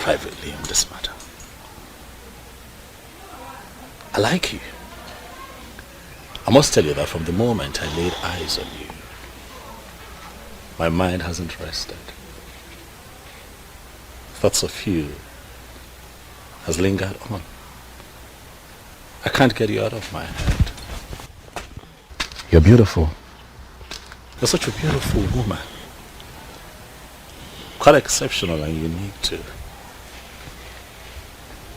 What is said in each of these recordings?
privately on this matter. I like you. I must tell you that from the moment I laid eyes on you, my mind hasn't rested. Thoughts of you has lingered on. I can't get you out of my head. You're beautiful. You're such a beautiful woman. Quite exceptional and unique too.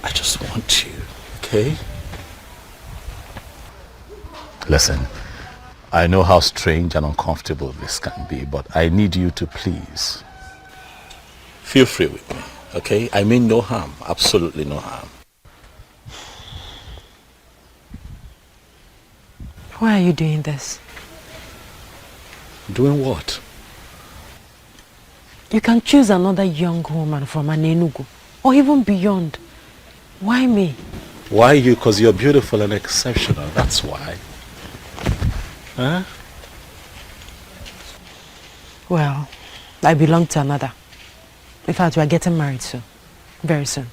I just want you, okay? Listen, I know how strange and uncomfortable this can be, but I need you to please feel free with me, okay? I mean no harm, absolutely no harm. Why are you doing this? Doing what? You can choose another young woman from Anenugu, or even beyond. Why me? Why you? Because you're beautiful and exceptional, that's why. Huh? Well, I belong to another. In fact, we are getting married soon. Very soon.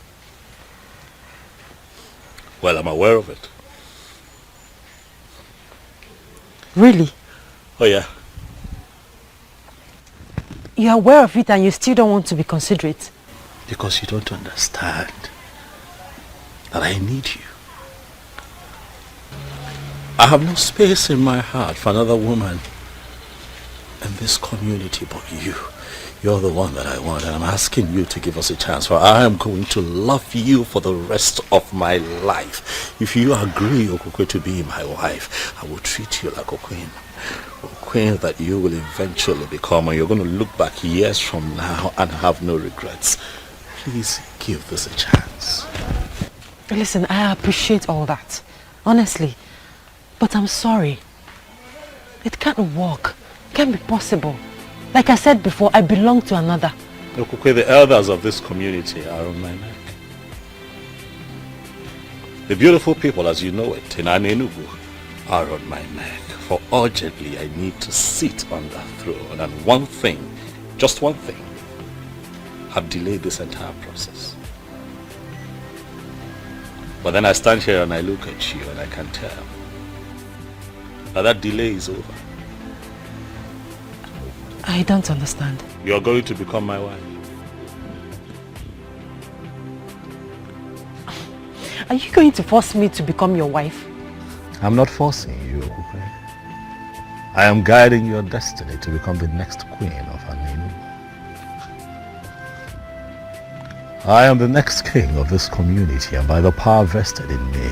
Well, I'm aware of it. Really? Oh, yeah. You're aware of it and you still don't want to be considerate? Because you don't understand that I need you. I have no space in my heart for another woman in this community but you. You're the one that I want, and I'm asking you to give us a chance, for I am going to love you for the rest of my life. If you agree, Okokwe, to be my wife, I will treat you like a queen. A queen that you will eventually become, and you're going to look back years from now and have no regrets. Please give this a chance. Listen, I appreciate all that, honestly, but I'm sorry. It can't work. It can't be possible. Like I said before, I belong to another. Okokwe, the elders of this community are on my neck. The beautiful people, as you know it, in Anenugu, are on my neck. For urgently, I need to sit on that throne. And one thing, just one thing, have delayed this entire process. But then I stand here and I look at you and I can tell that delay is over. I don't understand. You're going to become my wife. Are you going to force me to become your wife? I'm not forcing you, okay? I am guiding your destiny to become the next queen of Anenugu. I am the next king of this community, and by the power vested in me,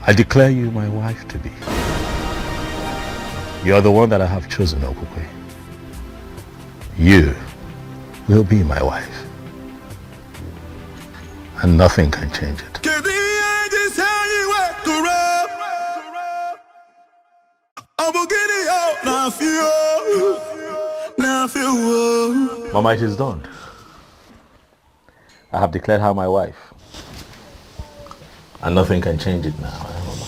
I declare you my wife to be. You are the one that I have chosen, Okokwe. You will be my wife. And nothing can change it. Mama, it is done. I have declared her my wife. And nothing can change it now, Mama.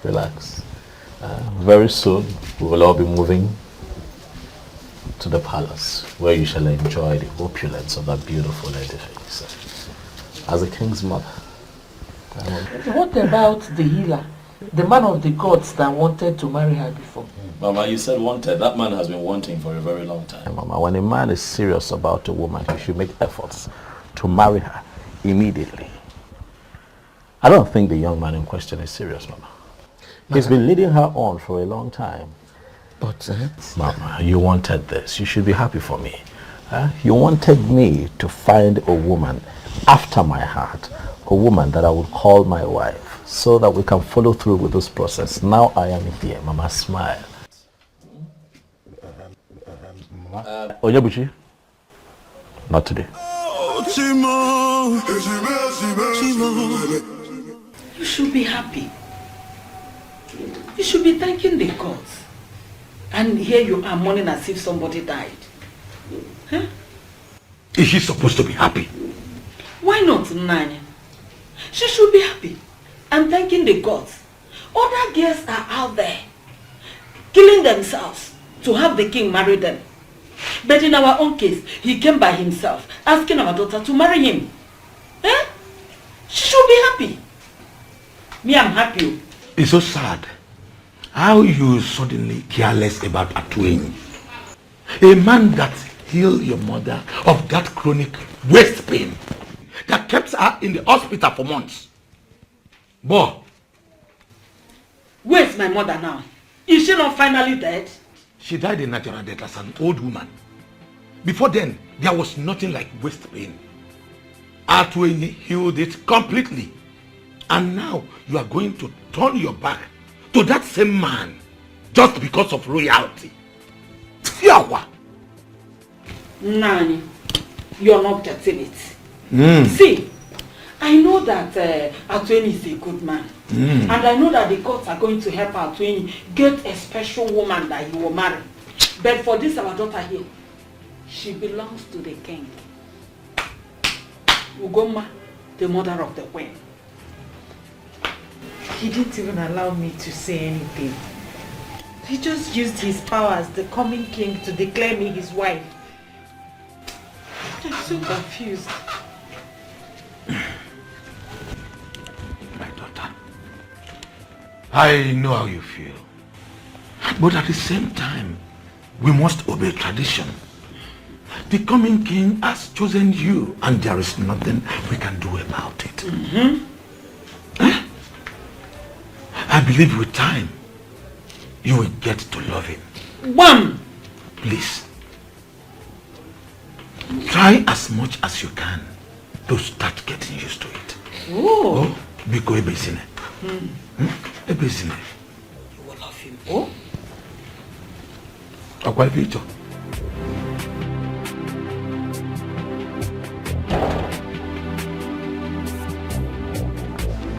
Relax. Very soon, we will all be moving to the palace, where you shall enjoy the opulence of that beautiful edifice as a king's mother. What about the healer, the man of the gods that wanted to marry her before? Mama, you said wanted. That man has been wanting for a very long time. Mama, when a man is serious about a woman, he should make efforts to marry her immediately. I don't think the young man in question is serious, Mama. He's been leading her on for a long time. But, Mama, you wanted this. You should be happy for me. You wanted me to find a woman after my heart, a woman that I would call my wife, so that we can follow through with this process. Now I am here. Mama, smile. Onyebuchi? Not today. You should be happy. You should be thanking the gods. And here you are mourning as if somebody died. Huh? Is she supposed to be happy? Why not, Nanya? She should be happy and thanking the gods. Other girls are out there killing themselves to have the king marry them. But in our own case, he came by himself, asking our daughter to marry him. Eh? She should be happy. Me, I'm happy. It's so sad how you suddenly careless about Atueni. A man that healed your mother of that chronic waist pain that kept her in the hospital for months. Boy. Where's my mother now? Is she not finally dead? She died a natural death as an old woman. Before then, there was nothing like waist pain. Atueni healed it completely. And now you are going to turn your back to that same man just because of royalty. Fiawa! Nani, you're not getting it. See, I know that Atueni is a good man. And I know that the courts are going to help Atueni get a special woman that he will marry. But for this, our daughter here, she belongs to the king. Ugoma, the mother of the queen. He didn't even allow me to say anything. He just used his power as the coming king to declare me his wife. I'm so confused. My daughter, I know how you feel. But at the same time, we must obey tradition. The coming king has chosen you, and there is nothing we can do about it. I believe with time, you will get to love him. Wham! Please, try as much as you can to start getting used to it. Oh, Biko ebezine. Ebezine. you will love him. Oh? Akwai Vito.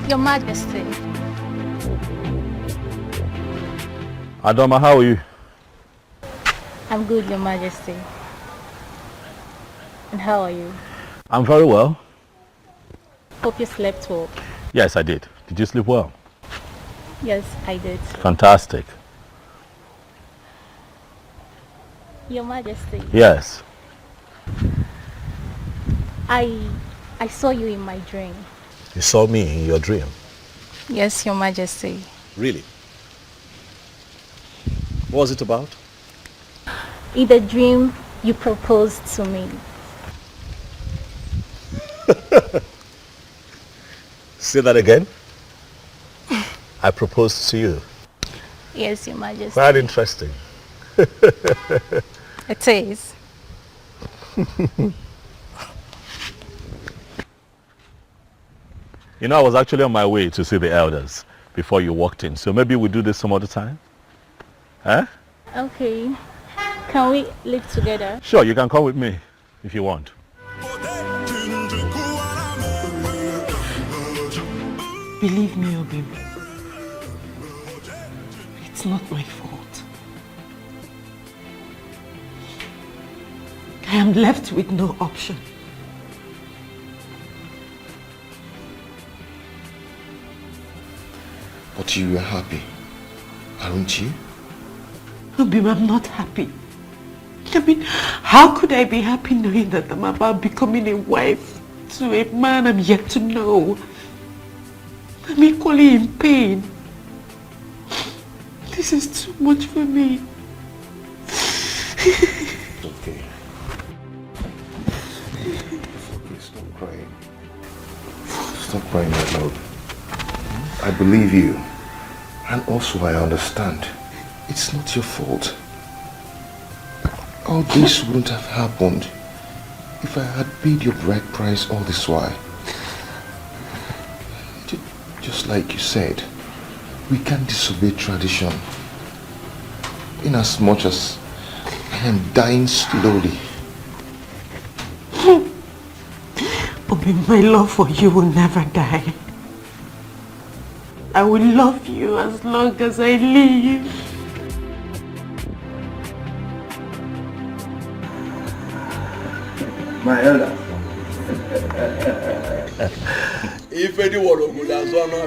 Your Majesty. Adama, how are you? I'm good, Your Majesty. And how are you? I'm very well. Hope you slept well. Yes, I did. Did you sleep well? Yes, I did. Fantastic. Your Majesty. Yes. I saw you in my dream. You saw me in your dream? Yes, Your Majesty. Really? What was it about? In the dream, you proposed to me. Say that again. I proposed to you. Yes, Your Majesty. Quite interesting. It is. You know, I was actually on my way to see the elders before you walked in. So maybe we'll do this some other time? Huh? Okay. Can we live together? Sure, you can come with me if you want. Believe me, Obim. It's not my fault. I am left with no option. But you are happy, aren't you? Obim, I'm not happy. I mean, how could I be happy knowing that I'm about becoming a wife to a man I'm yet to know? I'm equally in pain. This is too much for me. Okay. It's okay, stop crying. Stop crying out loud. I believe you. And also I understand. It's not your fault. All this wouldn't have happened if I had paid your bride price all this while. Just like you said, we can't disobey tradition. In as much as I am dying slowly. Obi, my love for you will never die. I will love you as long as I live. My elder. If anyone would have done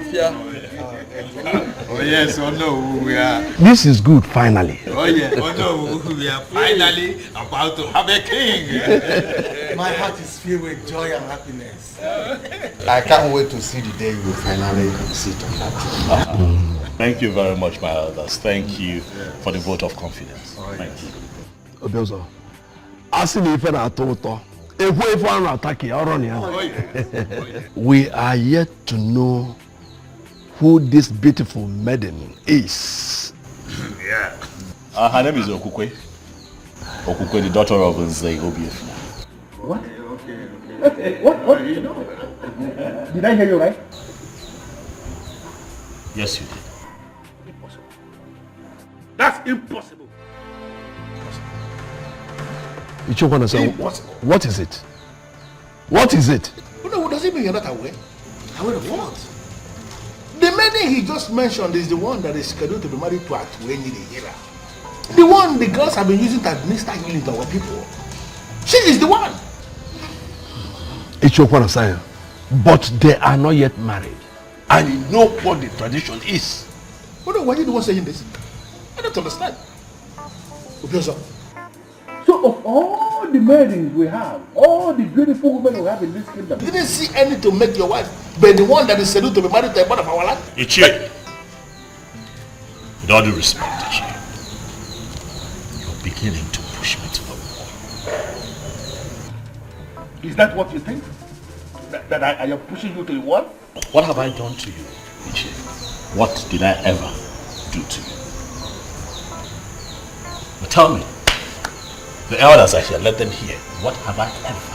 Oh yes, oh no, we are. This is good, finally. Oh yeah, oh no, we are finally about to have a king. My heart is filled with joy and happiness. I can't wait to see the day you finally sit on that throne. Thank you very much, my elders. Thank you for the vote of confidence. Thank you. Obiozo, asking if I told we are yet to know who this beautiful maiden is. Yeah. Her name is Okukwe. Okukwe, the daughter of Nze Obiefia. What? Okay. What did you know? Did I hear you right? Yes, you did. Impossible. That's impossible. Impossible. What is it? What is it? No, does it mean you're not aware? Aware of what? The maiden he just mentioned is the one that is scheduled to be married to Atueni the healer. The one the girls have been using to administer healing to our people. She is the one. But they are not yet married. And you know what the tradition is. No, why are you the one saying this? I don't understand. So of all the maidens we have, all the beautiful women we have in this kingdom, you didn't see any to make your wife, but the one that is scheduled to be married to a man of our land? Ichie, with all due respect, Ichie, you're beginning to push me to the wall. Is that what you think? That I am pushing you to the wall? What have I done to you, Ichie? What did I ever do to you? But tell me, the elders are here, let them hear. What have I ever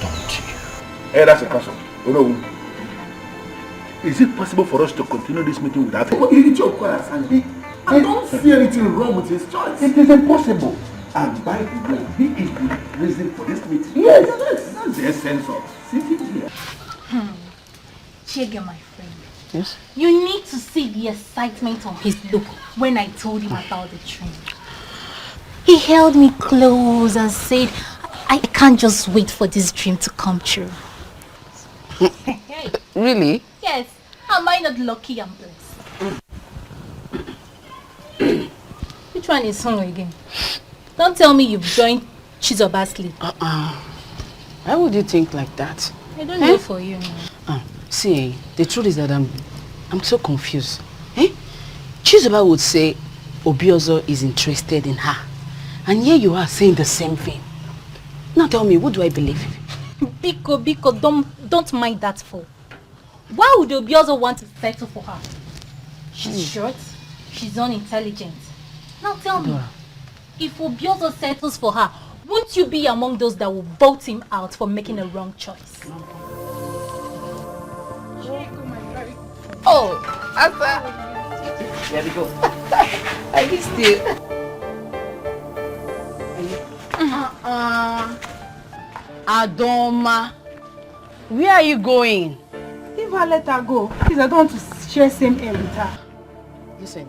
done to you? Hey, that's a question. Is it possible for us to continue this meeting without him? I don't see anything wrong with his choice. It is impossible. And by the way, he is the reason for this meeting. Yes, that's the essence of sitting here. Chege, my friend. Yes? You need to see the excitement on his look when I told him about the train. He held me close and said, I can't just wait for this dream to come true. Really? Yes. Am I not lucky and blessed? Which one is hung again? Don't tell me you've joined Chizoba's sleep. Why would you think like that? I don't know for you now. See, the truth is that I'm so confused. Chizoba would say Obiozo is interested in her. And here you are saying the same thing. Now tell me, what do I believe? Biko, don't mind that fool. Why would Obiozo want to settle for her? She's short, she's unintelligent. Now tell me, if Obiozo settles for her, won't you be among those that will vote him out for making a wrong choice? Oh, Asa. There we go. I missed you. Adoma, where are you going? Leave her, let her go. Please, I don't want to share same air with her. Listen,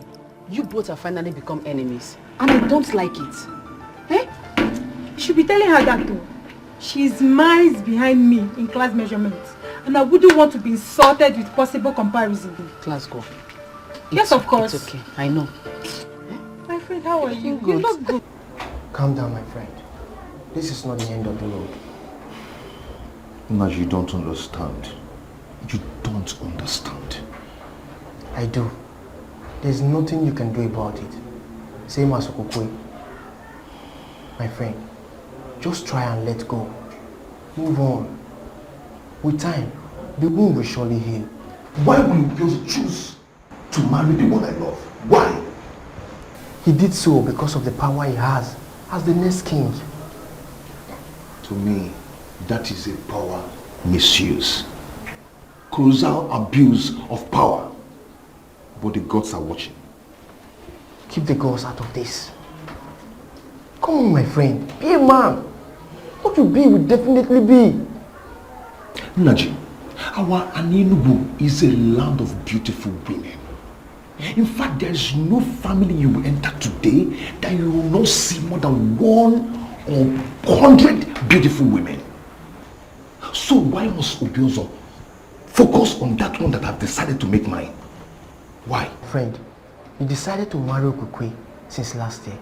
you both have finally become enemies, and I don't like it. You should be telling her that too. She's miles behind me in class measurements, and I wouldn't want to be insulted with possible comparison. Class go. Yes, of course. It's okay, I know. My friend, how are you? Good. You look good. Calm down, my friend. This is not the end of the road. No, you don't understand. You don't understand. I do. There's nothing you can do about it. Same as Okukwe. My friend, just try and let go. Move on. With time, the wound will surely heal. Why will you choose to marry the one I love? Why? He did so because of the power he has as the next king. To me, that is a power misuse. Colossal abuse of power. But the gods are watching. Keep the gods out of this. Come on, my friend. Be a man. What you be will definitely be. Naji, our Aninubu is a land of beautiful women. In fact, there is no family you will enter today that you will not see more than 100 beautiful women. So why must Obiozo focus on that one that I've decided to make mine? Why? Friend, you decided to marry Okukwe since last year.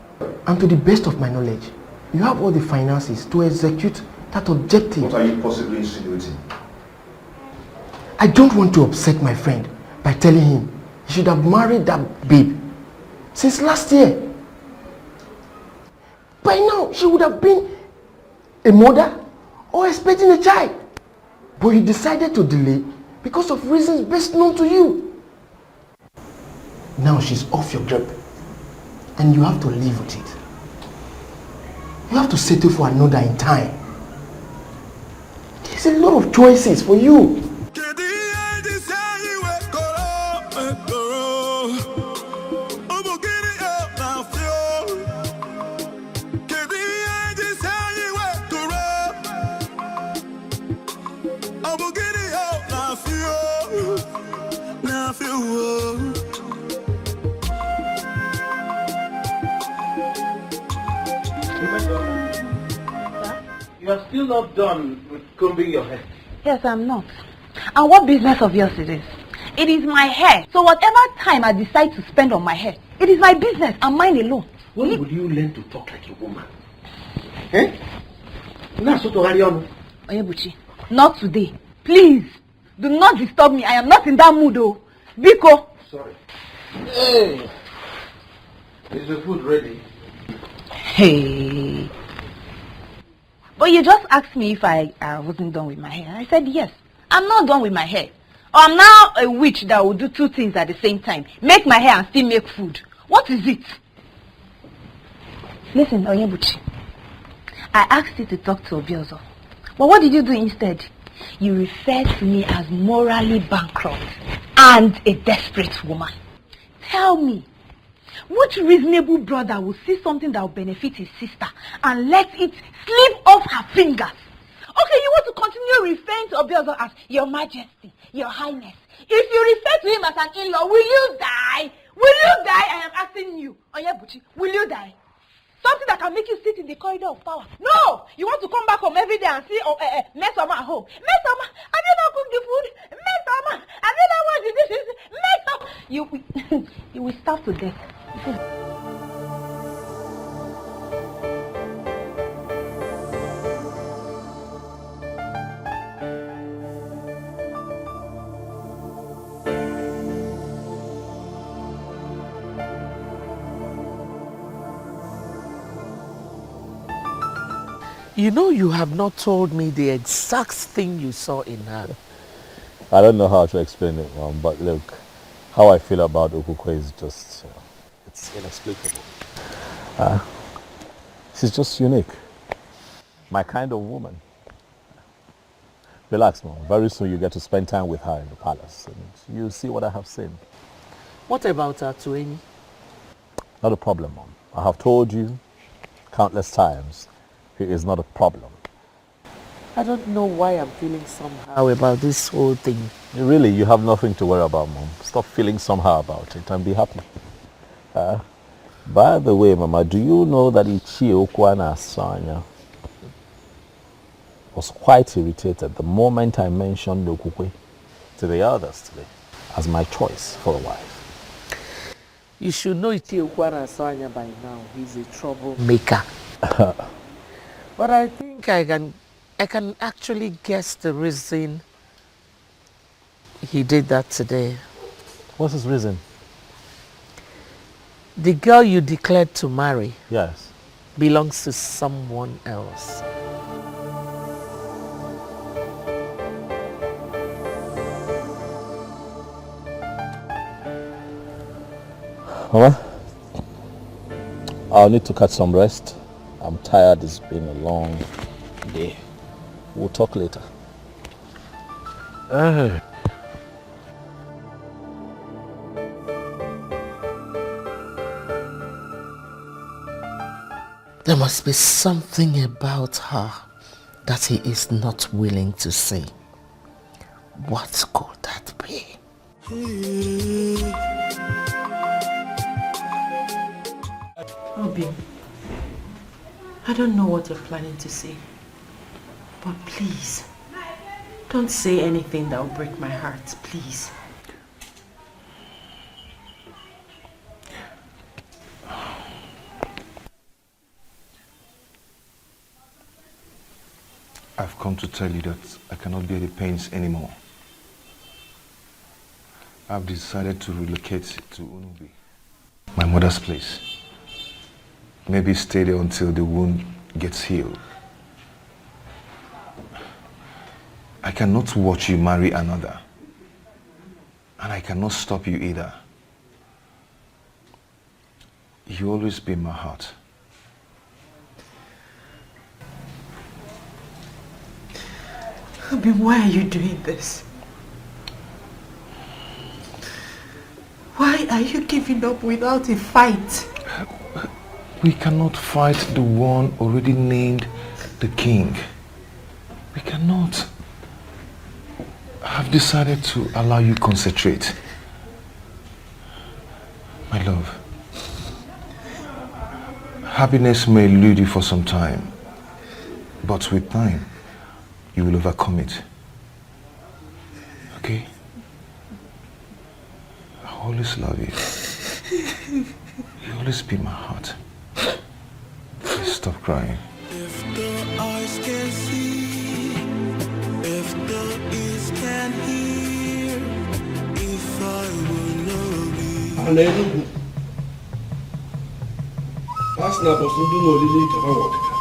And to the best of my knowledge, you have all the finances to execute that objective. What are you possibly insinuating? I don't want to upset my friend by telling him he should have married that babe since last year. By now, she would have been a mother or expecting a child. But you decided to delay because of reasons best known to you. Now she's off your grip and you have to live with it. You have to settle for another in time. There's a lot of choices for you. You are still not done with combing your hair. Yes, I'm not. And what business of yours it is? It is my hair. So whatever time I decide to spend on my hair, it is my business and mine alone. When would you learn to talk like a woman? Eh? Oyebuchi, not today. Please, do not disturb me. I am not in that mood, oh. Biko. Sorry. Hey! Is the food ready? Hey. But you just asked me if I wasn't done with my hair. I said yes. I'm not done with my hair. Or I'm now a witch that will do two things at the same time. Make my hair and still make food. What is it? Listen, Oyebuchi. I asked you to talk to Obiozo. But what did you do instead? You referred to me as morally bankrupt and a desperate woman. Tell me, which reasonable brother will see something that will benefit his sister and let it slip off her fingers? Okay, you want to continue referring to Obiozo as Your Majesty, Your Highness. If you refer to him as an in-law, will you die? Will you die? I am asking you. Oyebuchi, will you die? Something that can make you sit in the corridor of power. No! You want to come back home every day and see Mesoma at home. Mesoma, I did not cook the food. Mesoma, I did not wash the dishes. Mesoma, you will starve to death. You know you have not told me the exact thing you saw in her. I don't know how to explain it, Mom, but look, how I feel about Okukwe is just, it's inexplicable. She's just unique. My kind of woman. Relax, Mom. Very soon you get to spend time with her in the palace, and you'll see what I have seen. What about Atueni? Not a problem, Mom. I have told you countless times. It is not a problem. I don't know why I'm feeling somehow about this whole thing. Really, you have nothing to worry about, Mom. Stop feeling somehow about it and be happy. By the way, Mama, do you know that Ichie Okwana Asanya was quite irritated the moment I mentioned Okukwe to the others today as my choice for a wife? You should know Ichie Okwana Asanya by now. He's a troublemaker. But I think I can actually guess the reason he did that today. What's his reason? The girl you declared to marry, yes, belongs to someone else. Mama, I'll need to catch some rest. I'm tired. It's been a long day. We'll talk later. There must be something about her that he is not willing to say. What could that be? Obi, I don't know what you're planning to say, but please, don't say anything that will break my heart, please. I've come to tell you that I cannot bear the pains anymore. I've decided to relocate to Unubi, my mother's place. Maybe stay there until the wound gets healed. I cannot watch you marry another. And I cannot stop you either. You always be in my heart. Abi, why are you doing this? Why are you giving up without a fight? We cannot fight the one already named the king. We cannot. I've decided to allow you concentrate. My love, happiness may elude you for some time, but with time, you will overcome it. Okay? I always love you. You always be in my heart. Please stop crying. If the eyes can see, if the ears can hear, if I will know me. Hallelujah. Pastor Bosundun Olili Kama Wakaka.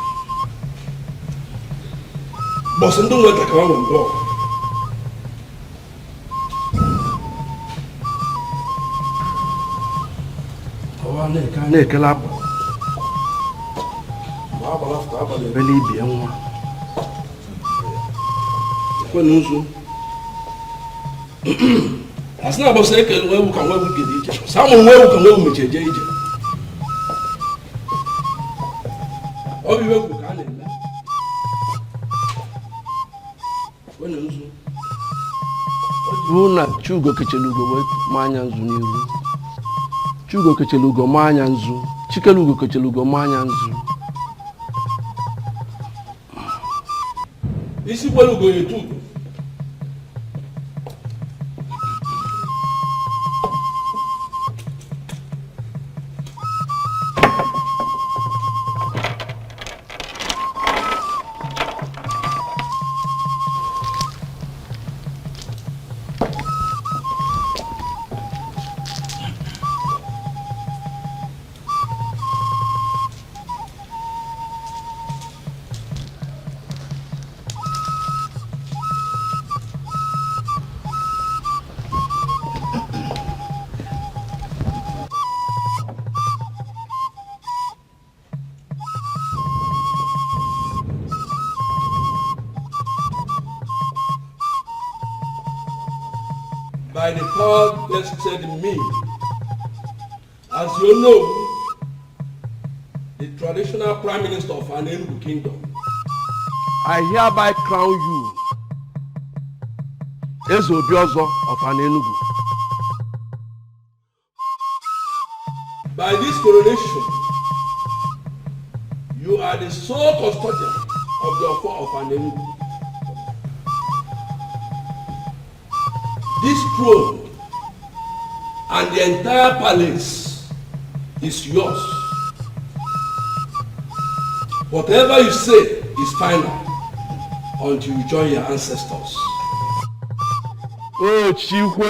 Bosundun Waka Kama Wambo. Na-ekele abụ ma agbara afọ abalị ebele ibie nwa Kwenu nzu. Asị na abọsị ekele nwa ewu ka nwa ewu gede ije. Sa mụrụ nwa ewu ka nwa ewu mechie je ije. Ọ bụ ewu ka a na-eme. Kwenu nzu. Ọ bụ na Chugo kechele ugo wee ma anya nzu n'iru. Chugo kechele ugo ma anya nzu. Chikele ugo kechele ugo ma anya nzu. Isi kwelu ugo yetu ugo. By the power vested in me, as you know, the traditional Prime Minister of an Enugu Kingdom, I hereby crown you Eze Obiozo of an Enugu. By this coronation, you are the sole custodian of the affair of an Enugu. This throne and the entire palace is yours. Whatever you say is final until you join your ancestors. Oh, Chikwe!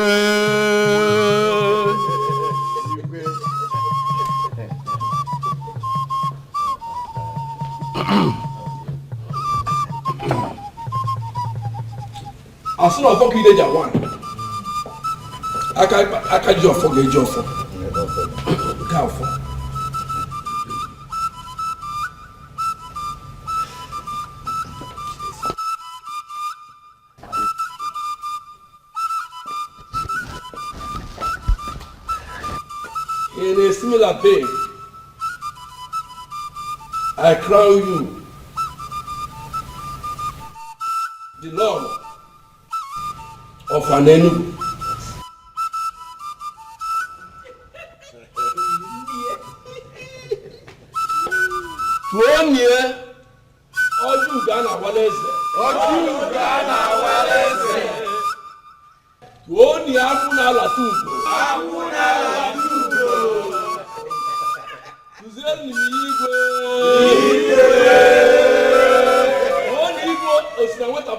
As soon as I get your one, I can't just forget your phone. In a similar vein, I crown you the Lord of an Enugu. Tuonye Oju Ghana Waleze. Oju Ghana Waleze. Tuonye Akuna Latugo. Akuna Latugo. Tuzeli Igwe. Igwe.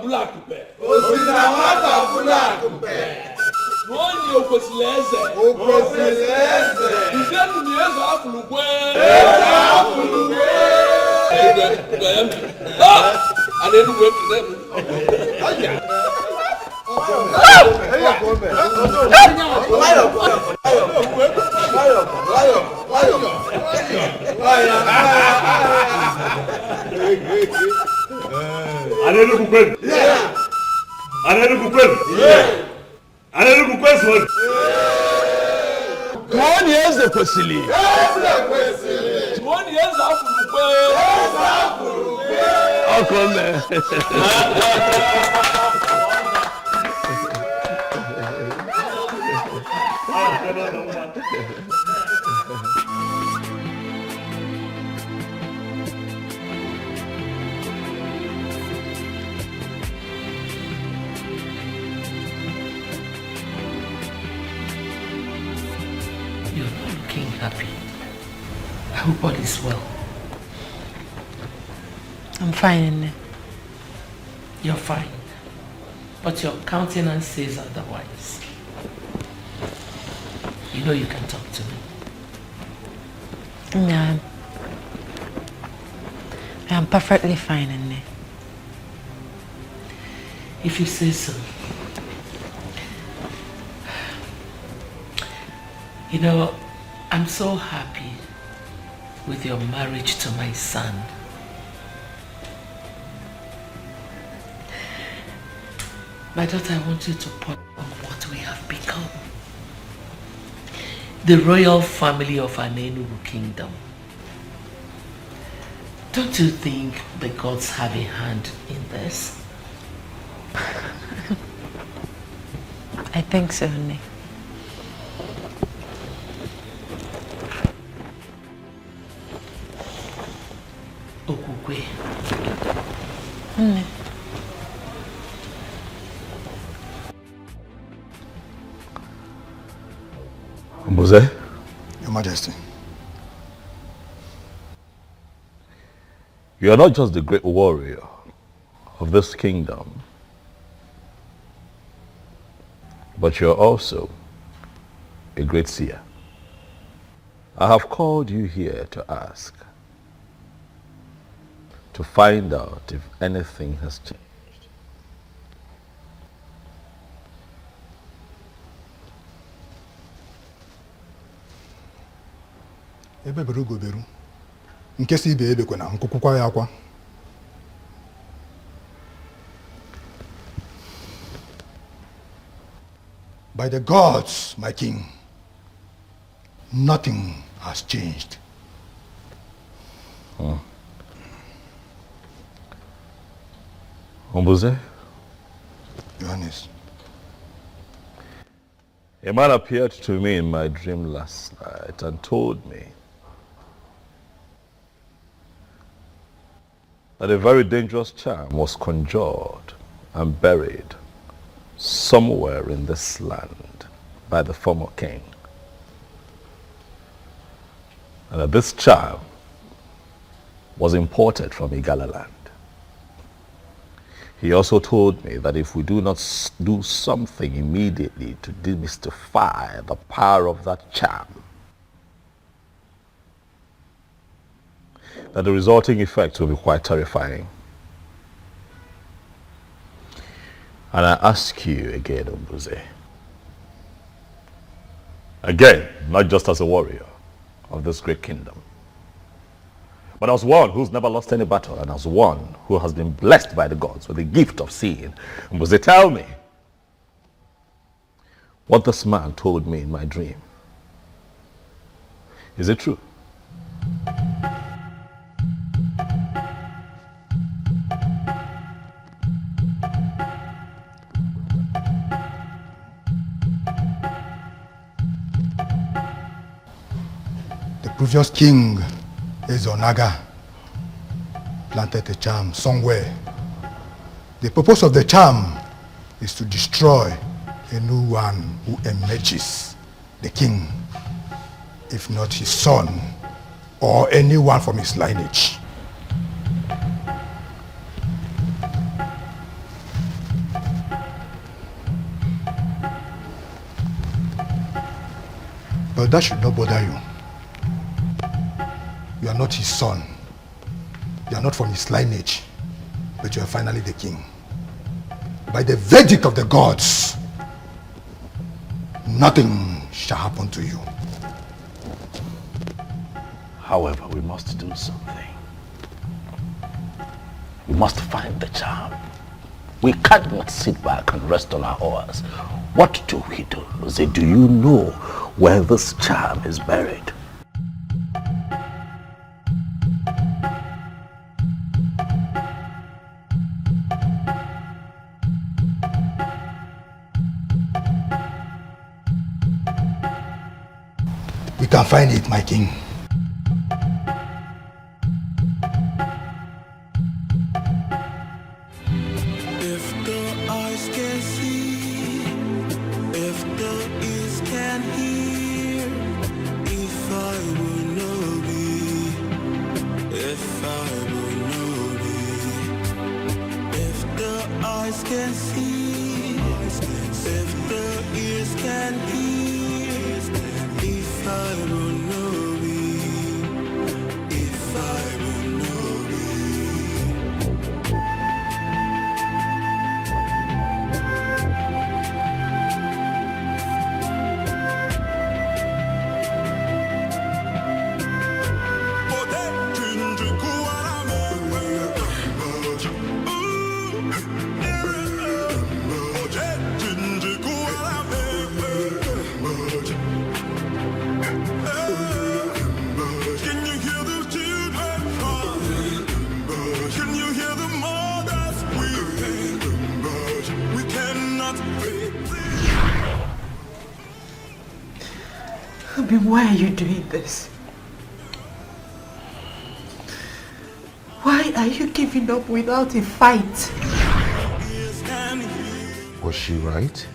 Blackpe. Osinamata Blackpe. Onye okwesịrị eze. Ndenu ni eze afulukwe. Anenu wekidem. Anenu kukwen. Anenu kukwen. Anenu kukwen son. Tuoni eze kwesịrị. Tuoni eze afulukwe. Ọkọme. You're not looking happy. I hope all is well. I'm fine, Nne. You're fine. But your countenance says otherwise. You know you can talk to me. Yeah. I'm perfectly fine, Nne. If you say so. You know, I'm so happy with your marriage to my son. My daughter, I want you to ponder on what we have become. The royal family of Anenu Kingdom. Don't you think the gods have a hand in this? I think so, Nne. Okukwe. Nne. Mbuze? Your Majesty. You are not just the great warrior of this kingdom, but you are also a great seer. I have called you here to ask, to find out if anything has changed. Ebe beru go beru. Nke si ibe ebe kwena nkukwukwa ya akwa. By the gods, my king, nothing has changed. Mbuze? Johannes. A man appeared to me in my dream last night and told me that a very dangerous charm was conjured and buried somewhere in this land by the former king. And that this charm was imported from Igala land. He also told me that if we do not do something immediately to demystify the power of that charm, that the resulting effects will be quite terrifying. And I ask you again, Mbuze, again, not just as a warrior of this great kingdom, but as one who's never lost any battle and as one who has been blessed by the gods with the gift of seeing. Mbuze, tell me what this man told me in my dream. Is it true? The previous king, Ezonaga, planted a charm somewhere. The purpose of the charm is to destroy anyone who emerges the king, if not his son or anyone from his lineage. But that should not bother you. You are not his son. You are not from his lineage. But you are finally the king. By the verdict of the gods, nothing shall happen to you. However, we must do something. We must find the charm. We cannot sit back and rest on our oars. What do we do? Say, do you know where this charm is buried? We can find it, my king. Why are you doing this? Why are you giving up without a fight? Was she right?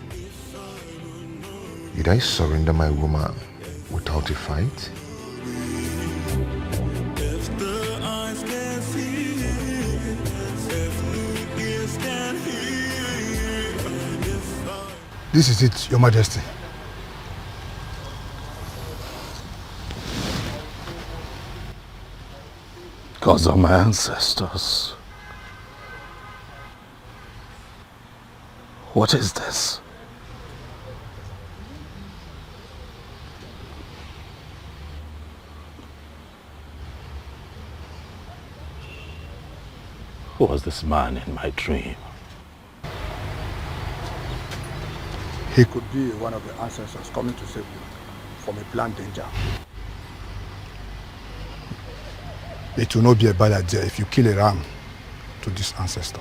Did I surrender my woman without a fight? This is it, Your Majesty. Because of my ancestors. What is this? Who was this man in my dream? He could be one of the ancestors coming to save you from a planned danger. It will not be a bad idea if you kill a ram to this ancestor.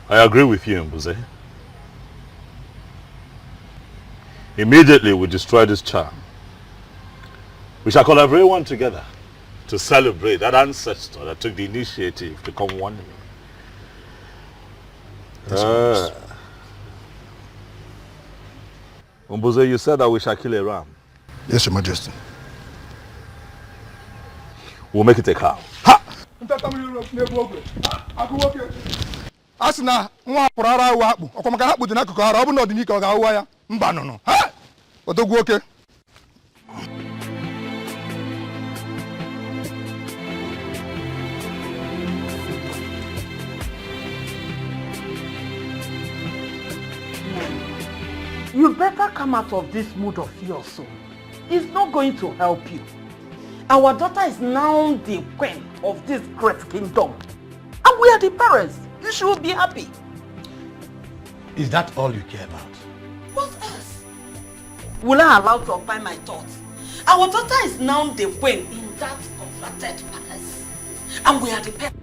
I agree with you, Mbuze. Immediately we destroy this charm. We shall call everyone together to celebrate that ancestor that took the initiative to come one way. Mbuze, you said that we shall kill a ram. Yes, Your Majesty. We'll make it a cow. Asina nwa purara awu akpu okomaka akpu dị n'akụkụ ara ọ bụ na ọdịnike ọ ga-awụwa ya mba nụnụ ha odogwu oke. You better come out of this mood of yours soon. It's not going to help you. Our daughter is now the queen of this great kingdom. And we are the parents. You should be happy. Is that all you care about? What else? Will I allow to occupy my thoughts? Our daughter is now the queen in that converted palace. And we are the parents.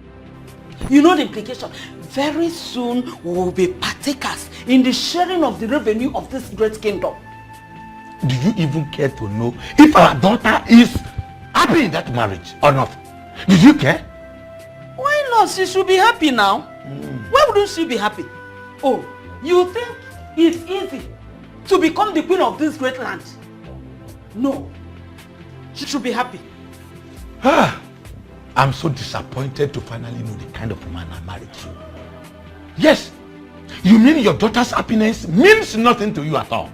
You know the implication. Very soon we will be partakers in the sharing of the revenue of this great kingdom. Do you even care to know if our daughter is happy in that marriage or not? Did you care? Why not? She should be happy now. Why wouldn't she be happy? Oh, you think it's easy to become the queen of this great land? No. She should be happy. I'm so disappointed to finally know the kind of woman I married to. Yes, You mean your daughter's happiness means nothing to you at all?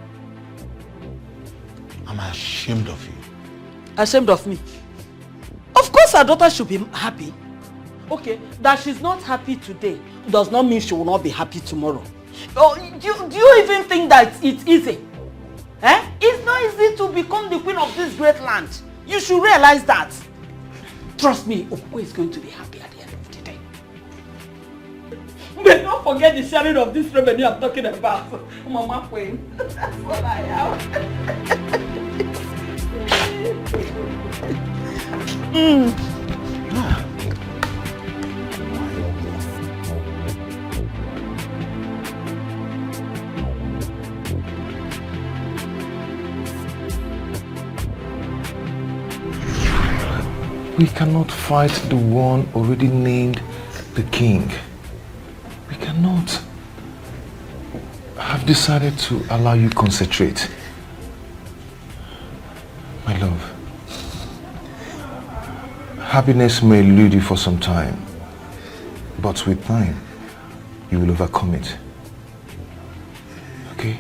I'm ashamed of you. Ashamed of me? Of course her daughter should be happy. Okay, that she's not happy today does not mean she will not be happy tomorrow. Oh, do you even think that it's easy? Eh? It's not easy to become the queen of this great land. You should realize that. Trust me, Okwe is going to be happy at the end of the day. But don't forget the sharing of this revenue I'm talking about. Mama Queen. That's what I am. We cannot fight the one already named the king. We cannot. I've decided to allow you concentrate. My love, happiness may elude you for some time, but with time, you will overcome it. Okay?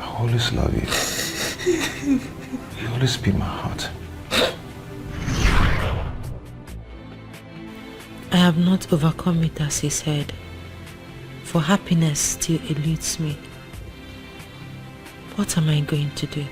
I always love you. You always be my heart. I have not overcome it as he said, for happiness still eludes me. What am I going to do?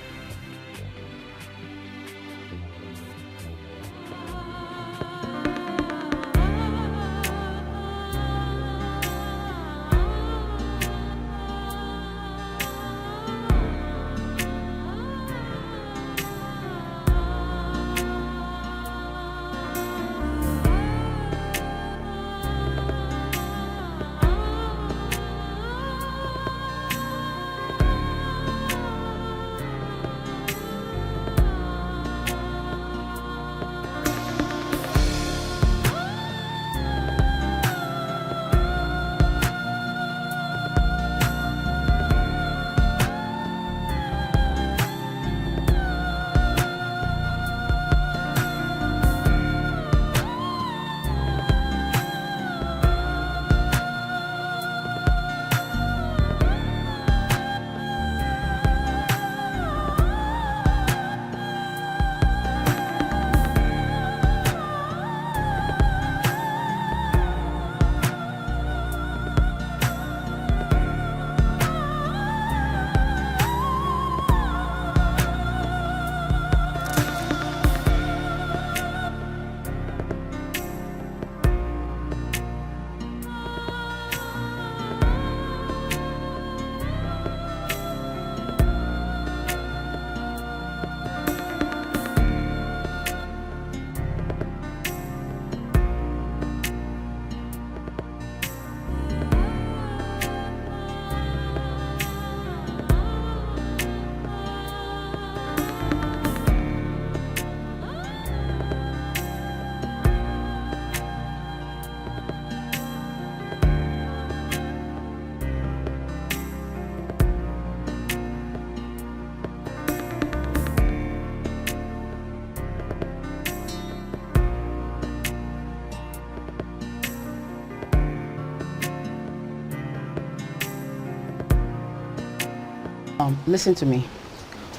Listen to me.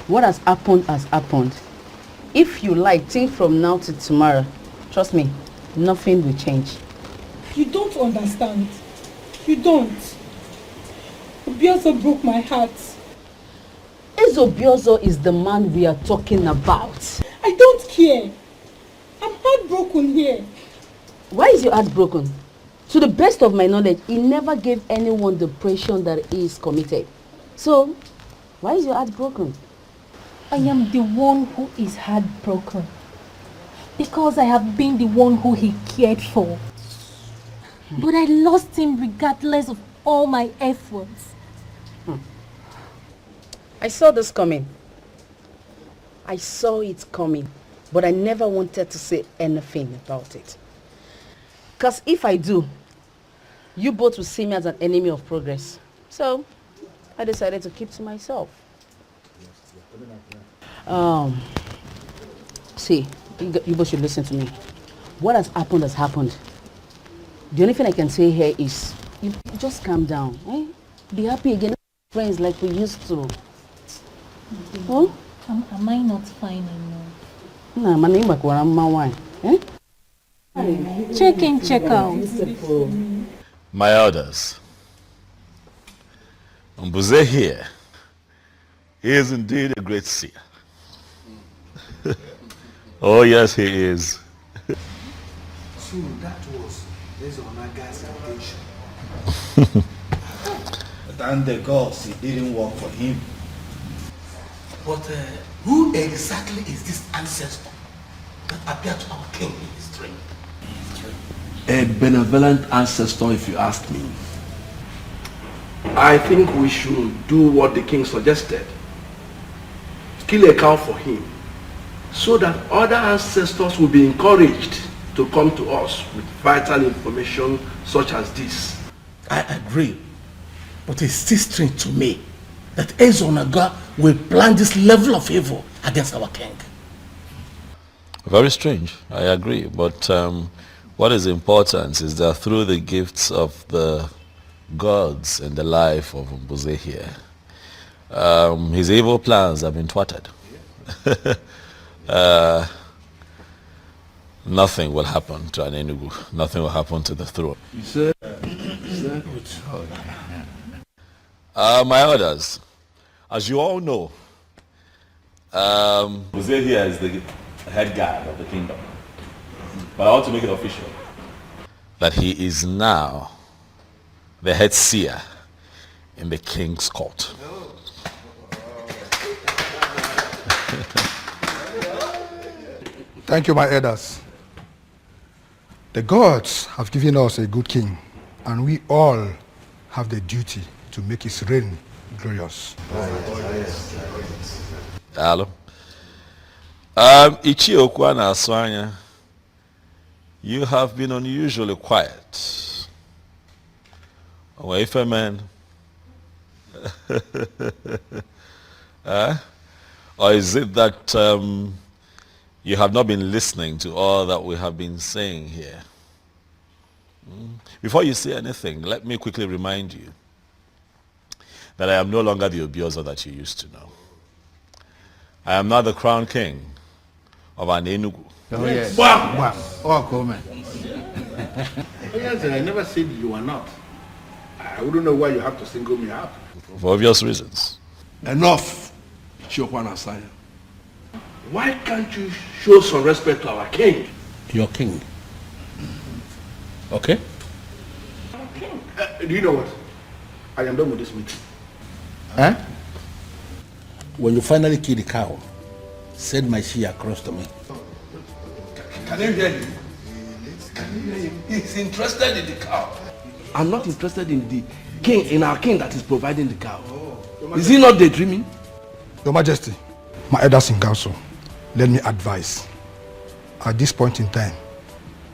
What has happened has happened. If you like, think from now to tomorrow. Trust me, nothing will change. You don't understand. You don't. Obiozo broke my heart. Obiozo is the man we are talking about. I don't care. I'm heartbroken here. Why is your heart broken? To the best of my knowledge, he never gave anyone the impression that he is committed. So, why is your heart broken? I am the one who is heartbroken. Because I have been the one who he cared for. But I lost him regardless of all my efforts. I saw this coming. I saw it coming. But I never wanted to say anything about it. Because if I do, you both will see me as an enemy of progress. So, I decided to keep to myself. See, you both should listen to me. What has happened has happened. The only thing I can say here is, You just calm down, eh? Be happy again, friends like we used to. Huh? Am I not fine enough? Nah, my name is wine. Eh? Check in, check out. My elders, Mbuze here, he is indeed a great seer. Oh yes, he is. So that was based on Aga's intention. Than the gods, it didn't work for him. But who exactly is this ancestor that appeared to our king in his dream? A benevolent ancestor, if you ask me. I think we should do what the king suggested. Kill a cow for him, so that other ancestors will be encouraged to come to us with vital information such as this. I agree, but it's still strange to me that Ezonaga will plan this level of evil against our king. Very strange, I agree. But what is important is that through the gifts of the gods in the life of Mbuze here, his evil plans have been thwarted. Nothing will happen to an Enugu. Nothing will happen to the throne. You said? My elders, as you all know, Mbuze here is the head guy of the kingdom. But I want to make it official that he is now the head seer in the king's court. Thank you, my elders. The gods have given us a good king, and we all have the duty to make his reign glorious. Hello. Ichi Okwana Aswanya, you have been unusually quiet. Away man. Or is it that you have not been listening to all that we have been saying here? Before you say anything, let me quickly remind you that I am no longer the Obiozo that you used to know. I am now the crown king of an Enugu. Oh, yes. Wow. Wow. Oh, come on. Yes, I never said you are not. I wouldn't know why you have to single me out. For obvious reasons. Enough, Chiokwana Asanya. Why can't you show some respect to our king? Your king. Okay? Do you know what? I am done with this meeting. Huh? When you finally kill the cow, send my she across to me. Can you hear him? Can you hear him? He's interested in the cow. I'm not interested in the king, in our king that is providing the cow. Is he not daydreaming? Your Majesty, my elders in council, let me advise. At this point in time,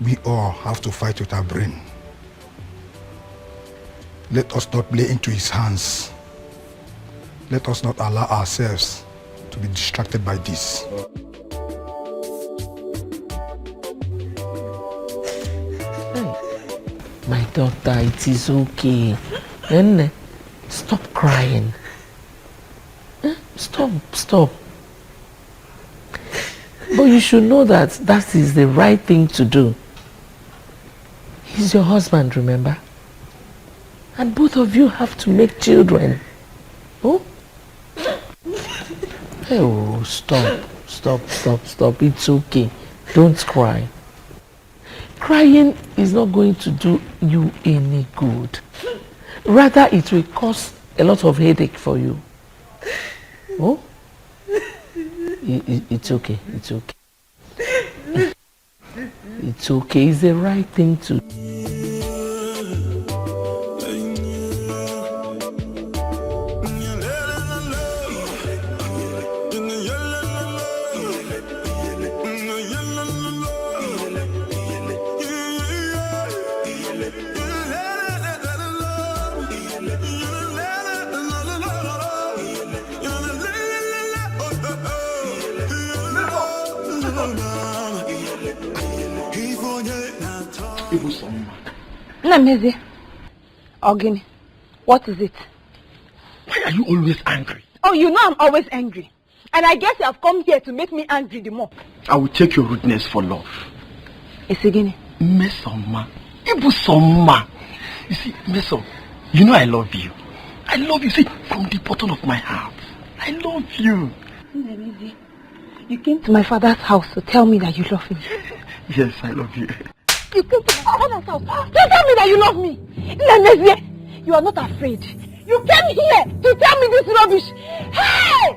we all have to fight with our brain. Let us not play into his hands. Let us not allow ourselves to be distracted by this. My daughter, it is okay. Then stop crying. Stop. But you should know that that is the right thing to do. He's your husband, remember? And both of you have to make children. Oh? Oh, stop. It's okay. Don't cry. Crying is not going to do you any good. Rather, it will cause a lot of headache for you. Oh? It's okay. It's okay. It's the right thing to do. Ogini, what is it? Why are you always angry? Oh, you know I'm always angry. And I guess you have come here to make me angry the more. I will take your rudeness for love. Isigini. Mesoma. Ibusoma. You see, Meso, you know I love you. I love you, see, from the bottom of my heart. I love you. You came to my father's house to tell me that you love me. Yes, I love you. You came to my father's house to tell me that you love me. Nemezie, you are not afraid. You came here to tell me this rubbish. Hey!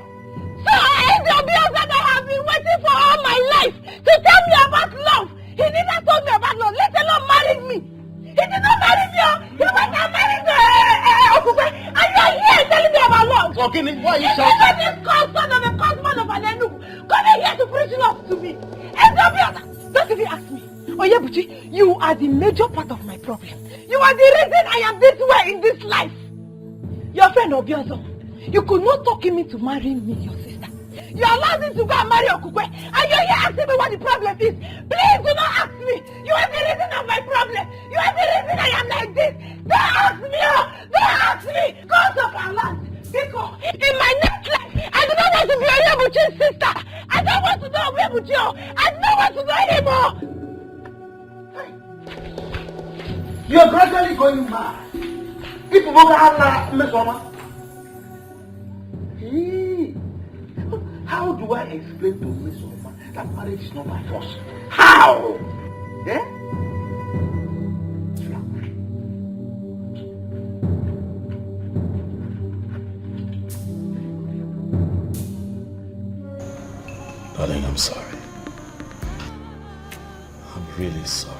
So I am the abuse that I have been waiting for all my life to tell me about love. He never told me about love, let alone marry me. He did not marry me. He was not married to Okupe. And you are here telling me about love. Okay, why are you shouting? If this cousin of a cousin of an Enugu coming here to preach love to me. And don't even ask me. Oh yeah, Buchi, you are the major part of my problem. You are the reason I am this way in this life. Your friend Obiozo, you could not talk him into marrying me, your sister. You allowed him to go and marry Okukwe, and you're here asking me what the problem is. Please do not ask me. You are the reason of my problem. You are the reason I am like this. Don't ask me. Don't ask me. Cause of our land. Because in my next life, I do not want to be Oyebuchi's sister. I don't want to know Oyebuchi. I don't want to know anymore. You are gradually going mad. People will have Mesoma. How do I explain to Mesoma that marriage is not by force? How? Yeah? Darling, I'm sorry. I'm really sorry.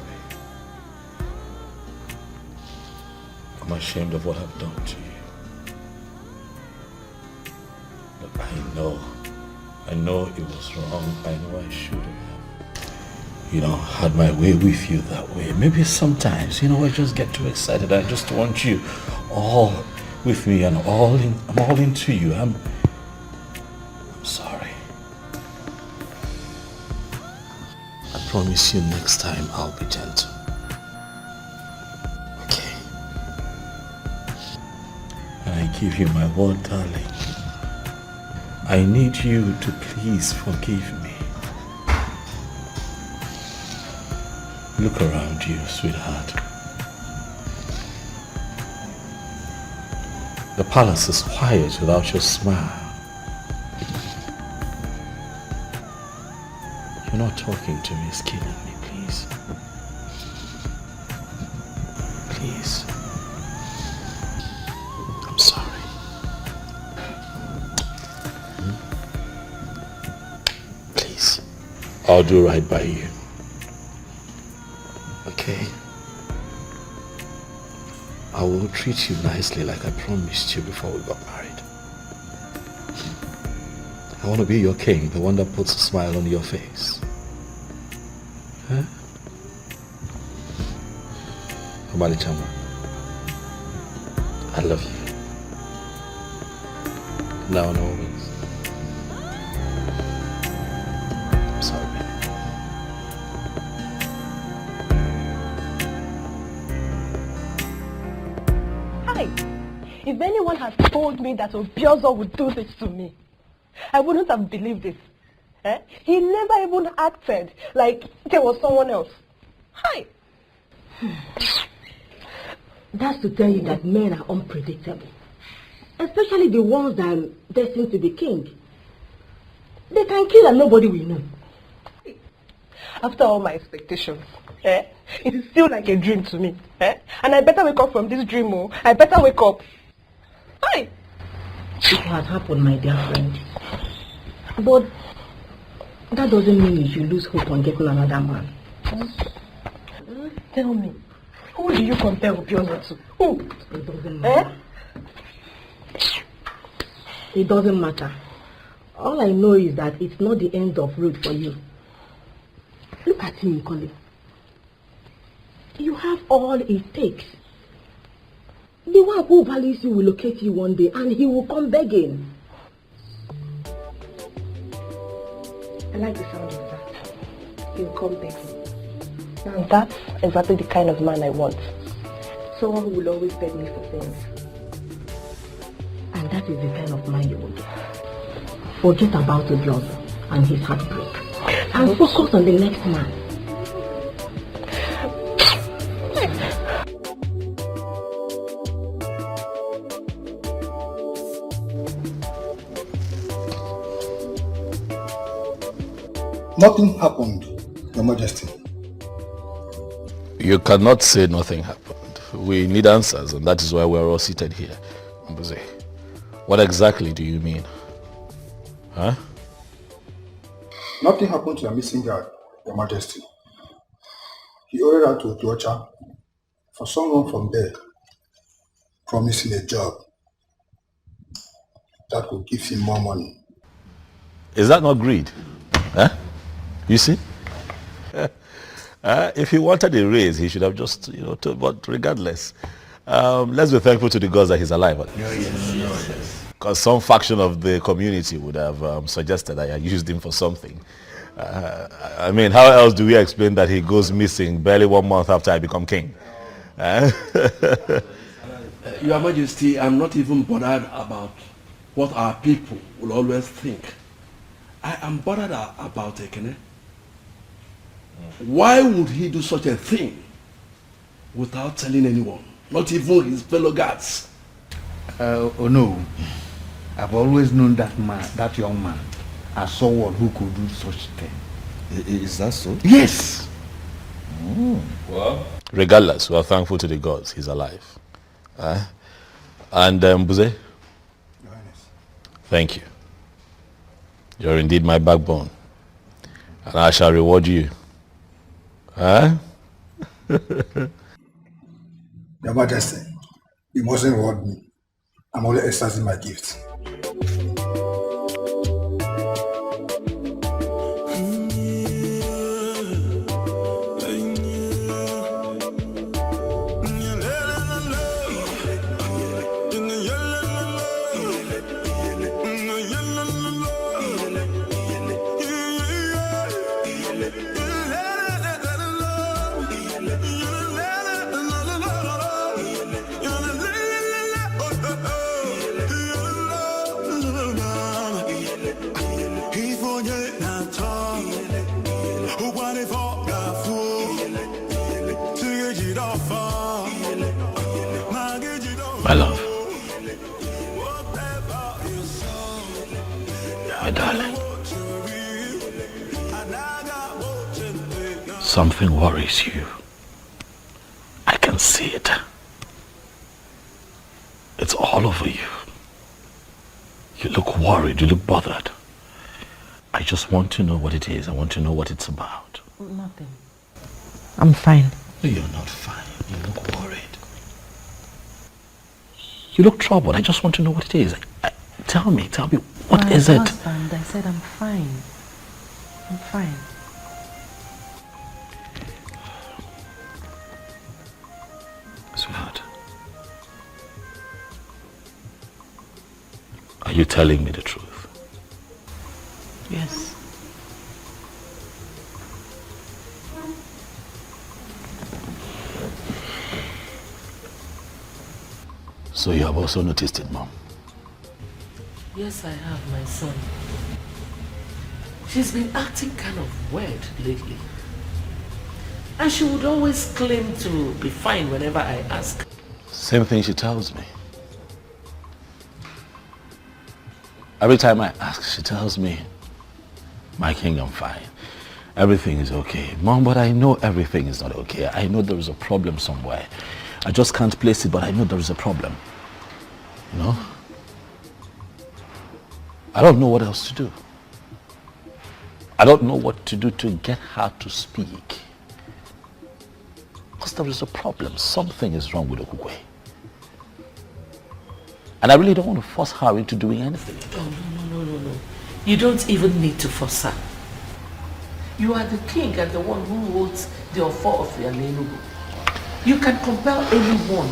I'm ashamed of what I've done to you. But I know it was wrong. I know I shouldn't have, had my way with you that way. Maybe sometimes, I just get too excited. I just want you all with me and I'm all into you. I'm sorry. I promise you next time I'll be gentle. I give you my word, darling. I need you to please forgive me. Look around you, sweetheart. The palace is quiet without your smile. You're not talking to me, it's killing me, please. Please. I'm sorry. Please. I'll do right by you. Okay? I will treat you nicely like I promised you before we got married. I want to be your king, the one that puts a smile on your face. Huh? Omali Chama, I love you. Now and always. I'm sorry, baby. Hi. If anyone had told me that Obiozo would do this to me, I wouldn't have believed it. Eh? He never even acted like there was someone else. Hi. That's to tell you that men are unpredictable. Especially the ones that are destined to be king. They can kill and nobody will know. After all my expectations, it is still like a dream to me. And I better wake up from this dream. Oh. I better wake up. Hi. It has happened, my dear friend. But that doesn't mean you should lose hope on getting another man. Tell me, who do you compare Obiozo to? Who? It doesn't matter. It doesn't matter. All I know is that it's not the end of road for you. Look at him, Colin. You have all it takes. The one who values you will locate you one day and he will come begging. I like the sound of that. He'll come begging. Now that's exactly the kind of man I want. Someone who will always beg me for things. And that is the kind of man you will get. Forget about the brother and his heartbreak. And focus on the next man. Nothing happened, Your Majesty. You cannot say nothing happened. We need answers, and that is why we're all seated here. Mbuze, what exactly do you mean? Huh? Nothing happened to the missing guard, Your Majesty. He ordered out to Otuocha for someone from there promising a job that would give him more money. Is that not greed? Huh? You see? If he wanted a raise, he should have just, but regardless, let's be thankful to the gods that he's alive. Yes. Because some faction of the community would have suggested that I used him for something. I mean, how else do we explain that he goes missing barely 1 month after I become king? Your Majesty, I'm not even bothered about what our people will always think. I am bothered about Ekene. Why would he do such a thing without telling anyone, not even his fellow guards? Oh no, I've always known that man, that young man, as someone who could do such thing. Is that so? Yes. Well, regardless, we are thankful to the gods he's alive. And Mbuze, thank you. You're indeed my backbone, and I shall reward you. Your Majesty, you mustn't reward me. I'm only exercising my gifts. My love, my darling, something worries you. I can see it. It's all over you. You look worried, you look bothered. I just want to know what it is. I want to know what it's about. Nothing. I'm fine. No, you're not fine. You look worried. You look troubled. I just want to know what it is. Tell me, what is it? Husband, I said I'm fine. I'm fine. Sweetheart, are you telling me the truth? Yes. So you have also noticed it, Mom? Yes, I have, my son. She's been acting kind of weird lately. And she would always claim to be fine whenever I ask. Same thing she tells me. Every time I ask, she tells me, my king, I'm fine. Everything is okay. Mom, but I know everything is not okay. I know there is a problem somewhere. I just can't place it, but I know there is a problem. You know? I don't know what else to do. I don't know what to do to get her to speak. Because there is a problem. Something is wrong with Okukwe. And I really don't want to force her into doing anything. Oh, no. You don't even need to force her. You are the king and the one who holds the authority of the Nollywood. You can compel anyone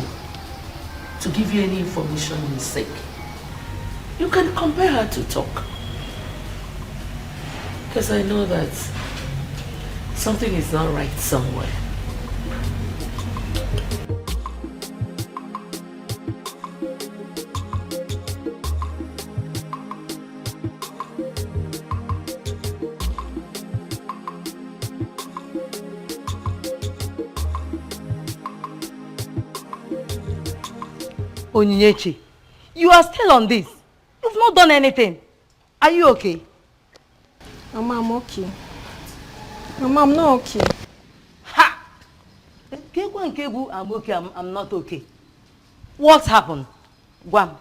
to give you any information you seek. You can compel her to talk. Because I know that something is not right somewhere. Onyinyechi, you are still on this. You've not done anything. Are you okay? Mama, I'm okay. Mama, I'm not okay. Ha! I'm okay, I'm not okay. What happened? Guam.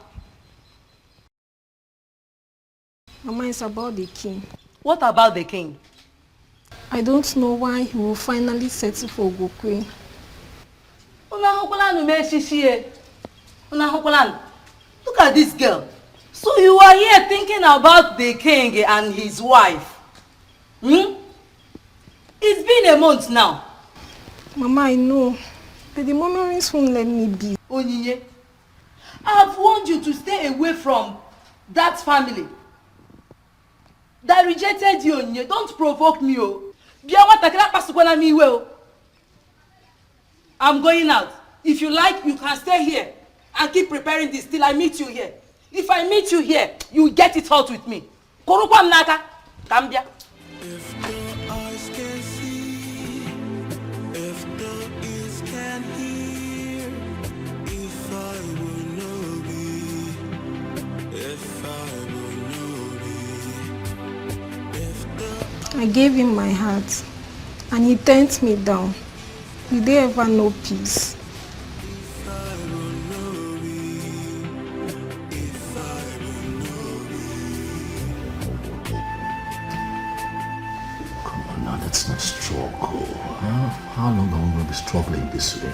Mama, it's about the king. What about the king? I don't know why he will finally settle for Gokwe. Look at this girl. So you are here thinking about the king and his wife. Hmm? It's been a month now. Mama, I know. But the memories won't let me be. Onyinye, I have warned you to stay away from that family that rejected you, Onyinye. Don't provoke me, oh. I'm going out. If you like, you can stay here and keep preparing this till I meet you here. If I meet you here, you get it out with me. Korukwa mnaka, Kambia. If the eyes can see, if the ears can hear, if I will know be, if I will know be, if the I gave him my heart and he turned me down. Will they ever know peace? Let's not struggle. How long are we going to be struggling this way?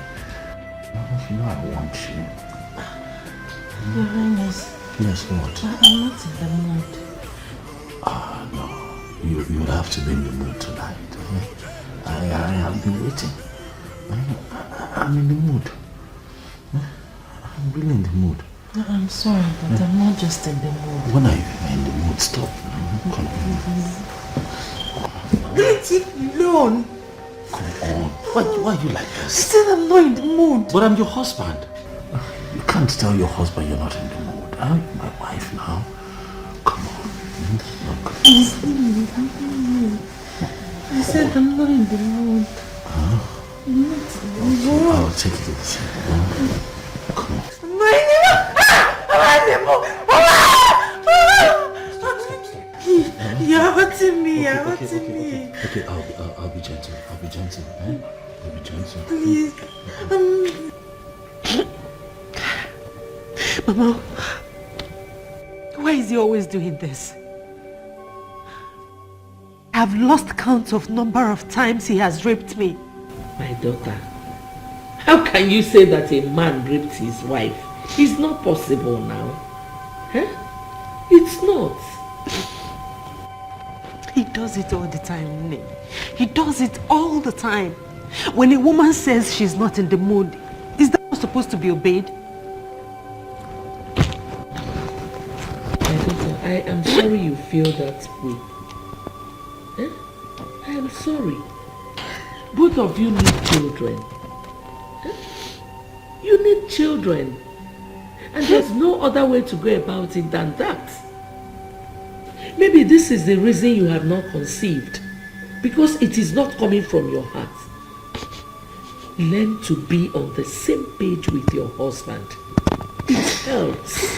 You know I want you. Your Highness. Yes, what? I'm not in the mood. No. You would have to be in the mood tonight. I have been waiting. I'm in the mood. I'm really in the mood. I'm sorry, but I'm not just in the mood. When are you in the mood? Stop. Come on. Let it alone. Come on. Why are you like this? I said I'm not in the mood. But I'm your husband. You can't tell your husband you're not in the mood. I'm my wife now. Come on. Please, I said I'm not in the mood. I'm not in the mood. I'll take it easy. Come on. I'm not in the mood. You're hurting me. You're hurting me. Okay, I'll be gentle. I'll be gentle. I'll be gentle. Please. Mama, why is he always doing this? I've lost count of number of times he has raped me. My daughter, how can you say that a man raped his wife? It's not possible now. Huh? It's not. He does it all the time, Nene. He does it all the time. When a woman says she's not in the mood, is that not supposed to be obeyed? My daughter, I am sorry you feel that way. Huh? I am sorry. Both of you need children. Huh? You need children. And there's no other way to go about it than that. Maybe this is the reason you have not conceived. Because it is not coming from your heart. Learn to be on the same page with your husband. It helps.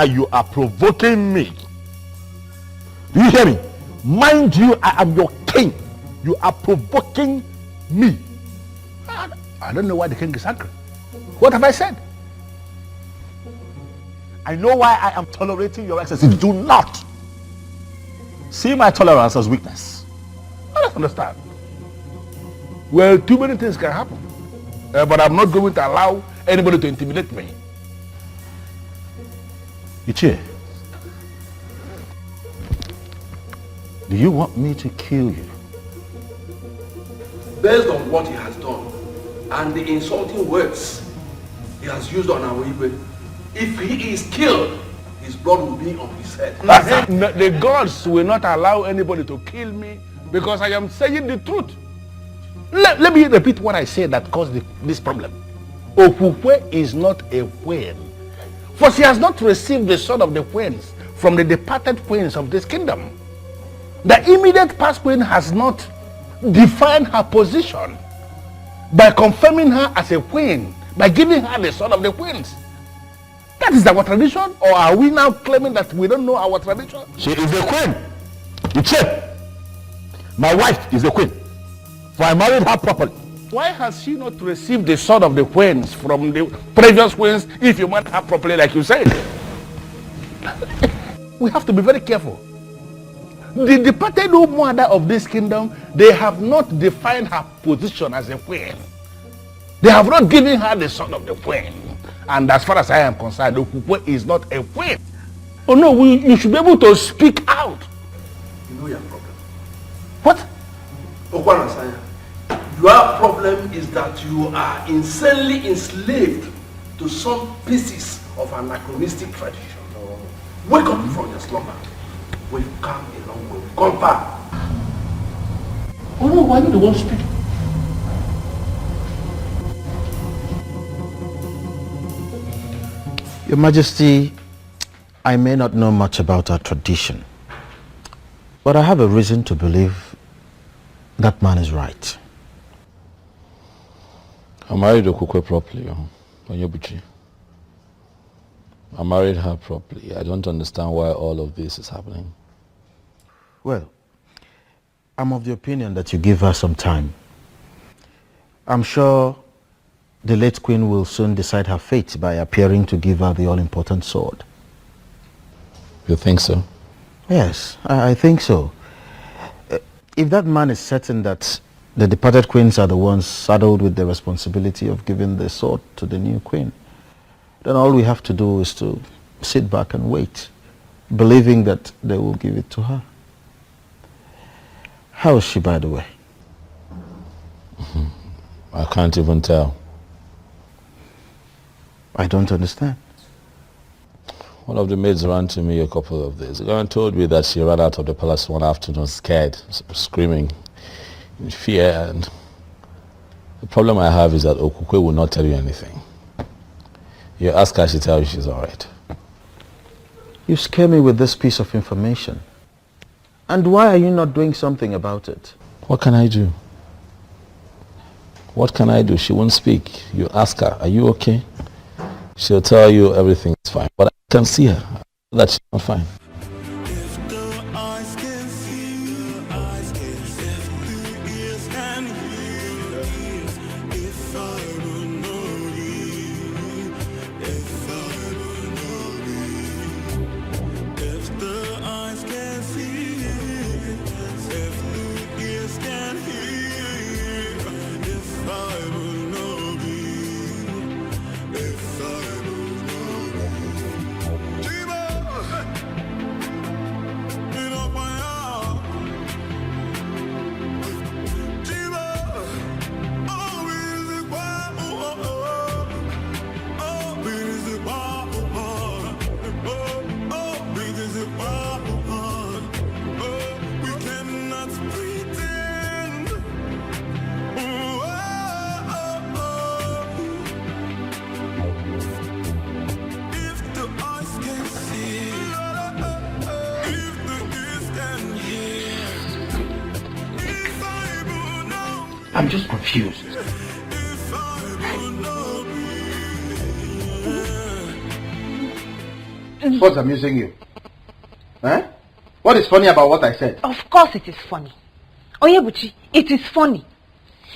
You are provoking me. Do you hear me? Mind you, I am your king. You are provoking me. I don't know why the king is angry. What have I said? I know why I am tolerating your excesses. Do not see my tolerance as weakness. I don't understand. Well, too many things can happen. But I'm not going to allow anybody to intimidate me. Ichie, do you want me to kill you? Based on what he has done and the insulting words he has used on our Igwe, if he is killed, his blood will be on his head. The gods will not allow anybody to kill me because I am saying the truth. Let me repeat what I said that caused this problem. Okukwe is not a queen, for she has not received the sword of the queens from the departed queens of this kingdom. The immediate past queen has not defined her position by confirming her as a queen, by giving her the son of the queens. That is our tradition, or are we now claiming that we don't know our tradition? She is a queen. You check. My wife is a queen. For I married her properly. Why has she not received the sword of the queens from the previous queens if you married her properly like you said? We have to be very careful. The departed mother of this kingdom, they have not defined her position as a queen. They have not given her the son of the queen. And as far as I am concerned, Okukwe is not a queen. Oh no, you should be able to speak out. You know your problem. What? Okwanasanya, your problem is that you are insanely enslaved to some pieces of anachronistic tradition. Wake up from your slumber. We've come a long way. We've gone far. Oh no, why are you the one speaking? Your Majesty, I may not know much about our tradition, but I have a reason to believe that man is right. I married Okukwe properly, Onyebuchi. I married her properly. I don't understand why all of this is happening. Well, I'm of the opinion that you give her some time. I'm sure the late queen will soon decide her fate by appearing to give her the all-important sword. You think so? Yes, I think so. If that man is certain that the departed queens are the ones saddled with the responsibility of giving the sword to the new queen, then all we have to do is to sit back and wait, believing that they will give it to her. How is she, by the way? I can't even tell. I don't understand. One of the maids ran to me a couple of days ago and told me that she ran out of the palace one afternoon scared, screaming in fear. And the problem I have is that Okukwe will not tell you anything. You ask her, she tells you she's all right. You scare me with this piece of information. And why are you not doing something about it? What can I do? What can I do? She won't speak. You ask her, are you okay? She'll tell you everything is fine. But I can see her, that she's not fine. I'm just confused. What's amusing you? Huh? What is funny about what I said? Of course it is funny. Onyebuchi, it is funny.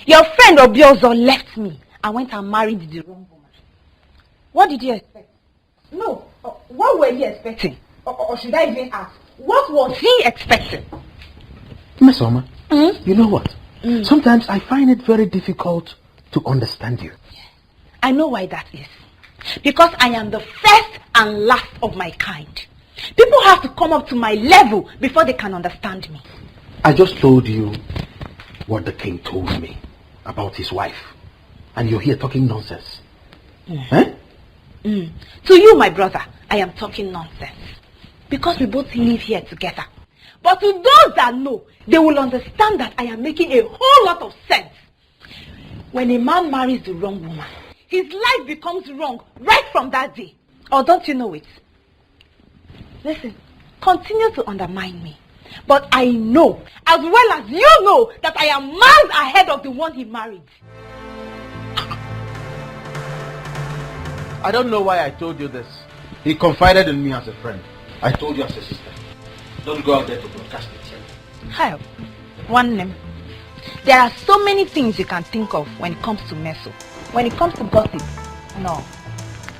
Your friend Obiozo left me and went and married the wrong woman. What did you expect? No, what were you expecting? Or should I even ask? What was he expecting? Miss Oma, you know what? Sometimes I find it very difficult to understand you. I know why that is. Because I am the first and last of my kind. People have to come up to my level before they can understand me. I just told you what the king told me about his wife. And you're here talking nonsense. Huh? To you, my brother, I am talking nonsense. Because we both live here together. But to those that know, they will understand that I am making a whole lot of sense. When a man marries the wrong woman, his life becomes wrong right from that day. Or don't you know it? Listen, continue to undermine me. But I know, as well as you know, that I am miles ahead of the one he married. I don't know why I told you this. He confided in me as a friend. I told you as a sister. Don't go out there to broadcast it. Hi, one name. There are so many things you can think of when it comes to meso. When it comes to gossip, no.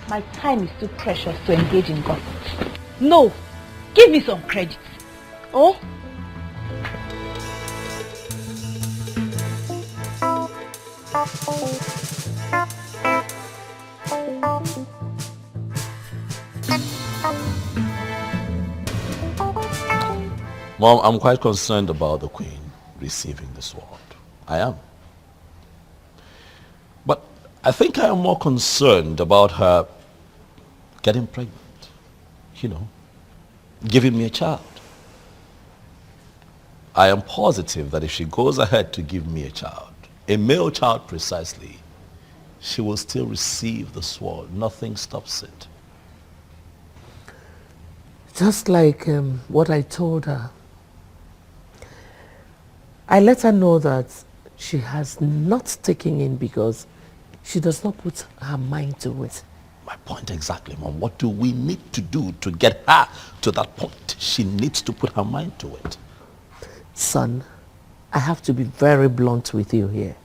My time is too precious to engage in gossip. No, give me some credit. Oh? Mom, I'm quite concerned about the Queen receiving the sword. I am. But I think I am more concerned about her getting pregnant. You know, giving me a child. I am positive that if she goes ahead to give me a child, a male child precisely, she will still receive the sword. Nothing stops it. Just like what I told her. I let her know that she has not taken in because she does not put her mind to it. My point exactly, Mom. What do we need to do to get her to that point? She needs to put her mind to it. Son, I have to be very blunt with you here.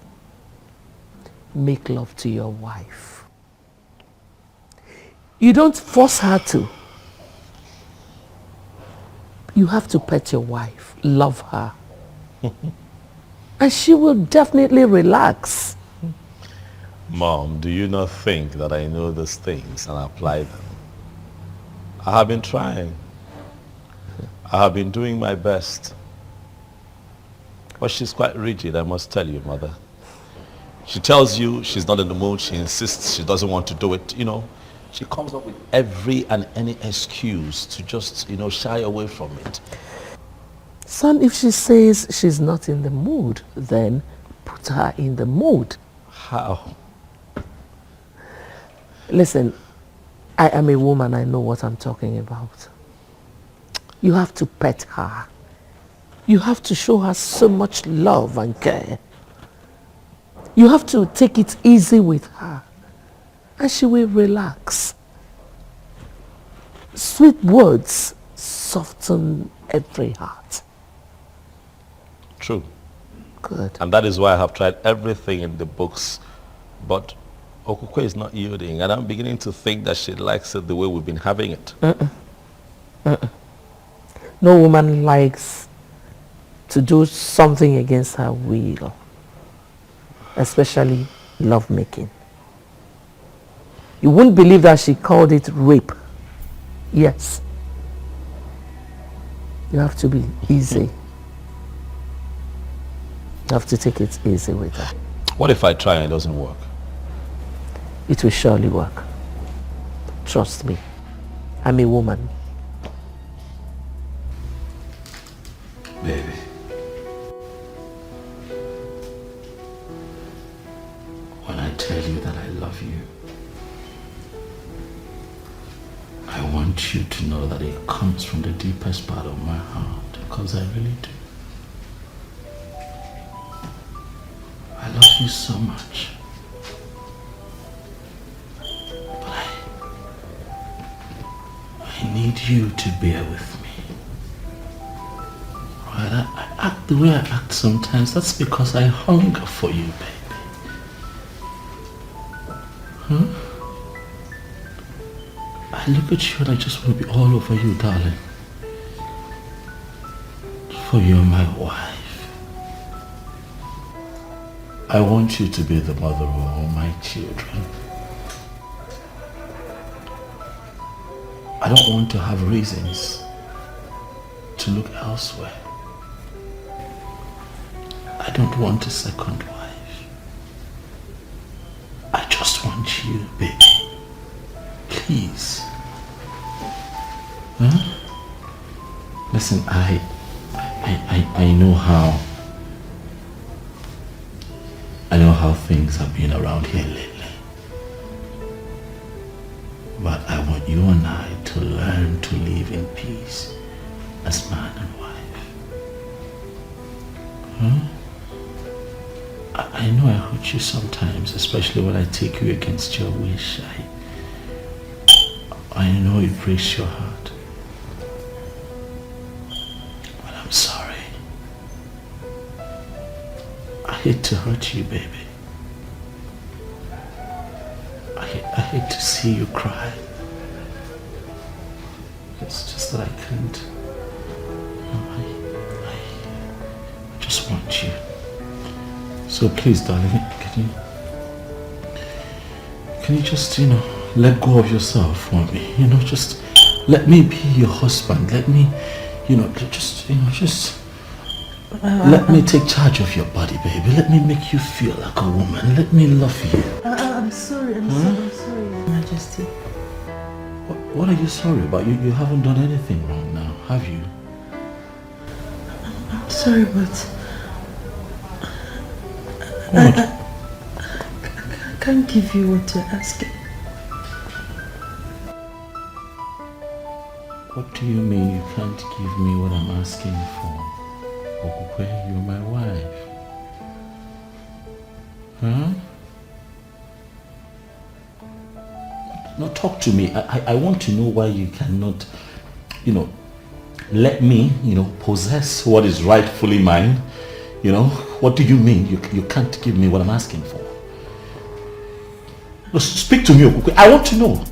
Make love to your wife. You don't force her to. You have to pet your wife, love her. And she will definitely relax. Mom, do you not think that I know these things and apply them? I have been trying. I have been doing my best. But she's quite rigid, I must tell you, Mother. She tells you she's not in the mood. She insists she doesn't want to do it. You know, she comes up with every and any excuse to just, you know, shy away from it. Son, if she says she's not in the mood, then put her in the mood. How? Listen, I am a woman. I know what I'm talking about. You have to pet her. You have to show her so much love and care. You have to take it easy with her. And she will relax. Sweet words soften every heart. True. Good. And that is why I have tried everything in the books. But Okukwe is not yielding. And I'm beginning to think that she likes it the way we've been having it. No woman likes to do something against her will. Especially lovemaking. You wouldn't believe that she called it rape. Yes. You have to be easy. You have to take it easy with her. What if I try and it doesn't work? It will surely work. Trust me. I'm a woman. Baby. When I tell you that I love you, I want you to know that it comes from the deepest part of my heart, because I really do. I love you so much. But I need you to bear with me. Right? I act the way I act sometimes. That's because I hunger for you, baby. Huh? I look at you and I just want to be all over you, darling. For you're my wife. I want you to be the mother of all my children. I don't want to have reasons to look elsewhere. I don't want a second wife. I just want you, baby. Please. Huh? Listen, I know how things have been around here lately. But I want you and I to learn to live in peace as man and wife. hurt you sometimes, especially when I take you against your wish. I know it breaks your heart. But I'm sorry. I hate to hurt you, baby. I hate to see you cry. It's just that I can't. I just want you. So please, darling, can you just, let go of yourself for me? Just let me be your husband. Let me, let me take charge of your body, baby. Let me make you feel like a woman. Let me love you. I'm sorry. I'm sorry, Your Majesty. What are you sorry about? You haven't done anything wrong now, have you? I'm sorry, but what? I can't give you what you're asking. What do you mean you can't give me what I'm asking for? Okukwe, you're my wife. Huh? Now talk to me. I want to know why you cannot, let me, possess what is rightfully mine. What do you mean you can't give me what I'm asking for? Speak to me, Okukwe. I want to know.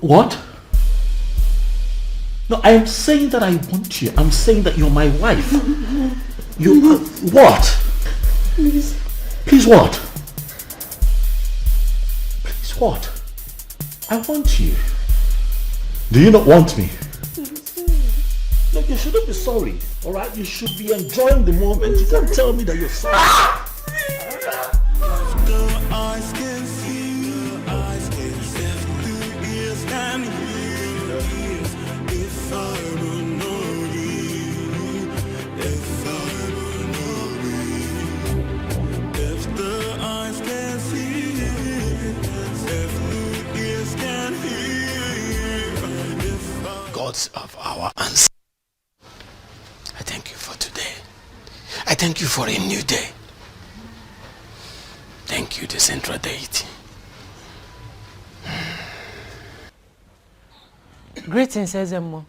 What? No, I am saying that I want you. I'm saying that you're my wife. You what? Please. Please what? Please what? I want you. Do you not want me? No, you shouldn't be sorry. Alright? You should be enjoying the moment. You can't tell me that you're sorry. Eyes can see, eyes can see, ears can hear. If I will know you, if I will know you, if the eyes can see, if the ears can hear. Gods of our ancestors, I thank you for today. I thank you for a new day. Thank you, the central deity. Greetings, Ezemo.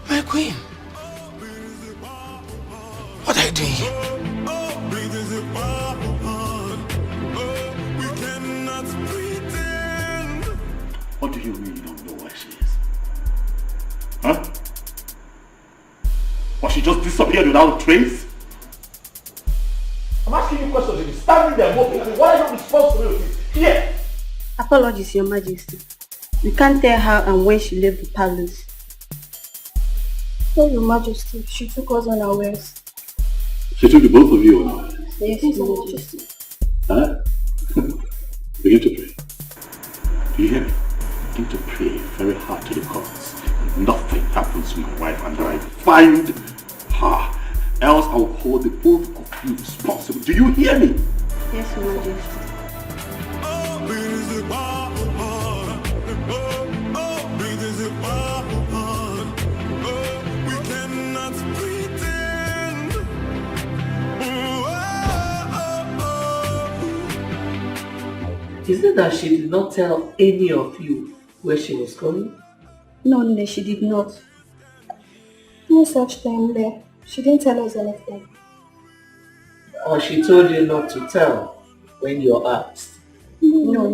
My queen, what are you doing here? What do you mean you don't know where she is? Huh? Or she just disappeared without a trace? I'm asking you questions. You're standing there walking. Why are you responsible? Here! Apologies, Your Majesty. We can't tell how and when she left the palace. Oh, Your Majesty, she took us unawares. She took the both of you unawares? Yes, Your Majesty. Huh? Begin to pray. Do you hear me? Begin to pray very hard to the gods. Nothing happens to my wife until I find her. Else I will hold the both of you responsible. Do you hear me? Yes, Your Majesty. Is it that she did not tell any of you where she was going? No, she did not. No such thing there. She didn't tell us anything. Or she told you not to tell when you're asked? No.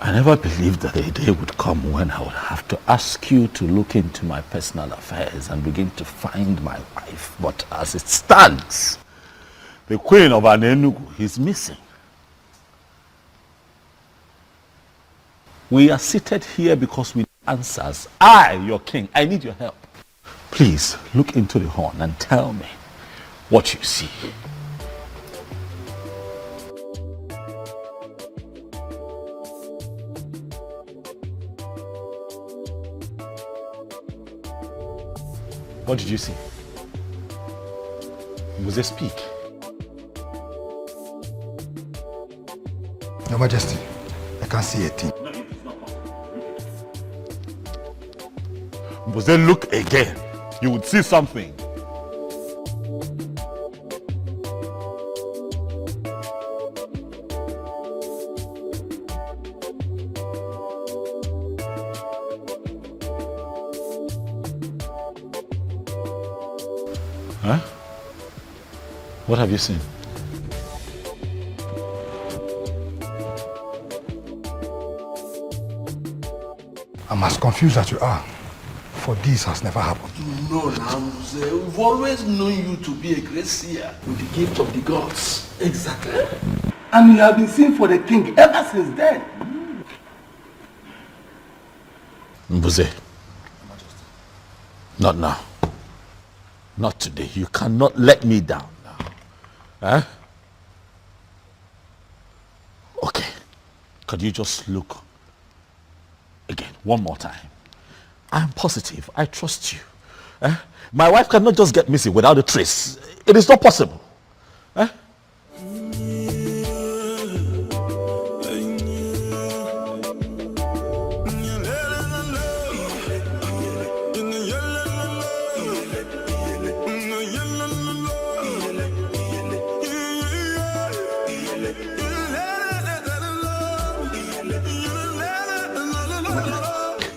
I never believed that a day would come when I would have to ask you to look into my personal affairs and begin to find my wife. But as it stands, the queen of Anenugu is missing. We are seated here because we need answers. I, your king, I need your help. Please look into the horn and tell me what you see. What did you see? Was it speak? Your Majesty, I can't see a thing. Was they look again? You would see something. Huh? What have you seen? I'm as confused as you are, for this has never happened. No, Namze, we've always known you to be a great seer with the gift of the gods. Exactly. And you have been seen for the king ever since then. Mbuze, not now. Not today. You cannot let me down now. Huh? Okay. Could you just look again, one more time? I'm positive. I trust you. Huh? My wife cannot just get missing without a trace. It is not possible. Huh?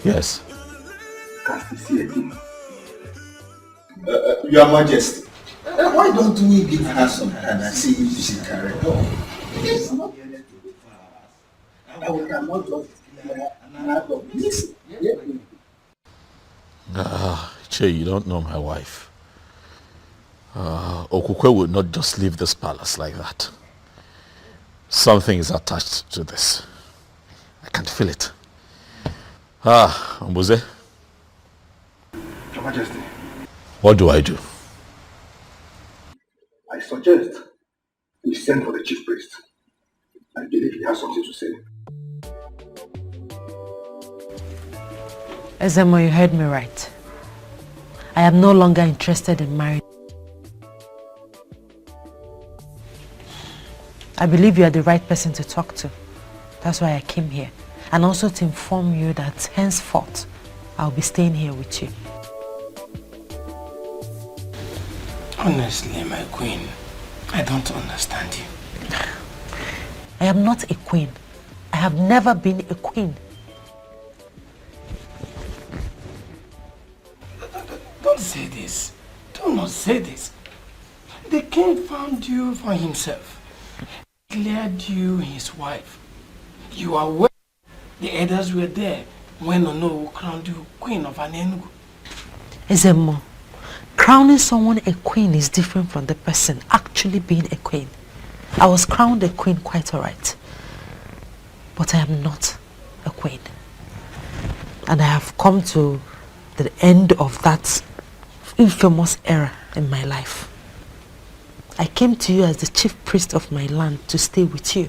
Yes. Your Majesty, why don't we give her some time and see if she can recover? Yes. We cannot just out of this. Che, you don't know my wife. Okukwe would not just leave this palace like that. Something is attached to this. I can feel it. Mbuze. Your Majesty. What do I do? I suggest you send for the chief priest. I believe he has something to say. Ezemo, you heard me right. I am no longer interested in marriage. I believe you are the right person to talk to. That's why I came here. And also to inform you that henceforth, I'll be staying here with you. Honestly, my queen, I don't understand you. I am not a queen. I have never been a queen. Don't say this. Do not say this. The king found you for himself. Declared you his wife. You are well. The elders were there when Ono crowned you queen of Anenugu. Ezemo, crowning someone a queen is different from the person actually being a queen. I was crowned a queen quite alright. But I am not a queen. And I have come to the end of that infamous era in my life. I came to you as the chief priest of my land to stay with you.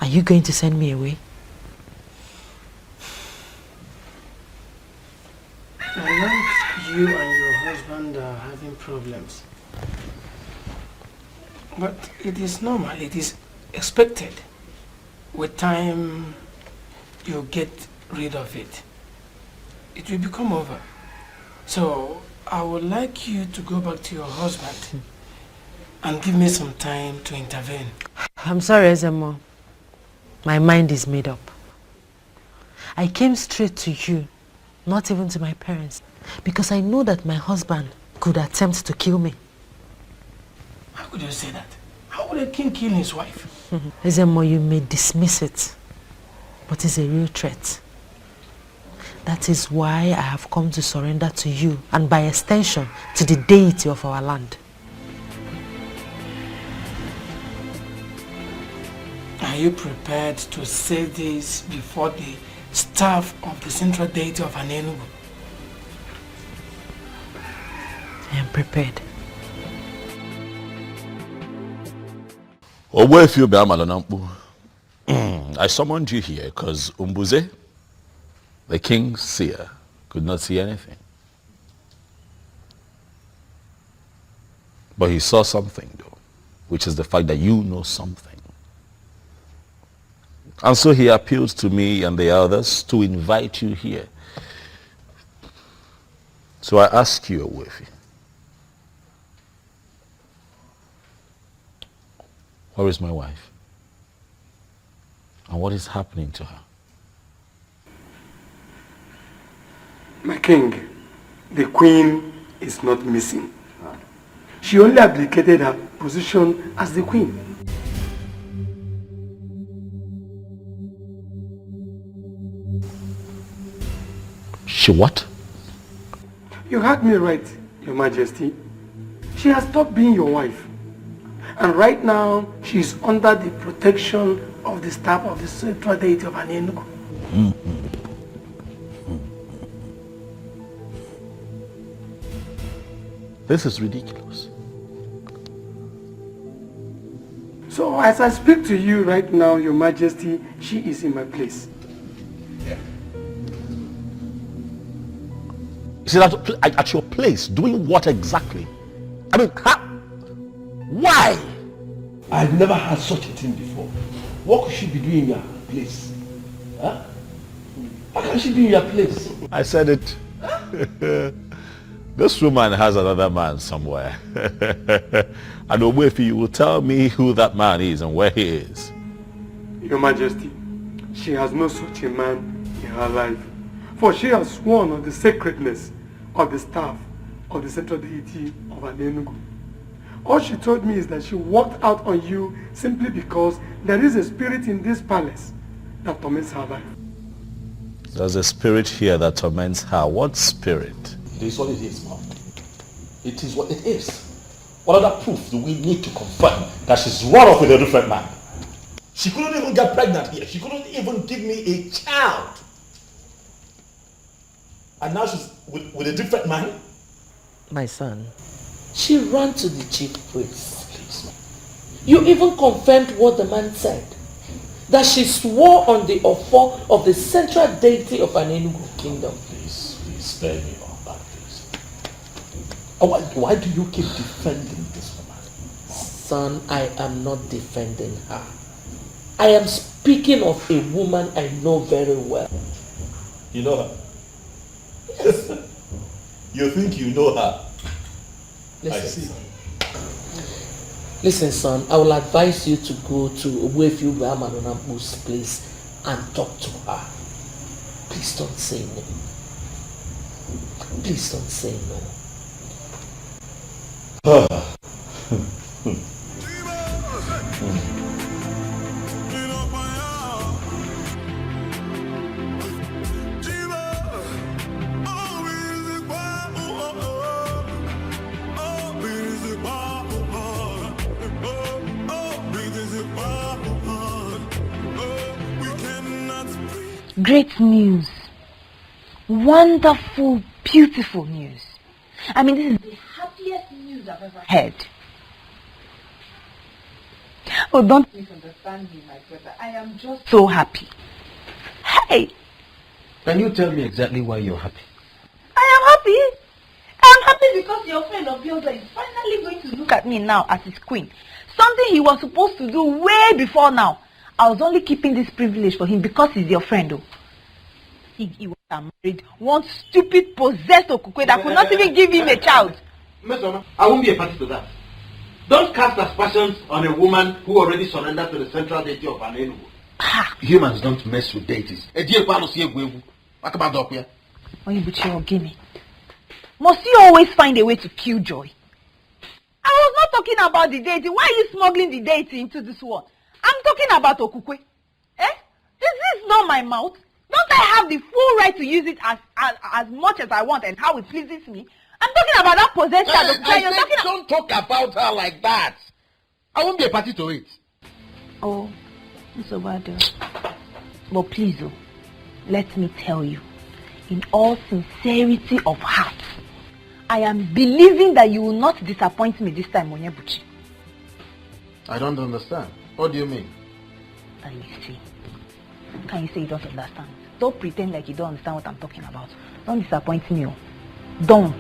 Are you going to send me away? I know you and your husband are having problems. But it is normal, it is expected. With time, you get rid of it. It will become over. So, I would like you to go back to your husband and give me some time to intervene. I'm sorry, Ezemo. My mind is made up. I came straight to you, not even to my parents, because I know that my husband could attempt to kill me. How could you say that? How would a king kill his wife? Ezemo, you may dismiss it, but it's a real threat. That is why I have come to surrender to you, and by extension, to the deity of our land. Are you prepared to say this before the staff of the central deity of Anenugu? I am prepared. I summoned you here because Mbuze, the king's seer, could not see anything. But he saw something, though, which is the fact that you know something. And so he appealed to me and the others to invite you here. So I ask you, Owefi, where is my wife? And what is happening to her? My king, the queen is not missing. She only abdicated her position as the queen. She what? You heard me right, Your Majesty. She has stopped being your wife. And right now, she is under the protection of the staff of the central deity of Anenugu. This is ridiculous. So as I speak to you right now, Your Majesty, she is in my place. Is it at your place? Doing what exactly? I mean, why? I've never had such a thing before. What could she be doing in your place? Huh? How can she be in your place? I said it. This woman has another man somewhere. And Owefi, you will tell me who that man is and where he is. Your Majesty, she has no such a man in her life. For she has sworn on the sacredness of the staff of the central deity of Anenugu. All she told me is that she walked out on you simply because there is a spirit in this palace that torments her life. There's a spirit here that torments her. What spirit? It is what it is, Mom. It is what it is. What other proof do we need to confirm that she's run off with a different man? She couldn't even get pregnant here. She couldn't even give me a child. And now she's with a different man? My son, she ran to the chief priest. Please. You even confirmed what the man said. That she swore on the offer of the central deity of an Enugu kingdom. Please spare me all that, please. Why do you keep defending this woman? Son, I am not defending her. I am speaking of a woman I know very well. You know her? Yes. You think you know her? Listen, I see. Listen, son, I will advise you to go to Owefi Ubeamanonambu's place and talk to her. Please don't say no. Please don't say no. Great news. Wonderful, beautiful news. I mean, this is the happiest news I've ever heard. Oh, don't misunderstand me, my brother. I am just so happy. Hey! Can you tell me exactly why you're happy? I am happy. I'm happy because your friend Obioza is finally going to look at me now as his queen. Something he was supposed to do way before now. I was only keeping this privilege for him because he's your friend, though. He was married one stupid possessed Okukwe that could not even give him a child. I won't be a party to that. Don't cast aspersions on a woman who already surrendered to the central deity of Anenugu. Humans don't mess with deities. Must you always find a way to kill joy? I was not talking about the deity. Why are you smuggling the deity into this one? I'm talking about Okukwe. Eh? This is not my mouth. Don't I have the full right to use it as much as I want and how it pleases me? I'm talking about that possessed child. Don't talk about her like that. I won't be a party to it. Oh, it's so bad. But please, oh, let me tell you, in all sincerity of heart, I am believing that you will not disappoint me this time, Onyebuchi. I don't understand. What do you mean? Let me see. Can you say you don't understand? Don't pretend like you don't understand what I'm talking about. Don't disappoint me. Don't.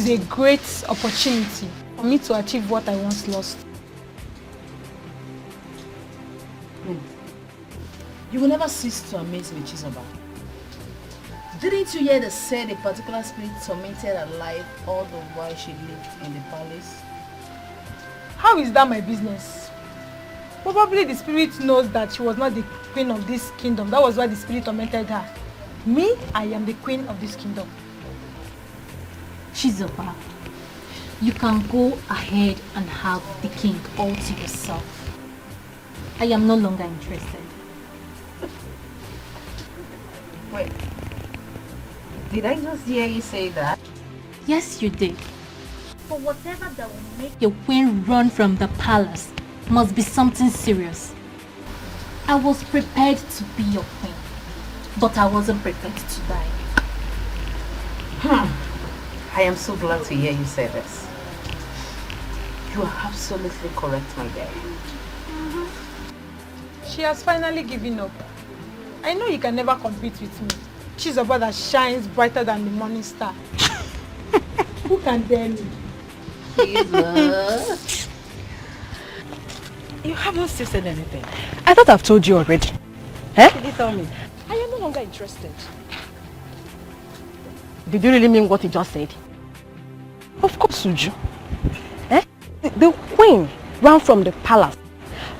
is a great opportunity for me to achieve what I once lost. You will never cease to amaze me, Chizoba. Didn't you hear they said a particular spirit tormented her life all the while she lived in the palace? How is that my business? Probably the spirit knows that she was not the queen of this kingdom. That was why the spirit tormented her. Me, I am the queen of this kingdom. Chizoba, you can go ahead and have the king all to yourself. I am no longer interested. Wait. Did I just hear you say that? Yes, you did. For whatever that will make your queen run from the palace must be something serious. I was prepared to be your queen, but I wasn't prepared to die. I am so glad to hear you say this. You are absolutely correct, my dear. She has finally given up. I know you can never compete with me. She's a bird that shines brighter than the morning star. Who can dare me? Jesus. You haven't still said anything. I thought I've told you already. Eh? Did you tell me? I am no longer interested. Did you really mean what you just said? Of course, Suju. Eh? The queen ran from the palace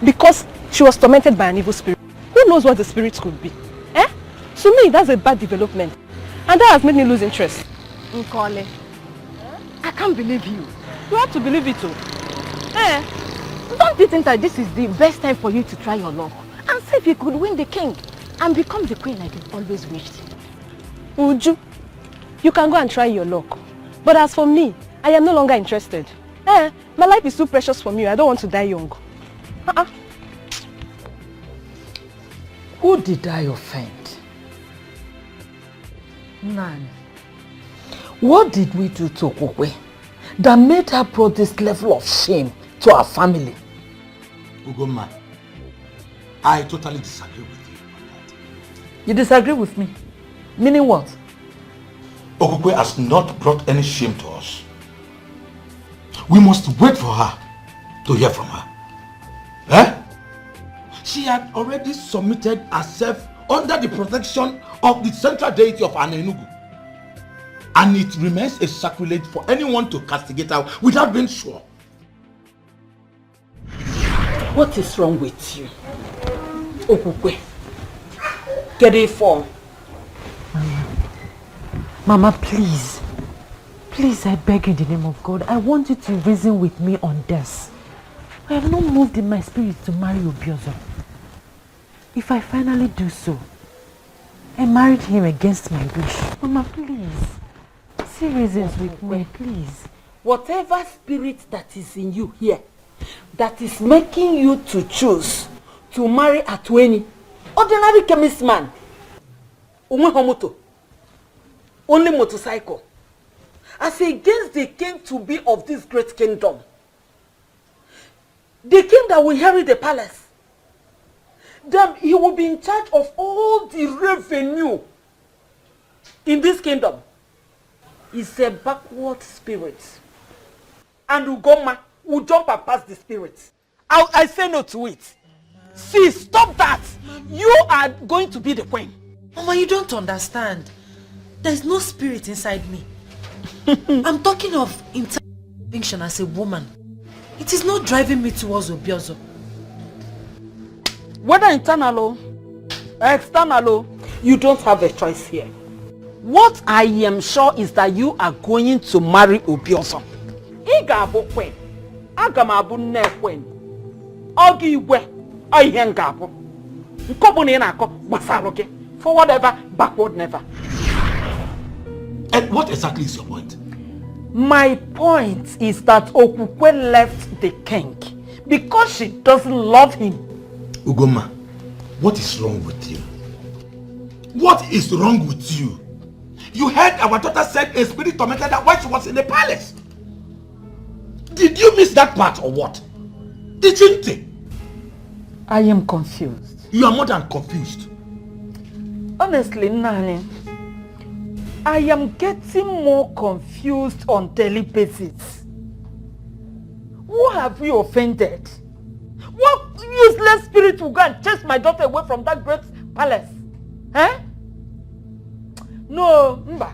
because she was tormented by an evil spirit. Who knows what the spirit could be? Eh? To me, that's a bad development. And that has made me lose interest. Nkole, I can't believe you. You have to believe it too. Eh? Don't you think that this is the best time for you to try your luck and see if you could win the king and become the queen like you've always wished? Uju, you can go and try your luck. But as for me, I am no longer interested. Eh? My life is too precious for me. I don't want to die young. Who did I offend? None. What did we do to Okwe that made her brought this level of shame to our family? Ugoma, I totally disagree with you on that. You disagree with me? Meaning what? Okwe has not brought any shame to us. We must wait for her to hear from her. Eh? She had already submitted herself under the protection of the central deity of Anenugu. And it remains a sacrilege for anyone to castigate her without being sure. What is wrong with you? Okwe, get it for. Mama, please. Please, I beg in the name of God. I want you to reason with me on this. I have not moved in my spirit to marry Obiozo. If I finally do so, I married him against my wish. Mama, please. See reasons with me, please. Whatever spirit that is in you here, that is making you to choose to marry a 20 ordinary chemist man, only motorcycle, as against the king to be of this great kingdom, the king that will inherit the palace, then he will be in charge of all the revenue in this kingdom. It's a backward spirit, and Ugoma will jump past the spirit. I say no to it. See, stop that. You are going to be the queen. Mama, you don't understand. There's no spirit inside me. I'm talking of intention as a woman. It is not driving me towards Obiozo. Whether internal or external, you don't have a choice here. What I am sure is that you are going to marry Obiozo. Iga abu queen. Aga mabu ne queen. Ogi igwe. Oihe nga abu. Nkobu ni na-akọ gbasara gị. Forward ever, backward never. And what exactly is your point? My point is that Okukwe left the king because she doesn't love him. Ugoma, what is wrong with you? What is wrong with you? You heard our daughter said a spirit tormented her while she was in the palace. Did you miss that part or what? Didn't you? I am confused. You are more than confused. Honestly, Nani, I am getting more confused on daily basis. Who have you offended? What useless spirit will go and chase my daughter away from that great palace? Eh? No, Mba.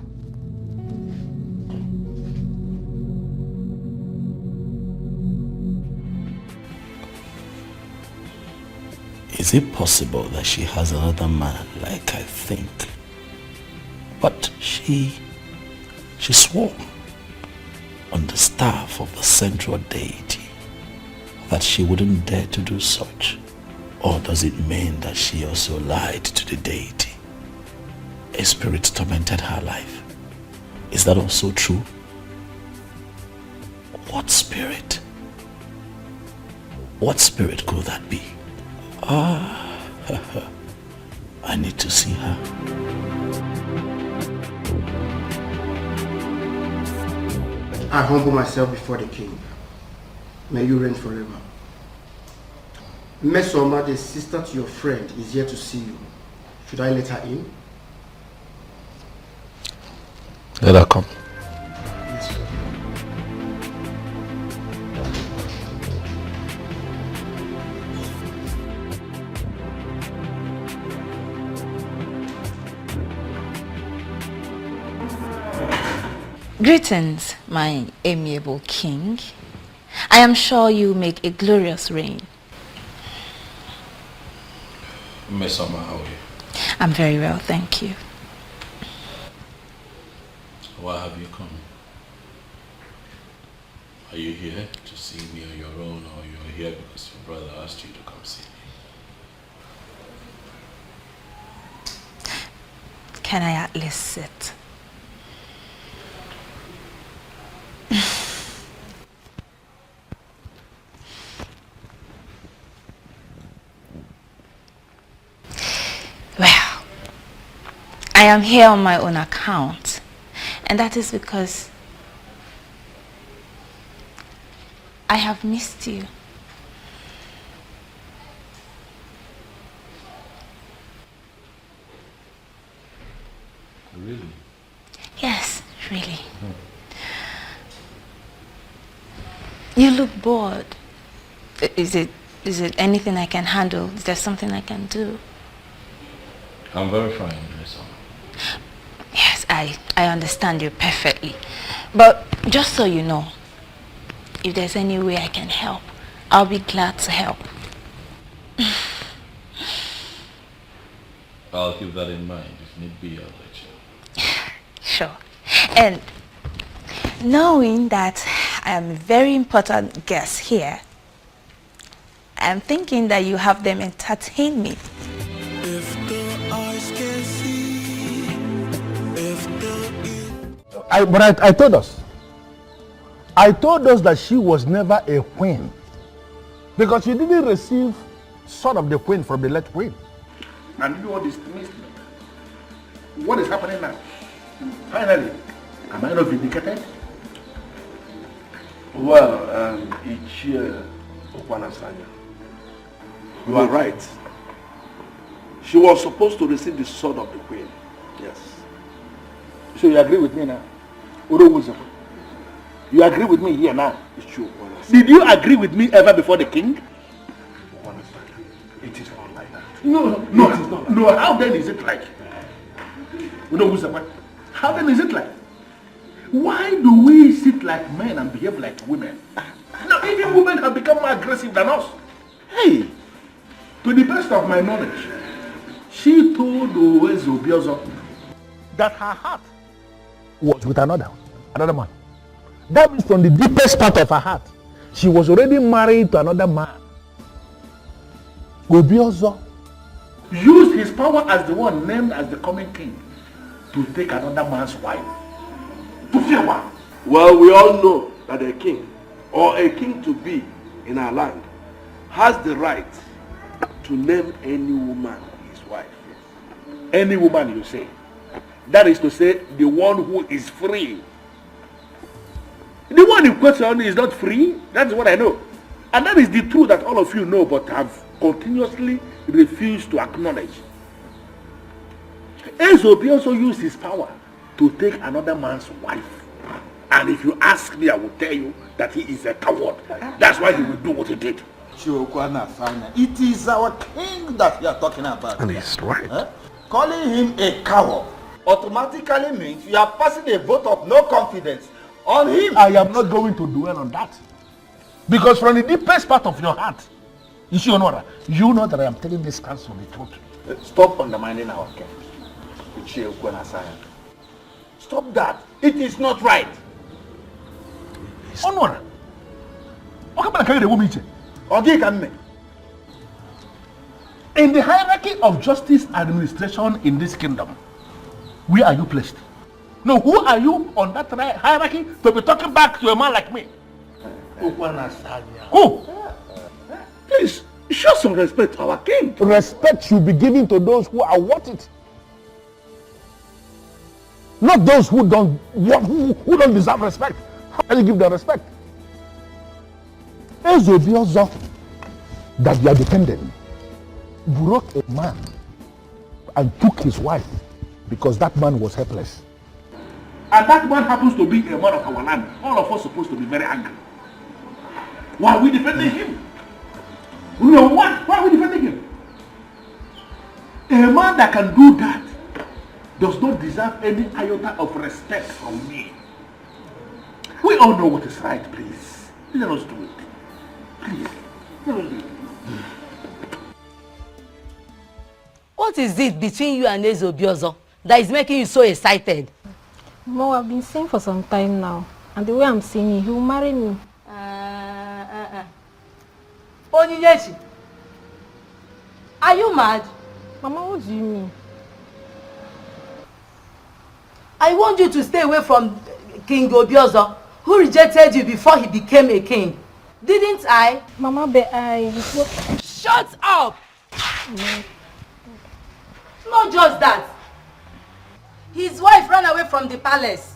Is it possible that she has another man like I think? But she swore on the staff of the central deity that she wouldn't dare to do such. Or does it mean that she also lied to the deity? A spirit tormented her life. Is that also true? What spirit? What spirit could that be? I need to see her. I humble myself before the king. May you reign forever. Mesoma, the sister to your friend, is here to see you. Should I let her in? Let her come. Yes, sir. Greetings, my amiable king. I am sure you make a glorious reign. Miss Summer, how are you? I'm very well, thank you. Why have you come? Are you here to see me on your own, or you're here because your brother asked you to come see me? Can I at least sit? Well, I am here on my own account, and that is because I have missed you. Really? Yes, really. You look bored. Is it anything I can handle? Is there something I can do? I'm very fine, Miss Summer. Yes, I understand you perfectly. But just so you know, if there's any way I can help, I'll be glad to help. I'll keep that in mind. If need be, I'll let you know. Sure. And knowing that I am a very important guest here, I'm thinking that you have them entertain me. But I told us. I told us that she was never a queen. Because she didn't receive son of the queen from the late queen. And you all dismissed me. What is happening now? Finally, am I not vindicated? Well, Ichie Okwanasanya, you are right. She was supposed to receive the sword of the queen. Yes. So you agree with me now? You agree with me here now? It's true. Did you agree with me ever before the king? It is not like that. No, it is not. No, how then is it like? How then is it like? Why do we sit like men and behave like women? Now, even women have become more aggressive than us. Hey, to the best of my knowledge, she told Obiozo that her heart was with another man. That means from the deepest part of her heart, she was already married to another man. Obiozo used his power as the one named as the coming king to take another man's wife. To fear what? Well, we all know that a king, or a king to be in our land, has the right to name any woman his wife. Any woman, you say? That is to say, the one who is free. The one in question is not free. That's what I know. And that is the truth that all of you know but have continuously refused to acknowledge. Ezobi also used his power to take another man's wife. And if you ask me, I will tell you that he is a coward. That's why he will do what he did. It is our king that you are talking about. And he's right. Huh? Calling him a coward automatically means you are passing a vote of no confidence on him. I am not going to dwell on that. Because from the deepest part of your heart, you know that I am telling this council the truth. Stop undermining our king. Stop that. It is not right. Honora. In the hierarchy of justice administration in this kingdom, where are you placed? No, who are you on that hierarchy to be talking back to a man like me? Who? Please, show some respect to our king. Respect should be given to those who are worth it. Not those who don't deserve respect. How can you give them respect? Ezobiozo that you are defending broke a man and took his wife because that man was helpless. And that man happens to be a man of our land. All of us are supposed to be very angry. Why are we defending him? No, why are we defending him? A man that can do that does not deserve any iota of respect from me. We all know what is right, please. Let us do it. Please, let us do it. What is it between you and Ezobiozo that is making you so excited? Mom, I've been seeing for some time now. And the way I'm seeing him, he will marry me. Onyinyechi, are you mad? Mama, what do you mean? I want you to stay away from King Obiozo, who rejected you before he became a king. Didn't I? Mama, but I... Shut up! Not just that. His wife ran away from the palace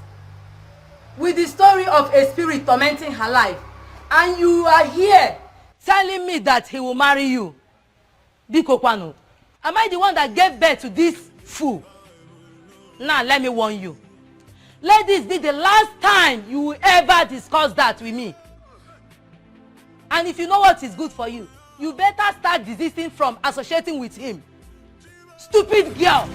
with the story of a spirit tormenting her life. And you are here telling me that he will marry you. Biko Kwano, am I the one that gave birth to this fool? Now let me warn you. Let this be the last time you will ever discuss that with me. And if you know what is good for you, you better start desisting from associating with him. Stupid girl!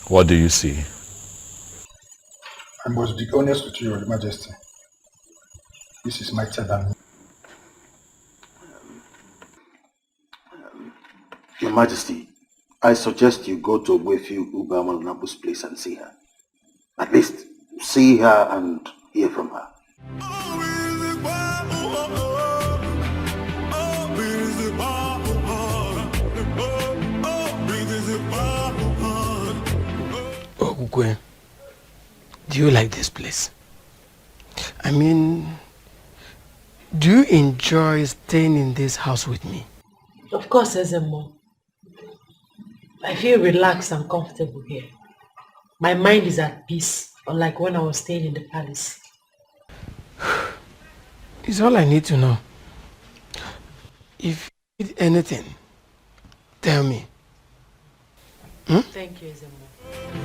What do you see? I must be honest with you, Your Majesty. This is mightier than me. Your Majesty, I suggest you go to Wefiu Ubama place and see her. At least see her and hear from her. Ogwe, do you like this place? I mean, do you enjoy staying in this house with me? Of course, Ezemo. I feel relaxed and comfortable here. My mind is at peace, unlike when I was staying in the palace. It's all I need to know. If you need anything, tell me. Thank you, Ezemo.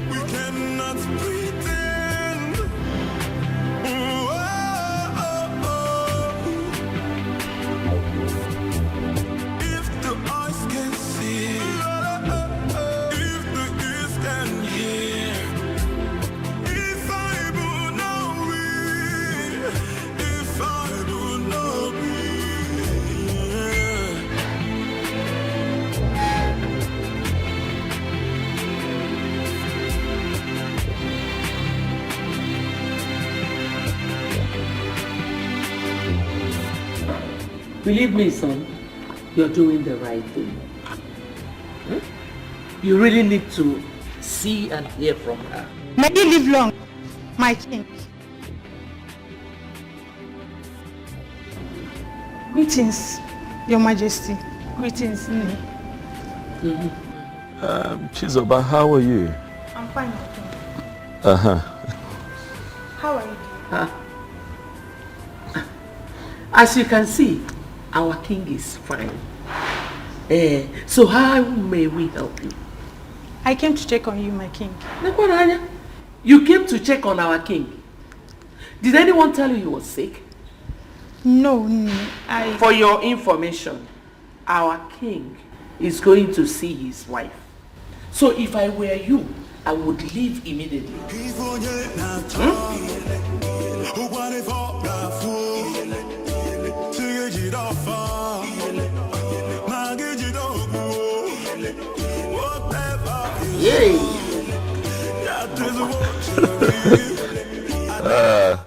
We cannot pretend. If the eyes can see, if the ears can hear, if I do not read, if I do not Believe me, son, you're doing the right thing. You really need to see and hear from her. May you live long, my king. Greetings, Your Majesty. Greetings, Chizoba, how are you? I'm fine, my king. Uh-huh. How are you? As you can see, our king is fine. So how may we help you? I came to check on you, my king. You came to check on our king. Did anyone tell you he was sick? No, For your information, our king is going to see his wife. So if I were you, I would leave immediately.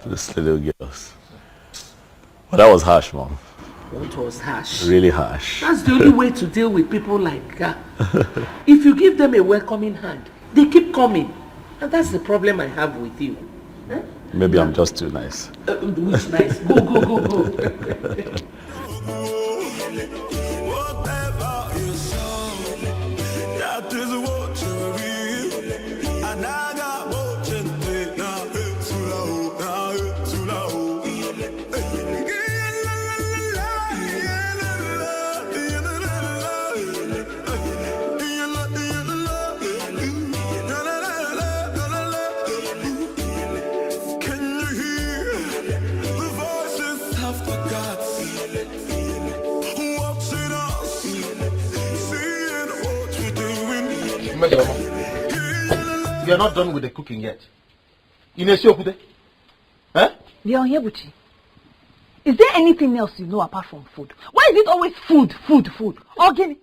This little girls. Well, that was harsh, Mom. What was harsh? Really harsh. That's the only way to deal with people like that. If you give them a welcoming hand, they keep coming. And that's the problem I have with you. Maybe I'm just too nice. Which nice? Go. You are not done with the cooking yet. Huh? Leonyebuchi, is there anything else you know apart from food? Why is it always food? Ogini,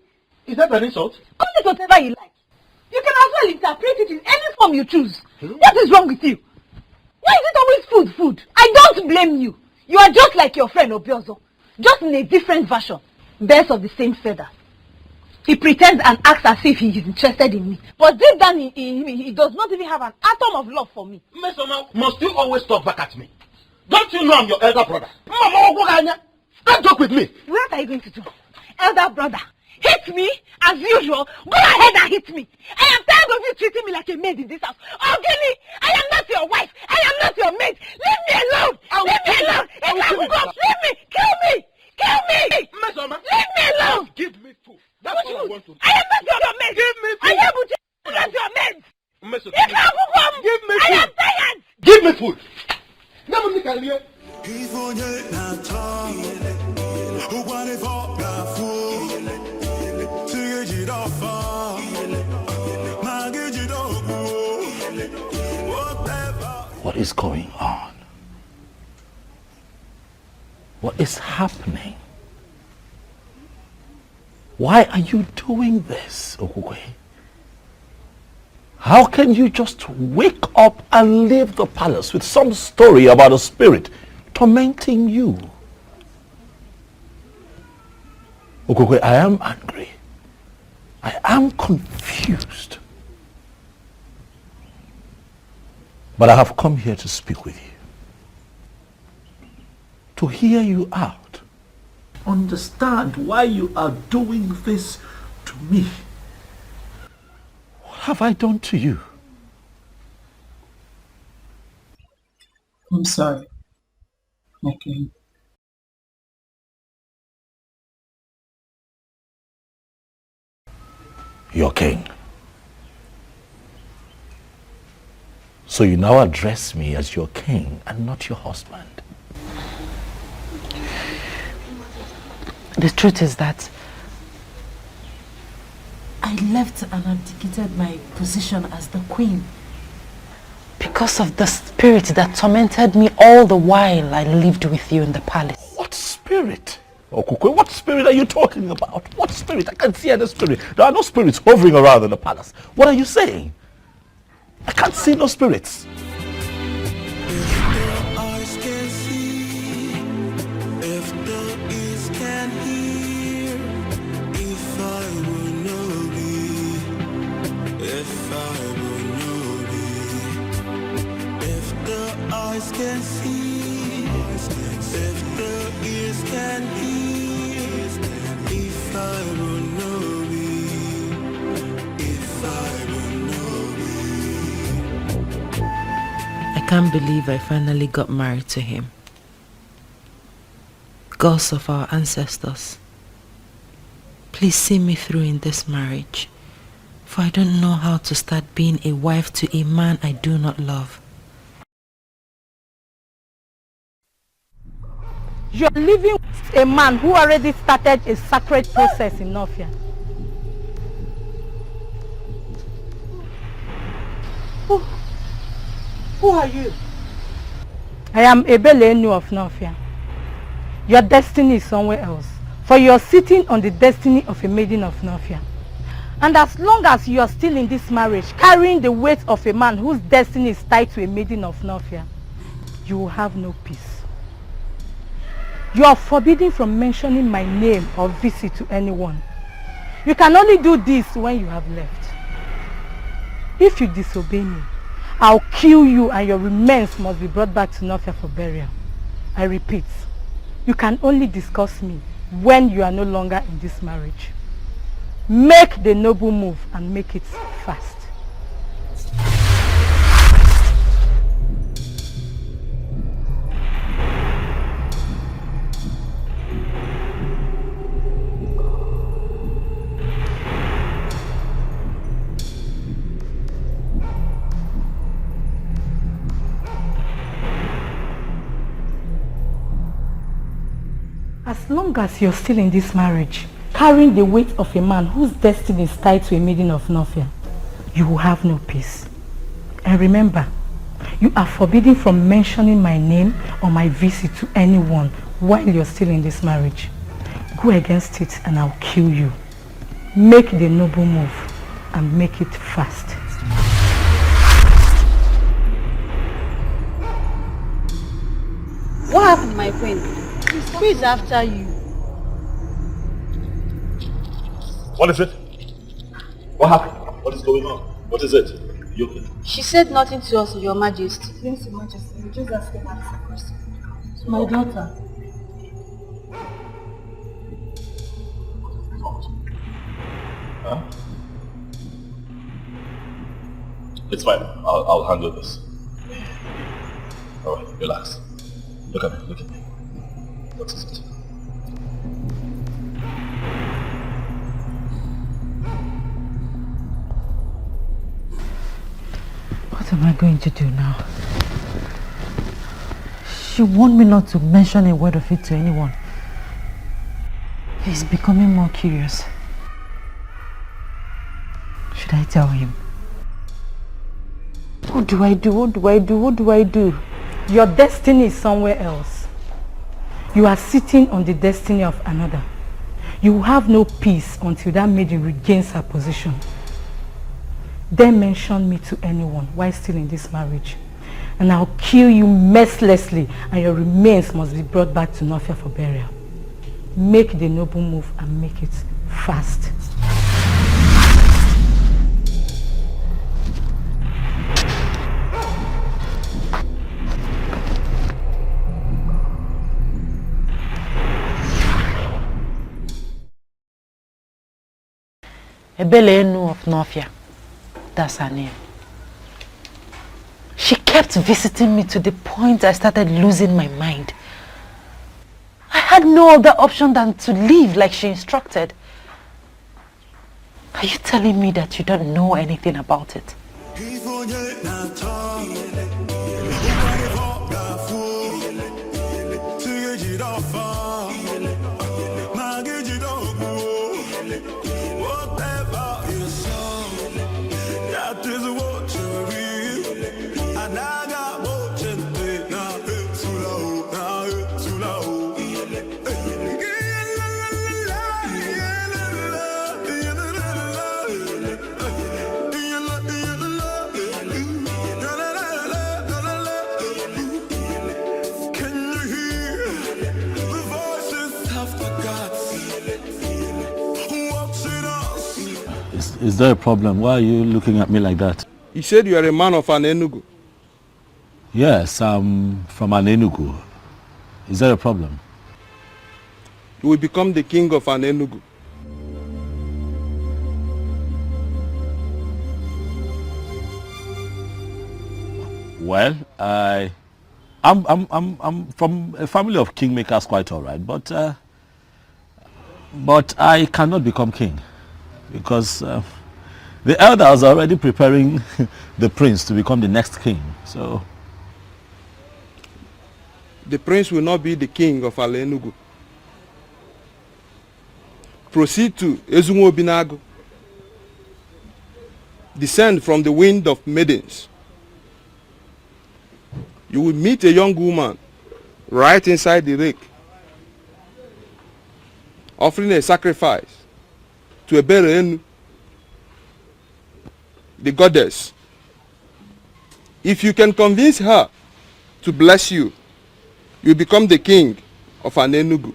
is that an insult? Call it whatever you like. You can as well interpret it in any form you choose. What is wrong with you? Why is it always food? I don't blame you. You are just like your friend Obiozo, just in a different version. Birds of the same feather. He pretends and acts as if he is interested in me. But deep down in him, he does not even have an atom of love for me. Mesoma, must you always talk back at me? Don't you know I'm your elder brother? Don't joke with me. What are you going to do? Elder brother, hit me as usual. Go ahead and hit me. I am tired of you treating me like a maid in this house. Ogini, I am not your wife. I am not your maid. Leave me alone. Leave me alone. Leave me. Kill me. Mesoma, leave me alone. Just give me food. That's what I want to do. I am not your maid. Give me food. I am not your maid. Give me food. I am tired. Give me food. What is going on? What is happening? Why are you doing this, Okukwe? How can you just wake up and leave the palace with some story about a spirit tormenting you? Okukwe, I am angry. I am confused. But I have come here to speak with you. To hear you out. Understand why you are doing this to me. What have I done to you? I'm sorry. Okay. Your king. So you now address me as your king and not your husband. The truth is that I left and abdicated my position as the queen because of the spirit that tormented me all the while I lived with you in the palace. What spirit? Okukwe, what spirit are you talking about? What spirit? I can't see any spirit. There are no spirits hovering around in the palace. What are you saying? I can't see no spirits. Eyes can see, if the ears can hear, if I will know me, if can't believe I finally got married to him. Gods of our ancestors, please see me through in this marriage, for I don't know how to start being a wife to a man I do not love. You're living with a man who already started a sacred process in Nofia. Who are you? I am Billionaire of Nofia. Your destiny is somewhere else, for you are sitting on the destiny of a maiden of Nofia. And as long as you are still in this marriage, carrying the weight of a man whose destiny is tied to a maiden of Nofia, you will have no peace. You are forbidden from mentioning my name or visit to anyone. You can only do this when you have left. If you disobey me, I'll kill you and your remains must be brought back to Nofia for burial. I repeat, you can only discuss me when you are no longer in this marriage. Make the noble move and make it fast. As long as you're still in this marriage, carrying the weight of a man whose destiny is tied to a maiden of Nofia, you will have no peace. And remember, you are forbidden from mentioning my name or my visit to anyone while you're still in this marriage. Go against it and I'll kill you. Make the noble move and make it fast. What happened, my friend? Who is after you? What is it? What happened? What is going on? What is it? You okay? She said nothing to us, Your Majesty. Yes, Your Majesty. We just asked her a question. My daughter. Huh? It's fine. I'll handle this. Alright, relax. Look at me, look at me. What is it? What am I going to do now? She warned me not to mention a word of it to anyone. He's becoming more curious. Should I tell him? What do I do? What do I do? What do I do? Your destiny is somewhere else. You are sitting on the destiny of another. You will have no peace until that maiden regains her position. Then mention me to anyone while still in this marriage, and I'll kill you mercilessly and your remains must be brought back to Nofia for burial. Make the noble move and make it fast. Billionaire of Nofia. That's her name. She kept visiting me to the point I started losing my mind. I had no other option than to leave like she instructed. Are you telling me that you don't know anything about it? Is there a problem? Why are you looking at me like that? You said you are a man of an Enugu. Yes, I'm from an Enugu. Is there a problem? You will become the king of an Enugu. Well, I'm from a family of kingmakers, quite all right, but I cannot become king because the elders are already preparing the prince to become the next king. So the prince will not be the king of Ala Enugu. Proceed to Ezunwo Binago. Descend from the wind of maidens. You will meet a young woman right inside the lake, offering a sacrifice to Ebere, the goddess. If you can convince her to bless you, you become the king of Enugu.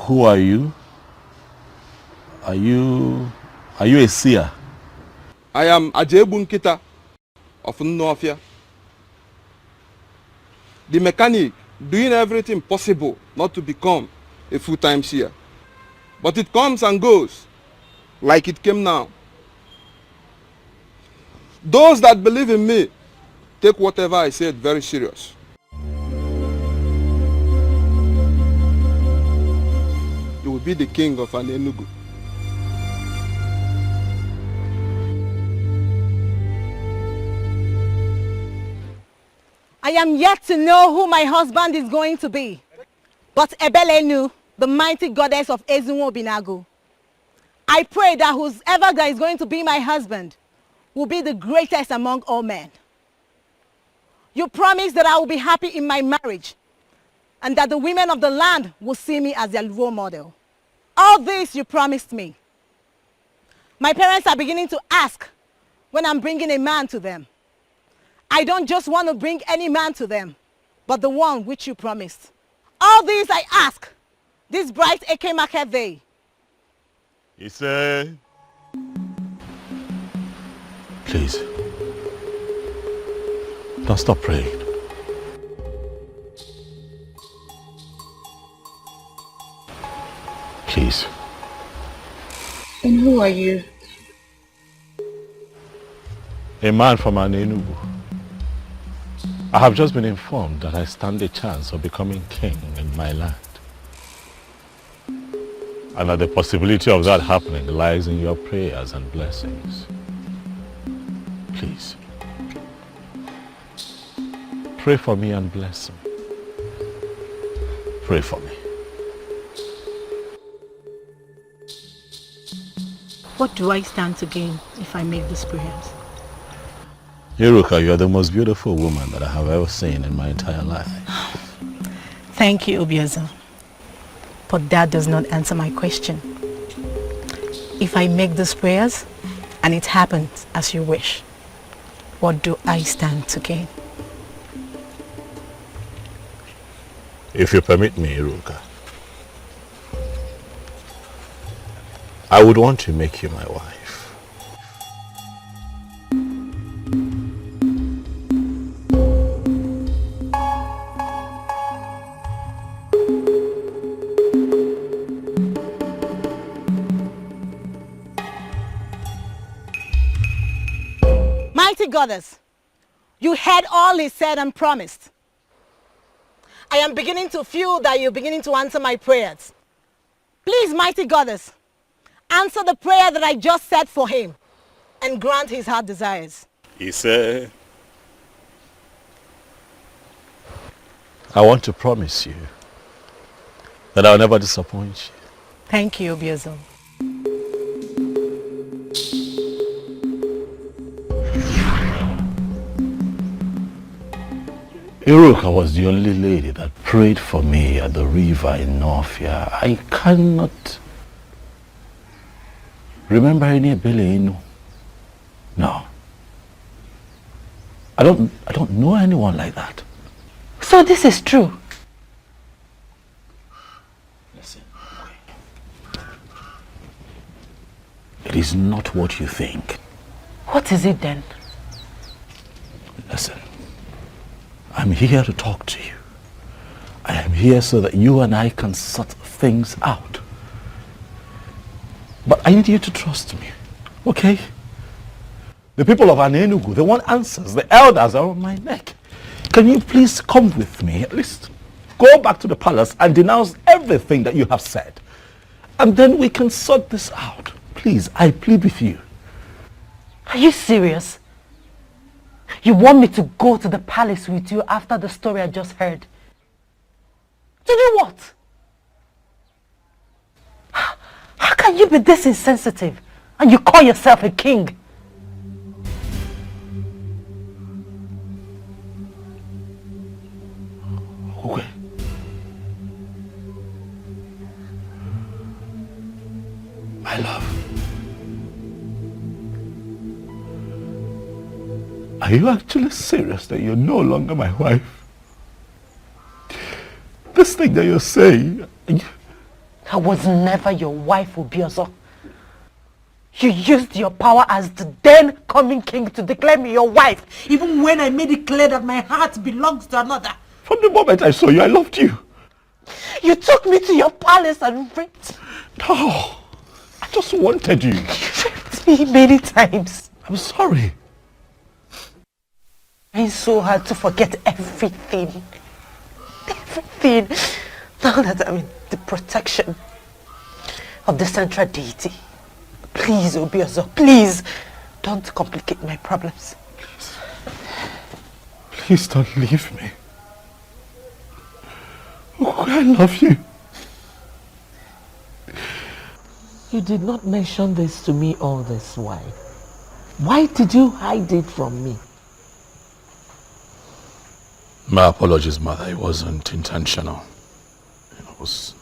Who are you? Are you a seer? I am Ajebu Nkita of Nnofia. The mechanic doing everything possible not to become a full-time seer. But it comes and goes like it came now. Those that believe in me take whatever I said very serious. You will be the king of Enugu. I am yet to know who my husband is going to be. But Ebelenu, the mighty goddess of Ezunwo Binago, I pray that whoever that is going to be my husband will be the greatest among all men. You promise that I will be happy in my marriage and that the women of the land will see me as their role model. All this you promised me. My parents are beginning to ask when I'm bringing a man to them. I don't just want to bring any man to them, but the one which you promised. All these I ask, this bright Eke market day. He said, please, don't stop praying. Please. And who are you? A man from Enugu. I have just been informed that I stand a chance of becoming king in my land. And that the possibility of that happening lies in your prayers and blessings. Please, pray for me and bless me. Pray for me. What do I stand to gain if I make these prayers? Iruka, you are the most beautiful woman that I have ever seen in my entire life. Thank you, Obiazo. But that does not answer my question. If I make these prayers and it happens as you wish, what do I stand to gain? If you permit me, Iruka, I would want to make you my wife. Mighty Goddess, you heard all he said and promised. I am beginning to feel that you're beginning to answer my prayers. Please, Mighty Goddess, answer the prayer that I just said for him and grant his heart desires. He said, I want to promise you that I'll never disappoint you. Thank you, Obiazo. Iruka was the only lady that prayed for me at the river in Nofia. I cannot remember any Billionaire. No. I don't know anyone like that. So this is true? Listen. It is not what you think. What is it then? Listen. I'm here to talk to you. I am here so that you and I can things out. But I need you to trust me, okay? The people of Anenugu, they want answers. The elders are on my neck. Can you please come with me? At least go back to the palace and denounce everything that you have said. And then we can sort this out. Please, I plead with you. Are you serious? You want me to go to the palace with you after the story I just heard? To do what? How can you be this insensitive and you call yourself a king? Okay. My love. Are you actually serious that you're no longer my wife? This thing that you're saying... I was never your wife, Obiozo. You used your power as the then coming king to declare me your wife, even when I made it clear that my heart belongs to another. From the moment I saw you, I loved you. You took me to your palace and raped. No, I just wanted you. You raped me many times. I'm sorry. It's so hard to forget everything. Everything. Now that I'm in the protection of the central deity. Please, Obiozo, please don't complicate my problems. Please don't leave me. Oh, I love you. You did not mention this to me all this while. Why did you hide it from me? My apologies, Mother. It wasn't intentional. It was...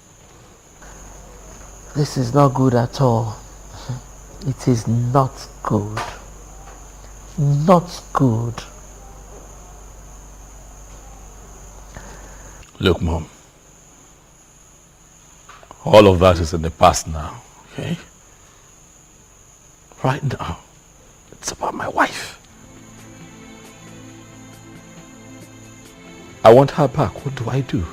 This is not good at all. It is not good. Not good. Look, Mom. All of that is in the past now, okay? Right now, it's about my wife. I want her back. What do I do?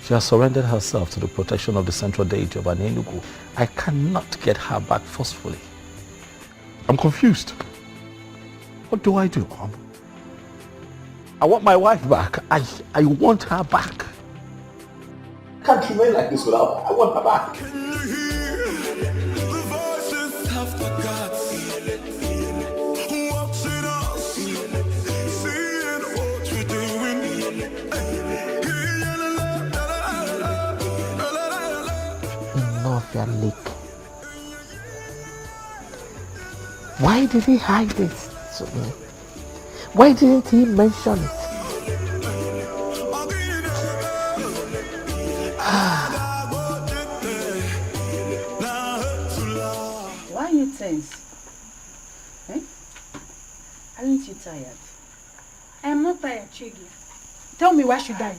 She has surrendered herself to the protection of the central deity of Anenugu. I cannot get her back forcefully. I'm confused. What do I do, Mom? I want my wife back. I want her back. I can't remain like this without her. I want her back. Enough, your lick. Why did he hide it to me? Why didn't he mention it? Why are you tense? Eh? Aren't you tired? I am not tired, Chigi. Tell me, why should I?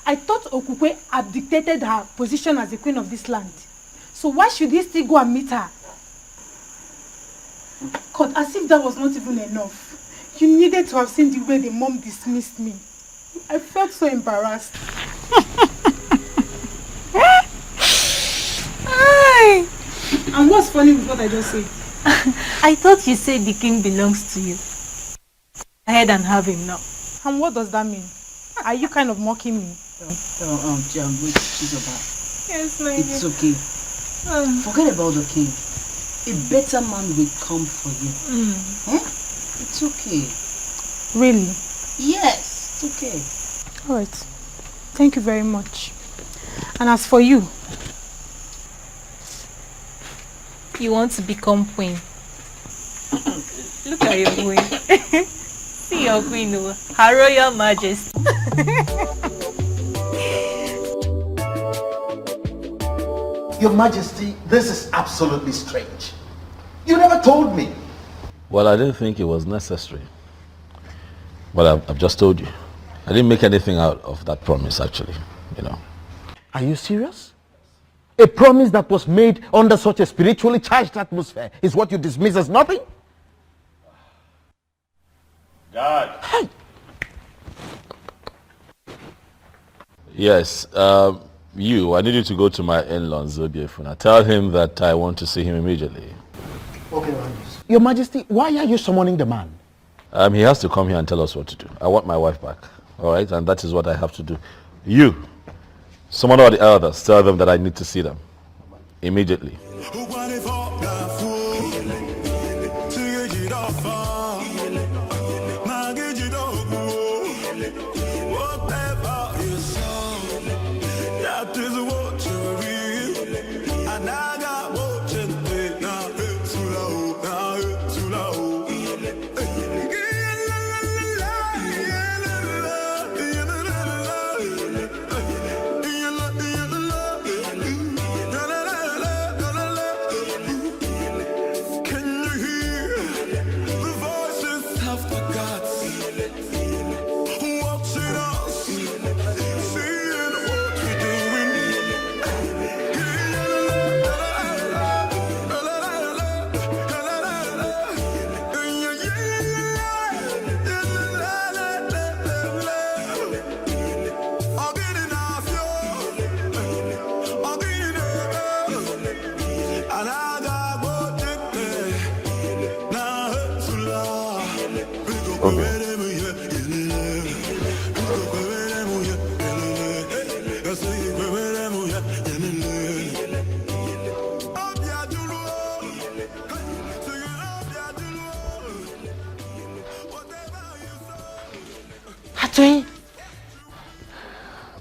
I thought Okukwe abdicated her position as the queen of this land. So why should he still go and meet her? God, as if that was not even enough. You needed to have seen the way the mom dismissed me. I felt so embarrassed. And what's funny with what I just said? I thought you said the king belongs to you. Go ahead and have him now. And what does that mean? Are you kind of mocking me? Wait, Chizoba. Yes, my It's okay. Forget about the king. A better man will come for you. Eh? It's okay. Really? Yes, it's okay. Alright. Thank you very much. And as for you? You want to become queen. Look at your queen. See your queen, Her Royal Majesty. Your Majesty, this is absolutely strange. You never told me. Well, I didn't think it was necessary. But I've just told you. I didn't make anything out of that promise, actually, you know. Are you serious? A promise that was made under such a spiritually charged atmosphere is what you dismiss as nothing? Dad. Hey. Yes, I need you to go to my in-laws, Zobiefuna. Tell him that I want to see him immediately. Okay, Your Highness. Your Majesty, why are you summoning the man? He has to come here and tell us what to do. I want my wife back, all right? And that is what I have to do. You, summon all the elders, tell them that I need to see them immediately.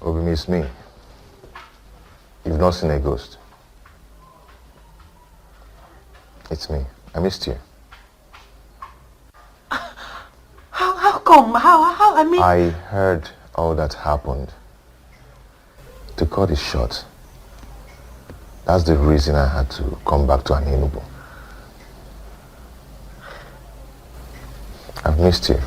Obi, it's me. You've not seen a ghost. It's me. I missed you. How come? How? I mean... I heard all that happened. To cut it short, that's the reason I had to come back to Enugu. I've missed you.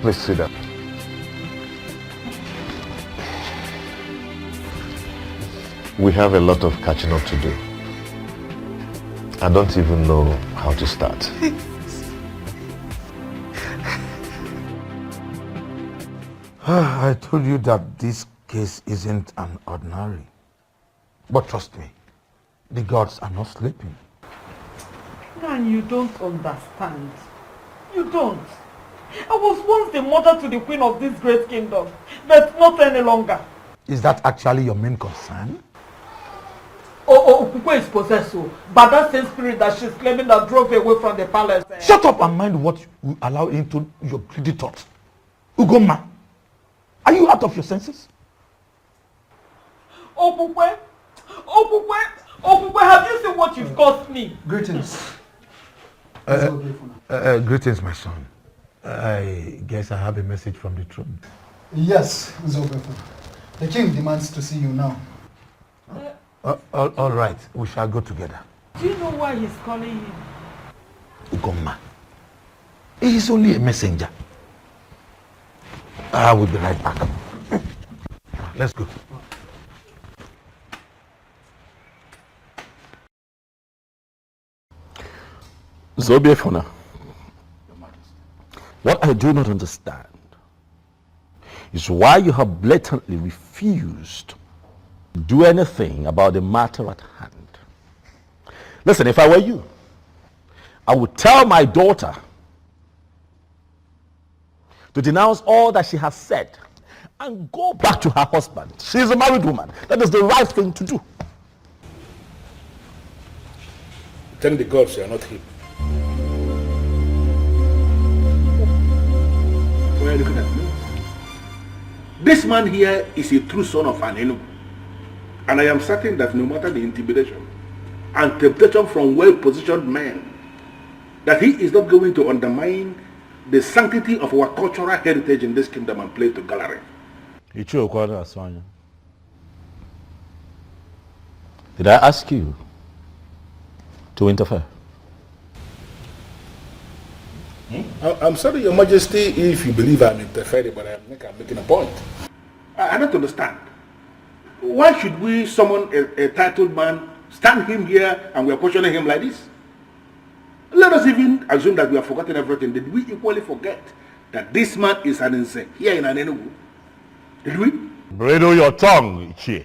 Please sit down. We have a lot of catching up to do. I don't even know how to start. I told you that this case isn't an ordinary. But trust me, the gods are not sleeping. And you don't understand. You don't. I was once the mother to the queen of this great kingdom, but not any longer. Is that actually your main concern? Kukwe is possessed by that same spirit that she's claiming that drove away from the palace. Shut up and mind what you allow into your greedy thoughts. Ugoma, are you out of your senses? Kukwe, have you seen what you've caused me? Greetings. Greetings, my son. I guess I have a message from the throne. Yes, Zobefu. The king demands to see you now. All right, we shall go together. Do you know why he's calling him? Ugoma, he is only a messenger. I will be right back. Let's go. Zobiefuna, what I do not understand is why you have blatantly refused to do anything about the matter at hand. Listen, if I were you, I would tell my daughter to denounce all that she has said and go back to her husband. She is a married woman. That is the right thing to do. Thank the gods you are not him. Why are you looking at me? This man here is a true son of Enugu. And I am certain that no matter the intimidation and temptation from well-positioned men, that he is not going to undermine the sanctity of our cultural heritage in this kingdom and play to gallery. Did I ask you to interfere? I'm sorry, Your Majesty, if you believe I'm interfering, but I'm making a point. I don't understand. Why should we summon a titled man, stand him here, and we're questioning him like this? Let us even assume that we have forgotten everything. Did we equally forget that this man is an insane here in Enugu? Did we? Bridle your tongue, Ichie,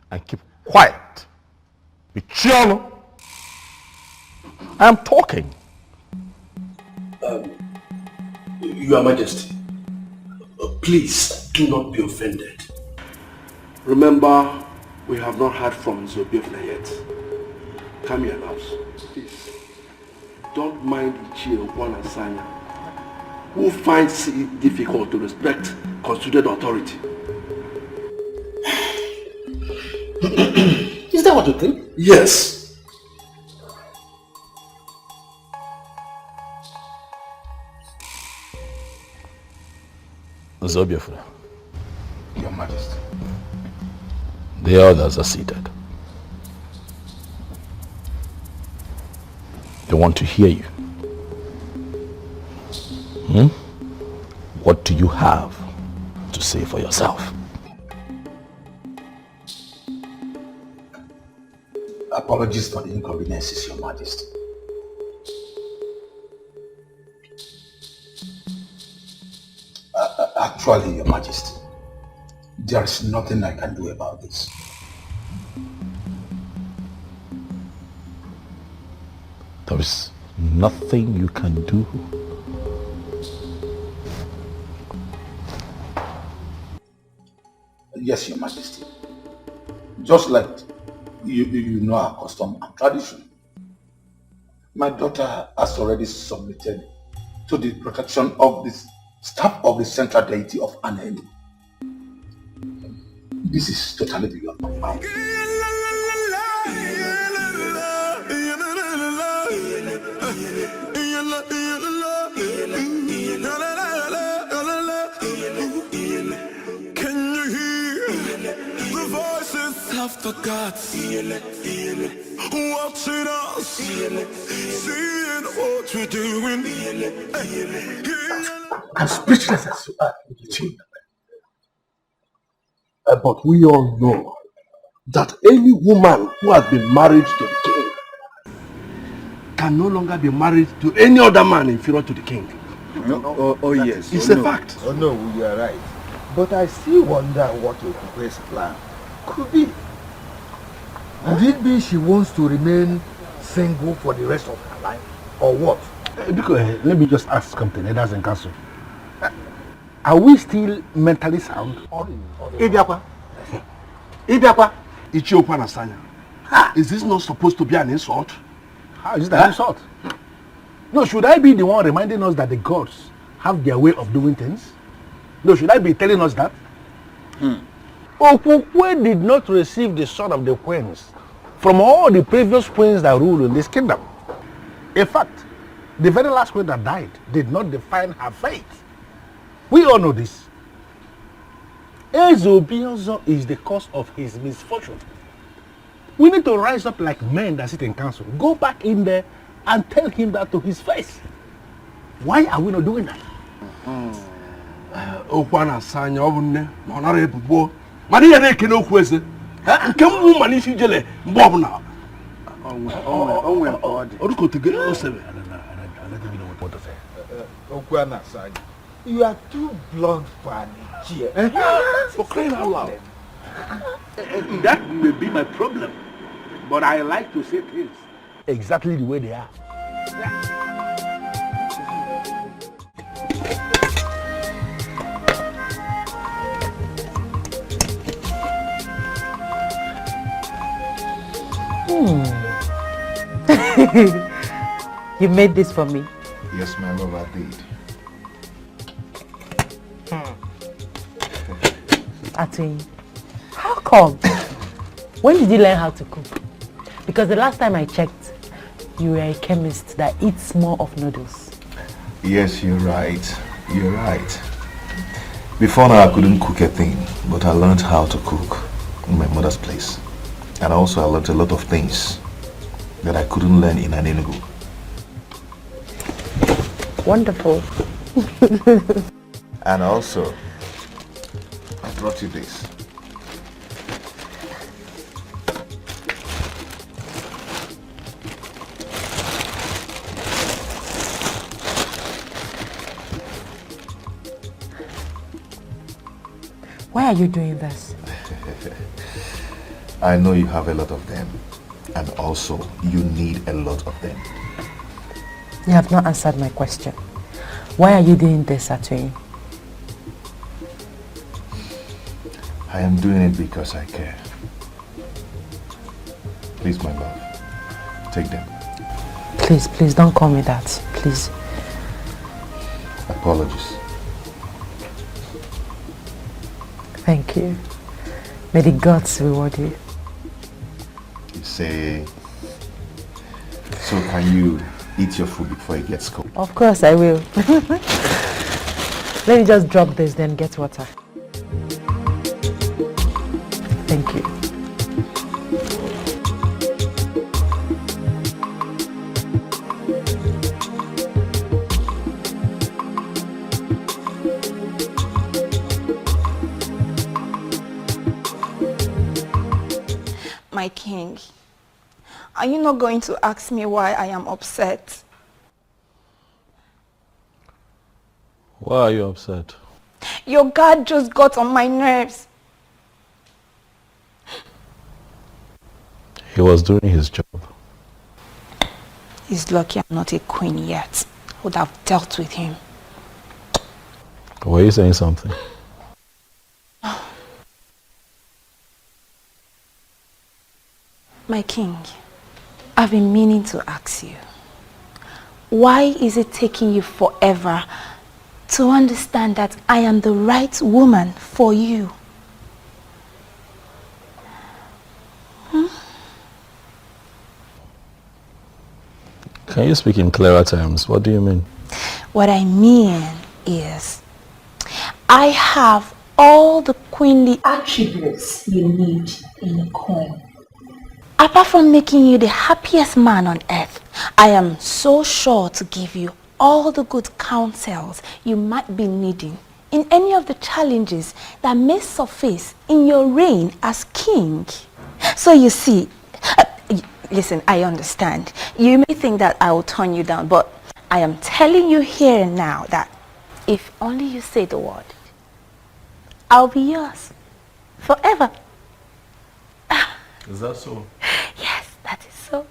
and keep quiet. Ichiano, I am talking. Your Majesty, please do not be offended. Remember, we have not heard from Zobiofna yet. Come here, House. Please. Don't mind Ichie Okwan and Sanya, who finds it difficult to respect constituted authority. Is that what you think? Yes. Zobiofna. Your Majesty. The others are seated. They want to hear you. What do you have to say for yourself? Apologies for the inconveniences, Your Majesty. Actually, Your Majesty, there is nothing I can do about this. There is nothing you can do. Yes, Your Majesty. Just like you know our custom and tradition. My daughter has already submitted to the protection of the staff of the central deity of Anelu. This is totally beyond my power. Can you hear the voices of the gods watching us, seeing what we're doing? I'm speechless as you are, Chief. But we all know that any woman who has been married to the king can no longer be married to any other man inferior to the king. Oh yes. It's a fact. Oh no, you are right. But I still wonder what Okupe's plan could be. Could it be she wants to remain single for the rest of her life? Or what? Because let me just ask something, Elders and Council. Are we still mentally sound? Ibiakwa. Ichie Okwan and Sanya. Is this not supposed to be an insult? How is that an insult? No, should I be the one reminding us that the gods have their way of doing things? No, should I be telling us that? Okukwe did not receive the son of the queens from all the previous queens that ruled in this kingdom. In fact, the very last queen that died did not define her fate. We all know this. Ezobiozo is the cause of his misfortune. We need to rise up like men that sit in council. Go back in there and tell him that to his face. Why are we not doing that? Okwan and Sanya, Obune, Monare Bubo. Maria Neke no Kwese. Come woman if you jele Bob now. Oruko to get no seven. Okwan and Sanya, you are too blunt for an idiot. For crying out loud. That may be my problem, but I like to say things exactly the way they are. You made this for me? Yes, my love, I did. Ati, how come? When did you learn how to cook? Because the last time I checked, you were a chemist that eats more of noodles. Yes, you're right. You're right. Before now, I couldn't cook a thing, but I learned how to cook in my mother's place. And also, I learned a lot of things that I couldn't learn in Enugu. Wonderful. And also, I brought you this. are you doing this? I know you have a lot of them. And also, you need a lot of them. You have not answered my question. Why are you doing this, Atoyin? I am doing it because I care. Please, my love, take them. Please don't call me that. Please. Apologies. Thank you. May the gods reward you. You say... So can you eat your food before it gets cold? Of course I will. Let me just drop this, then get water. Thank you. My king, are you not going to ask me why I am upset? Why are you upset? Your guard just got on my nerves. He was doing his job. He's lucky I'm not a queen yet. I would have dealt with him. Were you saying something? My king, I've been meaning to ask you, why is it taking you forever to understand that I am the right woman for you? Can you speak in clearer terms? What do you mean? What I mean is, I have all the queenly attributes you need in a queen. Apart from making you the happiest man on earth, I am so sure to give you all the good counsels you might be needing in any of the challenges that may surface in your reign as king. So you see, listen, I understand. You may think that I will turn you down, but I am telling you here and now that if only you say the word, I'll be yours forever. Is that so? Yes, that is so.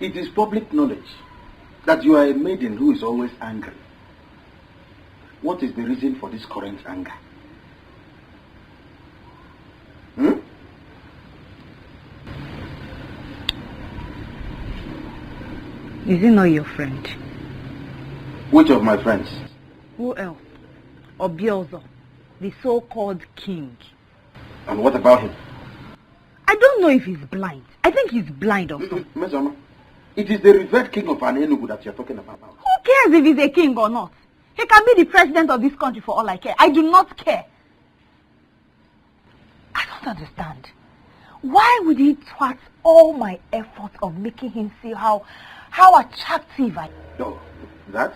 It is public knowledge that you are a maiden who is always angry. What is the reason for this current anger? Is he not your friend? Which of my friends? Who else? Obiozo, the so-called king. And what about him? I don't know if he's blind. I think he's blind or something. Mesoma, it is the revered king of Enugu that you're talking about. Who cares if he's a king or not? He can be the president of this country for all I care. I do not care. I don't understand. Why would he thwart all my efforts of making him see how attractive I am? No, that?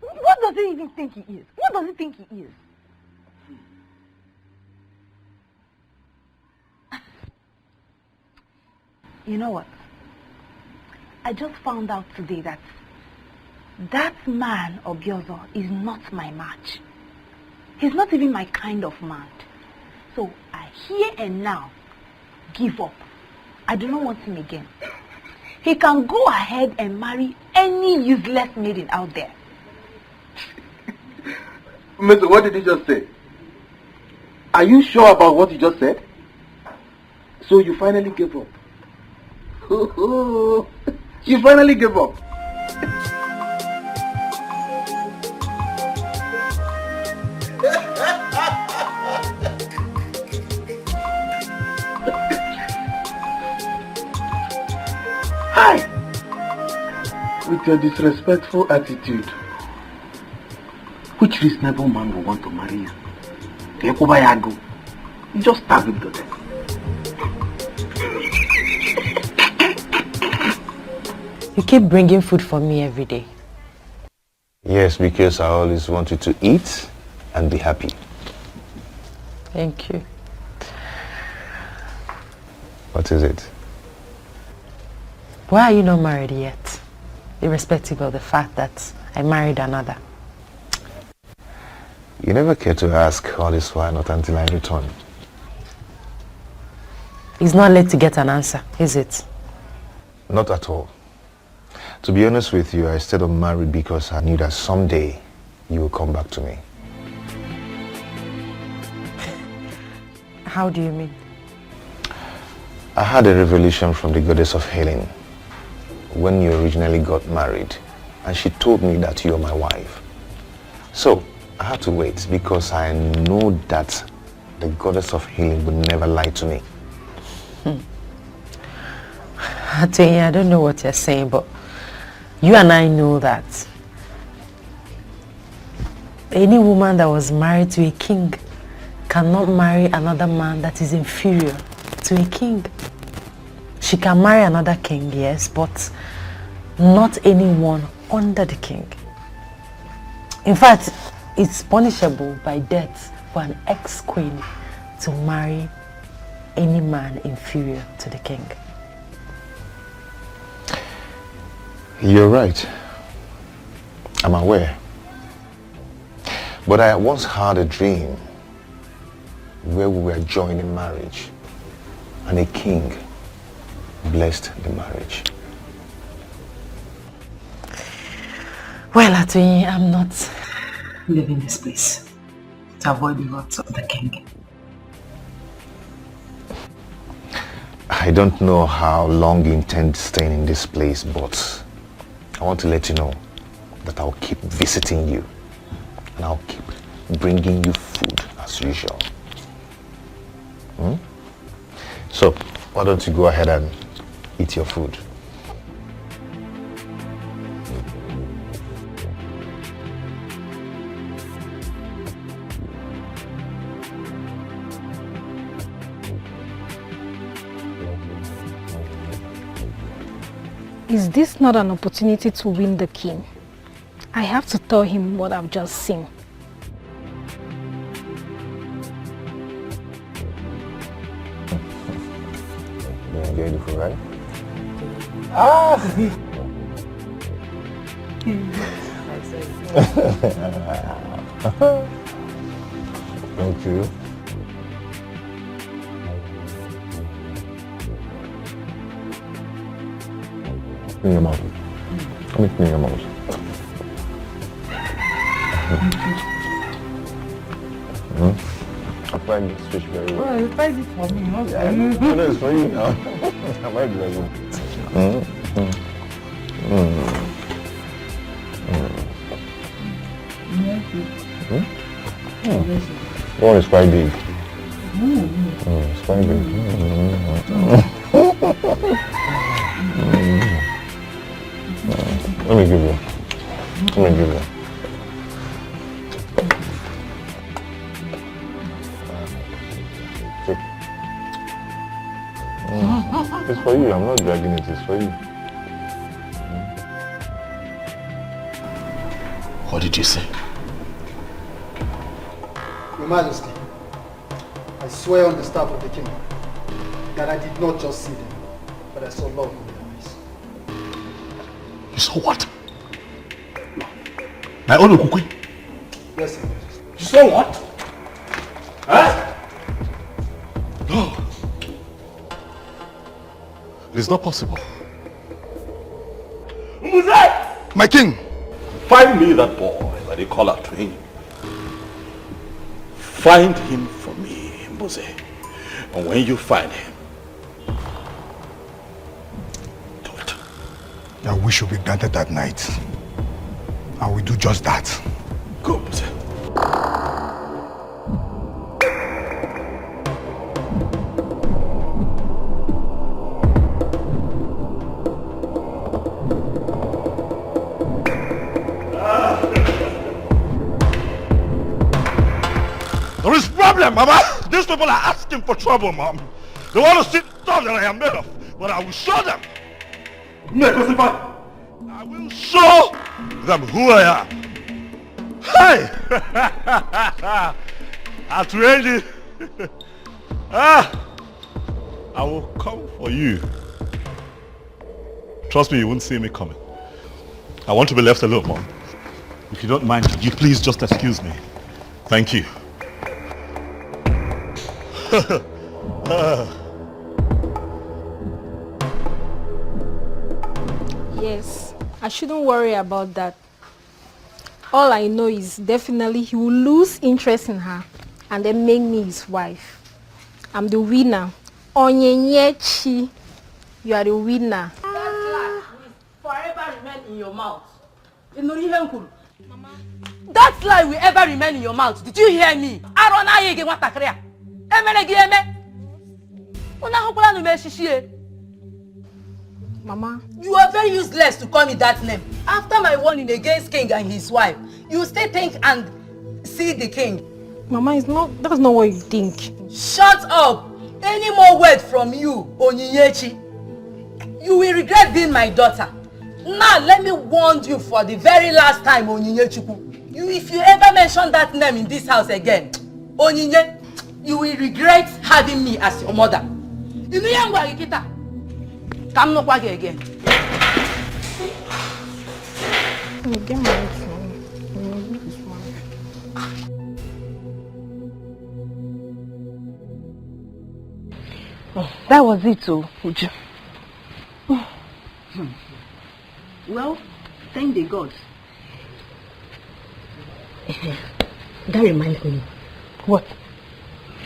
What does he even think he is? What does he think he is? You know what? I just found out today that man, Obiozo, is not my match. He's not even my kind of man. So I here and now give up. I do not want him again. He can go ahead and marry any useless maiden out there. Mister, what did you just say? Are you sure about what you just said? So you finally gave up? You finally gave up? Hi! With your disrespectful attitude, which reasonable man will want to marry you? You just stab him to death. You keep bringing food for me every day. Yes, because I always want you to eat and be happy. Thank you. What is it? Why are you not married yet? Irrespective of the fact that I married another. You never care to ask all this while, not until I return. It's not late to get an answer, is it? Not at all. To be honest with you, I stayed unmarried because I knew that someday you will come back to me. How do you mean? I had a revelation from the goddess of healing when you originally got married, and she told me that you're my wife. So I had to wait because I know that the goddess of healing would never lie to me. I don't know what you're saying, but you and I know that any woman that was married to a king cannot marry another man that is inferior to a king. She can marry another king, yes, but not anyone under the king. In fact, it's punishable by death for an ex-queen to marry any man inferior to the king. You're right. I'm aware. But I once had a dream where we were joined in marriage and a king blessed the marriage. Well, Atuyi, I'm not leaving this place to avoid the wrath of the king. I don't know how long you intend staying in this place, but I want to let you know that I'll keep visiting you and I'll keep bringing you food as usual. So, why don't you go ahead and eat your food? Is this not an opportunity to win the king? I have to tell him what I've just seen. You enjoy the food, right? Thank you. In your mouth. Come in your mouth. I find this fish very well. Well, you find it for me, not I know it's for you now. I might be like The one is quite big. It's quite big. Let me give you. Take. It's for you. I'm not dragging it. It's for you. What did you say? Your Majesty, I swear on the staff of the king that I did not just see them, but I saw love in their eyes. You saw what? My own Okukwe? Yes, Your Majesty. You saw what? Huh? No. It is not possible. My king! Find me that boy that they call out to him. Find him for me, Mose. And when you find him, do it. Your wish will be granted that night. I will do just that. Go, Mose. them, Mama. These people are asking for trouble, Mom. They want to see the stuff that I am made of, but I will show them. I will show them who I am. Hey! I trained you. I will come for you. Trust me, you won't see me coming. I want to be left alone, Mom. If you don't mind, could you please just excuse me? Thank you. Yes, I shouldn't worry about that. All I know is definitely he will lose interest in her and then make me his wife. I'm the winner. Onyenyechi, you are the winner. That lie will forever remain in your mouth. Mama. That lie will ever remain in your mouth. Did you hear me? Mama, you are very useless to call me that name. After my warning against king and his wife, you still think and see the king. Mama, that's not what you think. Shut up! Any more word from you, Onyinyechi, you will regret being my daughter. Now let me warn you for the very last time, Onyinyechuku. If you ever mention that name in this house again, Onyinye, you will regret having me as your mother. You know young Kita. Come no kwage again. Get married to Oh, that was it, Uju. Well, thank the gods. That reminds me. What?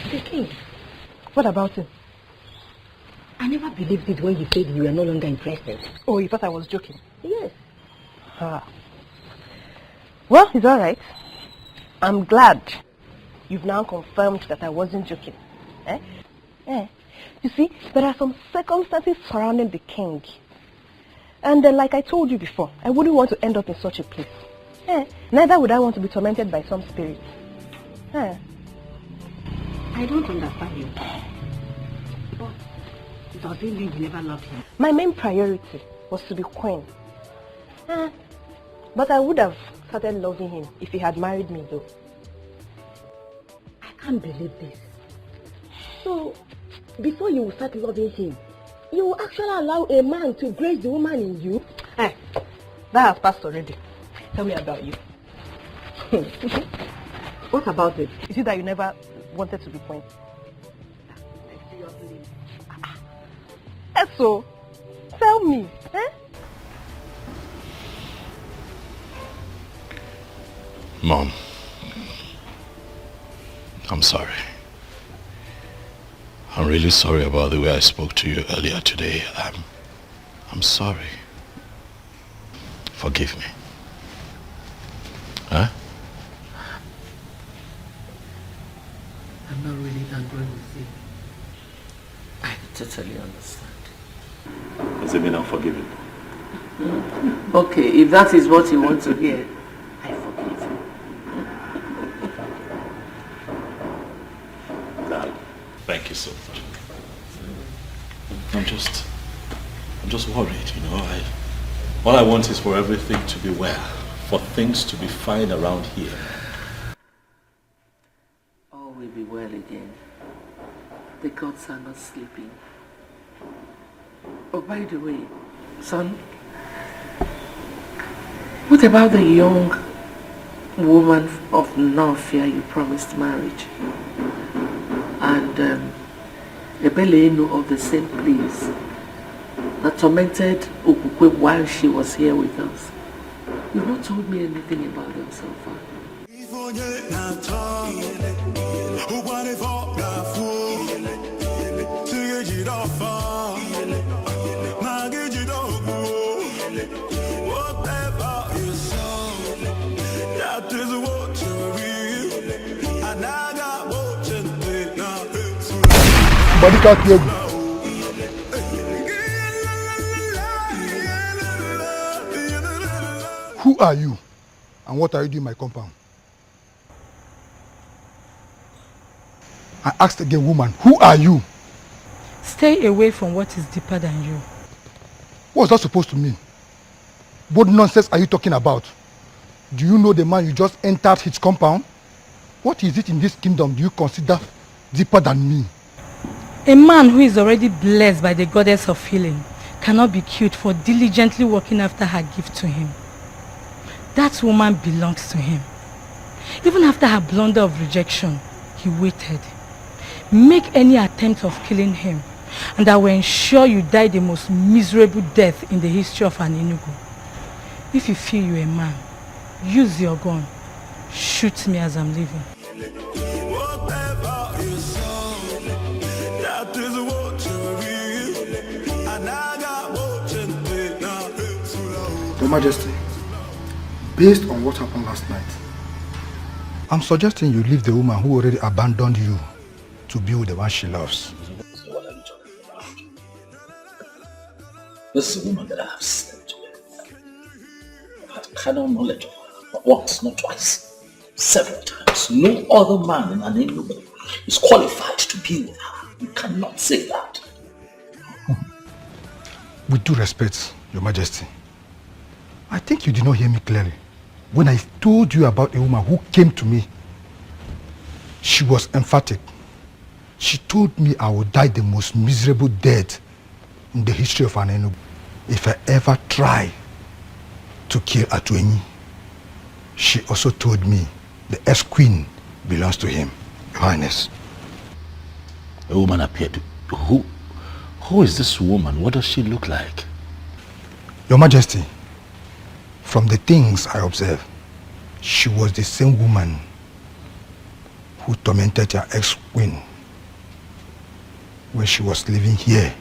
The king. What about him? I never believed it when you said you were no longer interested. Oh, you thought I was joking? Yes. Well, it's all right. I'm glad you've now confirmed that I wasn't joking. You see, there are some circumstances surrounding the king. And like I told you before, I wouldn't want to end up in such a place. Neither would I want to be tormented by some spirit. I don't understand you. But does it mean you never loved him? My main priority was to be queen. But I would have started loving him if he had married me, though. I can't believe this. So, before you start loving him, you will actually allow a man to grace the woman in you? That has passed already. Tell me about you. What about it? Is it that you never wanted to be queen? Seriously? So, tell me. Mom, I'm sorry. I'm really sorry about the way I spoke to you earlier today. I'm sorry. Forgive me. Huh? I'm not really angry with you. I totally understand. Does it mean I'm forgiven? Okay, if that is what you want to hear, I forgive you. Thank you so much. I'm just worried, you know. All I want is for everything to be well, for things to be fine around here. All will be well again. The gods are not sleeping. Oh, by the way, son, what about the young woman of Nofia you promised marriage? And a Billionaire of the same place that tormented Okukwe while she was here with us. You've not told me anything about them so far. Body can't hear you. Who are you? And what are you doing in my compound? I asked again, woman, who are you? Stay away from what is deeper than you. What's that supposed to mean? What nonsense are you talking about? Do you know the man you just entered his compound? What is it in this kingdom do you consider deeper than me? A man who is already blessed by the goddess of healing cannot be killed for diligently working after her gift to him. That woman belongs to him. Even after her blunder of rejection, he waited. Make any attempt of killing him, and I will ensure you die the most miserable death in the history of an Enugu. If you feel you're a man, use your gun. Shoot me as I'm leaving. Your Majesty, based on what happened last night, I'm suggesting you leave the woman who already abandoned you to be with the one she loves. So what are you talking about? This is a woman that I have slept with. I've had carnal knowledge of her, not once, not twice, several times. No other man in an Enugu is qualified to be with her. You cannot say that. With due respect, Your Majesty, I think you did not hear me clearly. When I told you about a woman who came to me, she was emphatic. She told me I would die the most miserable death in the history of an Enugu if I ever try to kill Atuenyi. She also told me the ex-queen belongs to him, Your Highness. A woman appeared to... Who is this woman? What does she look like? Your Majesty, from the things I observed, she was the same woman who tormented your ex-queen when she was living here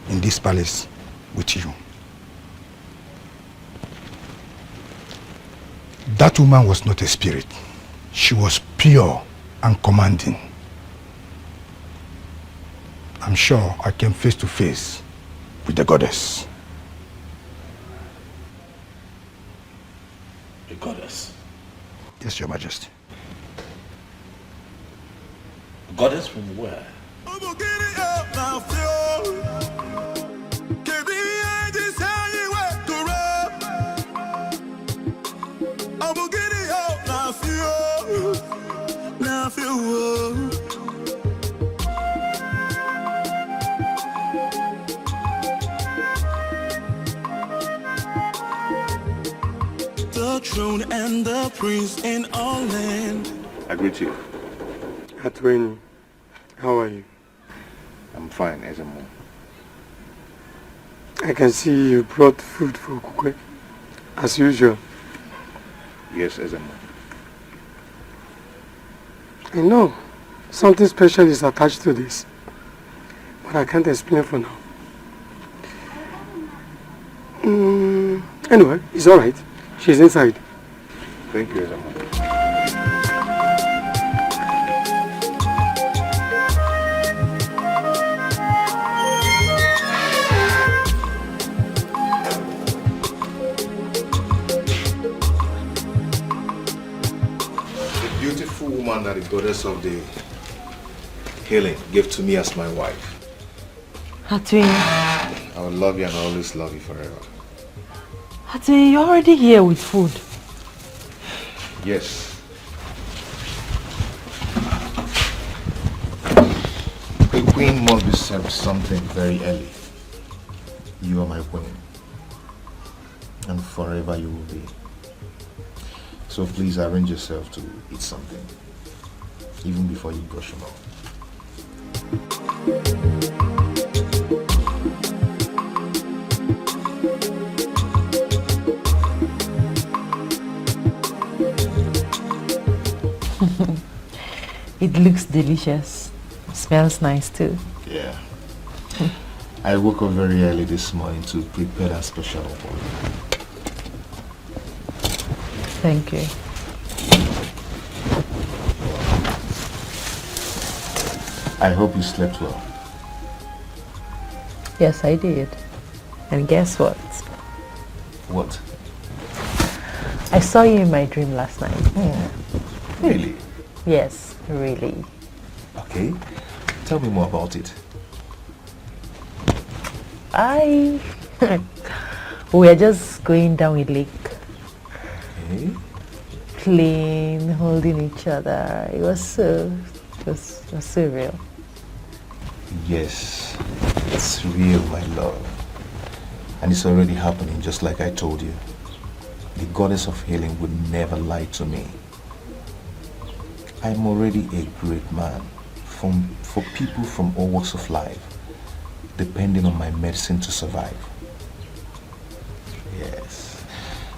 in this palace with you. That woman was not a spirit. She was pure and commanding. I'm sure I came face to face with the goddess. The goddess? Yes, Your Majesty. The goddess from where? The throne and the prince in all land. I greet you. Atuenyi, how are you? I'm fine, Ezemo. I can see you brought food for Kukwe, as usual. Yes, Ezemo. I know something special is attached to this, but I can't explain for now. Anyway, it's alright. She's inside. Thank you, Ezemo. Woman that the goddess of the healing gave to me as my wife. Atuenyi. I will love you and always love you forever. Atuenyi, you're already here with food. Yes. The queen must be served something very early. You are my queen. And forever you will be. So please arrange yourself to eat something, even before you brush your mouth. It looks delicious. Smells nice too. Yeah. I woke up very early this morning to prepare that special for you. Thank you. I hope you slept well. Yes, I did. And guess what? What? I saw you in my dream last night. Really? Yes, really. Okay. Okay? Tell me more about it. We're just going down a lake. Okay. Playing, holding each other. It was so real. Yes, it's real, my love. And it's already happening, just like I told you. The goddess of healing would never lie to me. I'm already a great man for people from all walks of life, depending on my medicine to survive. Yes.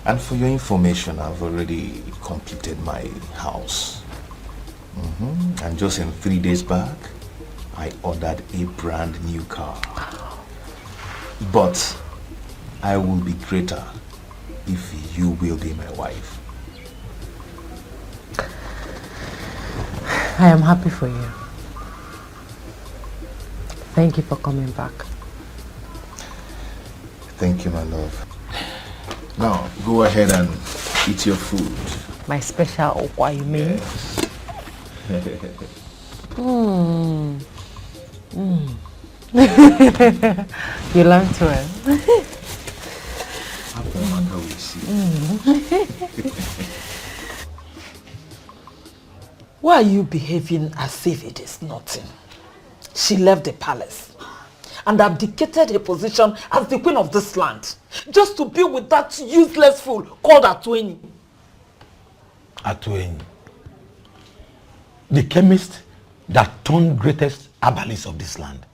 And for your information, I've already completed my house. And just in 3 days back, I ordered a brand new car. But I will be greater if you will be my wife. I am happy for you. Thank you for coming back. Thank you, my love. Now, go ahead and eat your food. My special okwa, you mean? Yes. You learned well. Why are you behaving as if it is nothing? She left the palace and abdicated her position as the queen of this land just to be with that useless fool called Atweni. Atweni. The chemist that turned greatest herbalist of this land.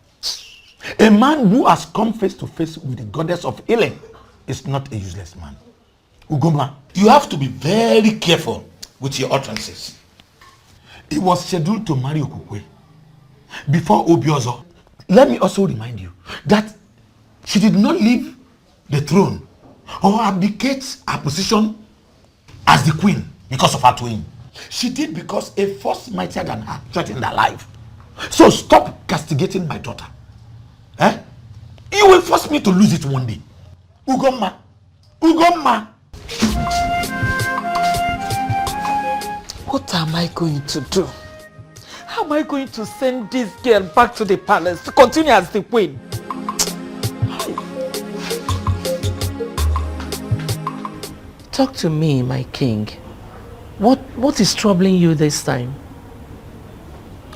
A man who has come face to face with the goddess of healing is not a useless man. Ugoma, you have to be very careful with your utterances. He was scheduled to marry Okukwe before Obiozo. Let me also remind you that she did not leave the throne or abdicate her position as the queen because of her twin. She did because a force mightier than her threatened her life. So stop castigating my daughter. Eh? You will force me to lose it one day. Ugoma. Ugoma. What am I going to do? How am I going to send this girl back to the palace to continue as the queen? Talk to me, my king. What is troubling you this time?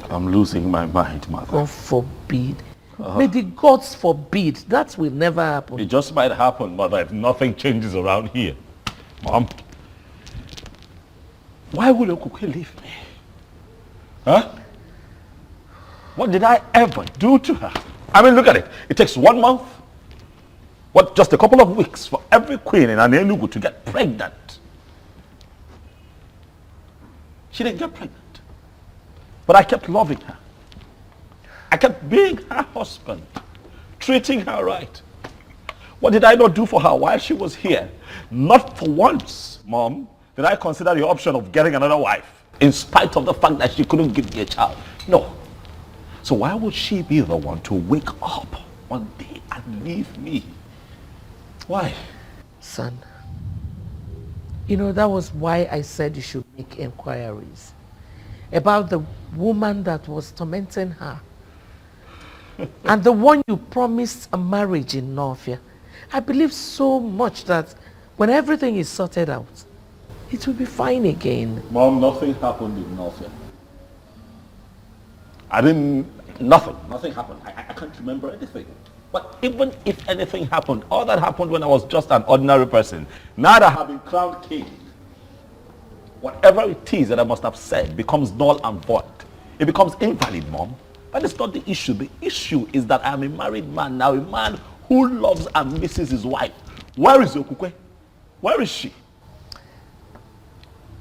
I'm losing my mind, mother. God forbid. May the gods forbid. That will never happen. It just might happen, mother, if nothing changes around here. Mom, why would Okuke leave me? Huh? What did I ever do to her? I mean, look at it. It takes 1 month, just a couple of weeks for every queen in Enugu to get pregnant. She didn't get pregnant. But I kept loving her. I kept being her husband, treating her right. What did I not do for her while she was here? Not for once, Mom, did I consider the option of getting another wife, in spite of the fact that she couldn't give me a child. No. So why would she be the one to wake up one day and leave me? Why? Son, you know, that was why I said you should make inquiries about the woman that was tormenting her and the one you promised a marriage in Northia. I believe so much that when everything is sorted out, it will be fine again. Mom, nothing happened in Northia. Nothing happened. I can't remember anything. But even if anything happened, all that happened when I was just an ordinary person. Now that I have been crowned king, whatever it is that I must have said becomes null and void. It becomes invalid, Mom. That is not the issue. The issue is that I am a married man now, a man who loves and misses his wife. Where is Okukwe? Where is she?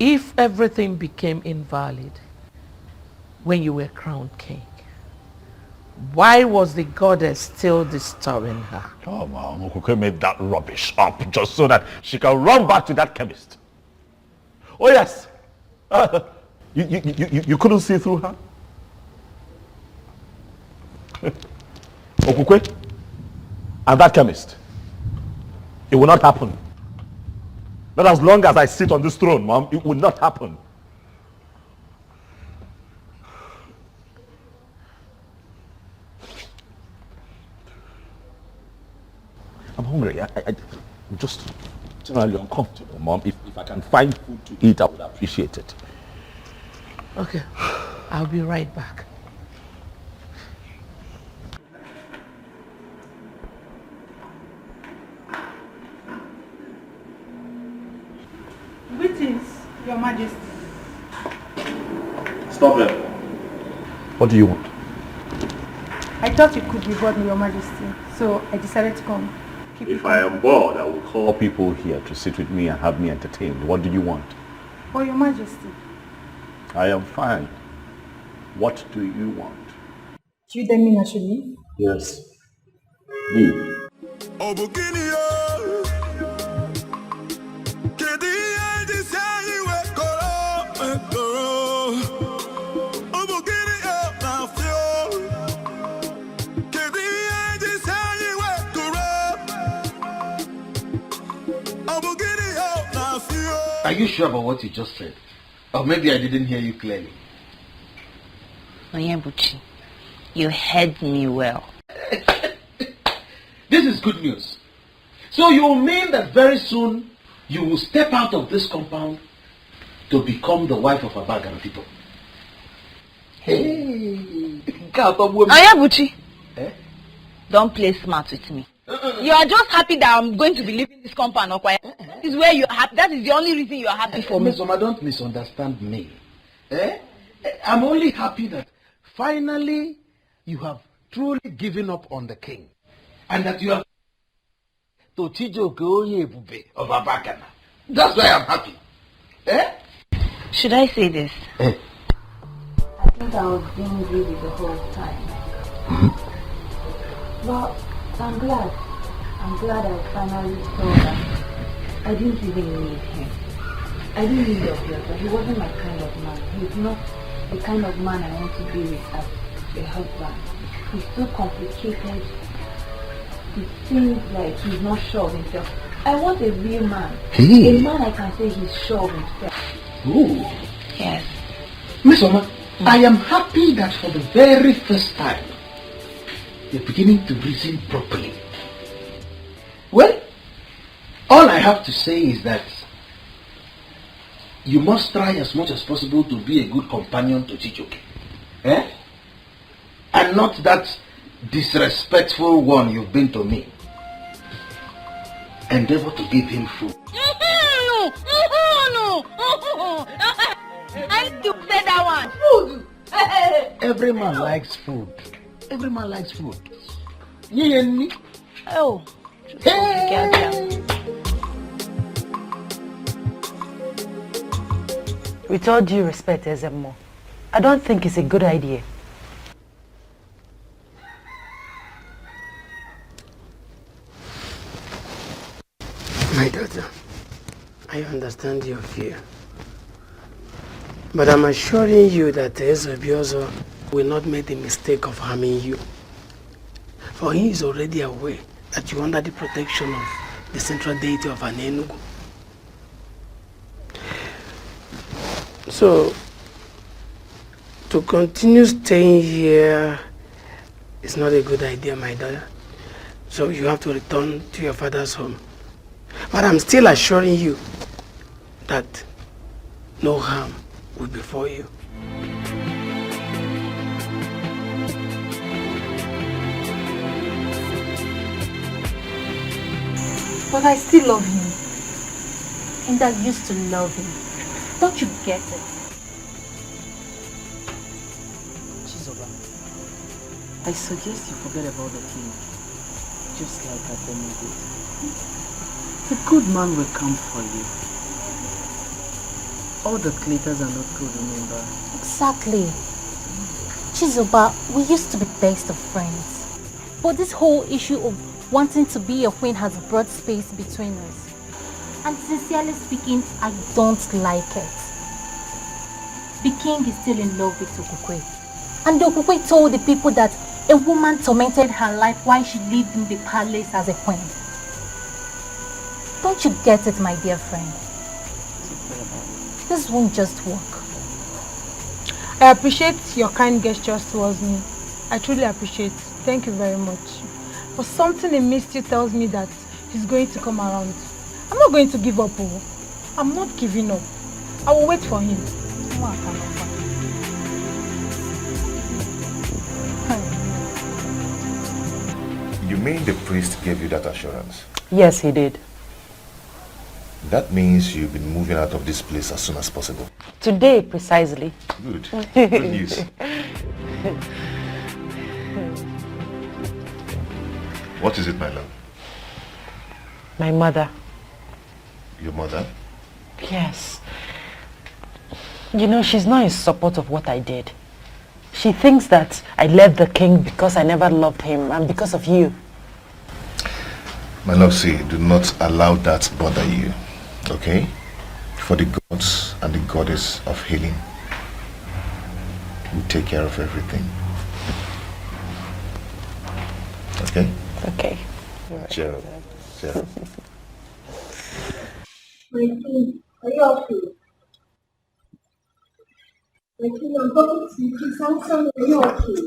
If everything became invalid when you were crowned king, why was the goddess still disturbing her? Oh, Mom, Okukwe made that rubbish up just so that she can run back to that chemist. Oh, yes. You couldn't see through her? Okukwe and that chemist. It will not happen. Not as long as I sit on this throne, Mom. It will not happen. I'm hungry. I'm just generally uncomfortable, Mom. If I can find food to eat, I would appreciate it. Okay, I'll be right back. Greetings, Your Majesty. Stop there. What do you want? I thought you could be bored, Your Majesty, so I decided to come. If I am bored, I will call people here to sit with me and have me entertained. What do you want? Oh, Your Majesty. I am fine. What do you want? Do you then mean I should leave? Yes. Leave. Are you sure about what you just said? Or maybe I didn't hear you clearly. Onyebuchi, you heard me well. This is good news. So you mean that very soon you will step out of this compound to become the wife of a bag of people? Hey! Onyebuchi, don't play smart with me. You are just happy that I'm going to be leaving this compound, okay? That is where you are happy. That is the only reason you are happy for me. Miss Oma, don't misunderstand me. I'm only happy that finally you have truly given up on the king. And that you have to Chijoke Oyebube of Abakana. That's why I'm happy. Should I say this? Eh? I think I was being greedy the whole time. Well, I'm glad. I'm glad I finally saw that I didn't even need him. I didn't need your brother. He wasn't my kind of man. He's not the kind of man I want to be with as a husband. He's so complicated. It seems like he's not sure of himself. I want a real man. Hey. A man I can say he's sure of himself. Ooh. Yes. Miss Oma, I am happy that for the very first time you're beginning to reason properly. Well, all I have to say is that you must try as much as possible to be a good companion to Chijoke. And not that disrespectful one you've been to me. Endeavor to give him food. No! I need to say that one. Food! Every man likes food. Every man likes food. You and me? Oh. Hey. With all due respect, Ezemo, I don't think it's a good idea. My daughter, I understand your fear. But I'm assuring you that Ezebiozo will not make the mistake of harming you. For he is already aware that you are under the protection of the central deity of Anenugu. So, to continue staying here is not a good idea, my daughter. So you have to return to your father's home. But I'm still assuring you that no harm will befall you. But I still love him. And I used to love him. Don't you get it? Chizoba, I suggest you forget about the king, just like Ademo did. The good man will come for you. All the glitters are not good, remember? Exactly. Chizoba, we used to be best of friends. But this whole issue of wanting to be a queen has brought space between us. And sincerely speaking, I don't like it. The king is still in love with Okukwe. And Okukwe told the people that a woman tormented her life while she lived in the palace as a queen. Don't you get it, my dear friend? This won't just work. I appreciate your kind gestures towards me. I truly appreciate it. Thank you very much. But something in me still tells me that he's going to come around. I'm not going to give up. Oh. I'm not giving up. I will wait for him. You mean the priest gave you that assurance? Yes, he did. That means you've been moving out of this place as soon as possible. Today, precisely. Good. Good news. What is it, my love? My mother. Your mother? Yes. You know, she's not in support of what I did. She thinks that I left the king because I never loved him and because of you. My love, see, do not allow that bother you, okay? For the gods and the goddess of healing will take care of everything. Okay? Okay. Ciao. Ciao. My king, are you okay? My king, I'm talking to you. Please answer me. Are you okay?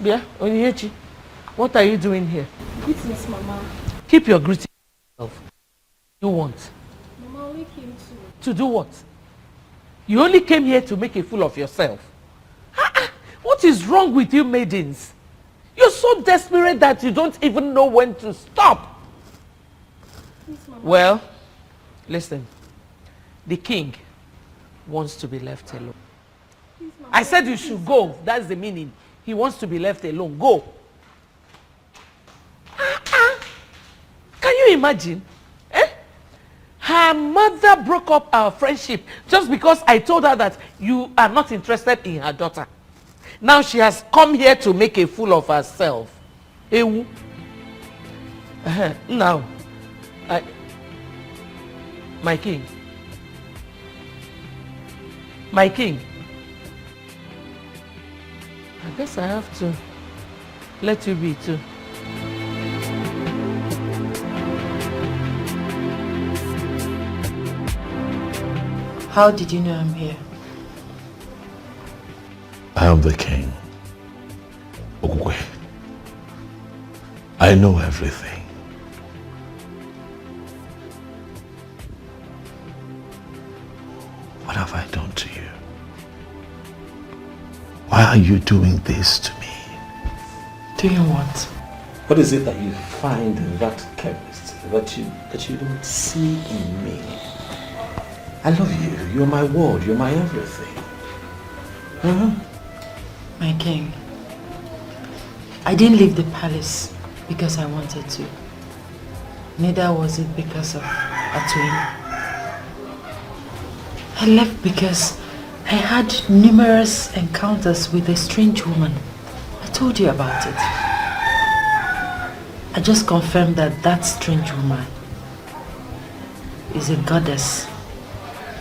Yeah, Onyechi, what are you doing here? Greetings, Mama. Keep your greeting to yourself. You want? Mama only came to do what? You only came here to make a fool of yourself. What is wrong with you maidens? You're so desperate that you don't even know when to stop. Please, Mama. Well, listen. The king wants to be left alone. Please, Mama. I said you should go. That's the meaning. He wants to be left alone. Go. Can you imagine? Her mother broke up our friendship just because I told her that you are not interested in her daughter. Now she has come here to make a fool of herself. Ewu. Now, my king. My king. I guess I have to let you be too. How did you know I'm here? I am the king. Ogwe. I know everything. What have I done to you? Why are you doing this to me? Doing what? What is it that you find in that chemist that you don't see in me? I love you. You're my world. You're my everything. My king, I didn't leave the palace because I wanted to. Neither was it because of Atuin. I left because I had numerous encounters with a strange woman. I told you about it. I just confirmed that that strange woman is a goddess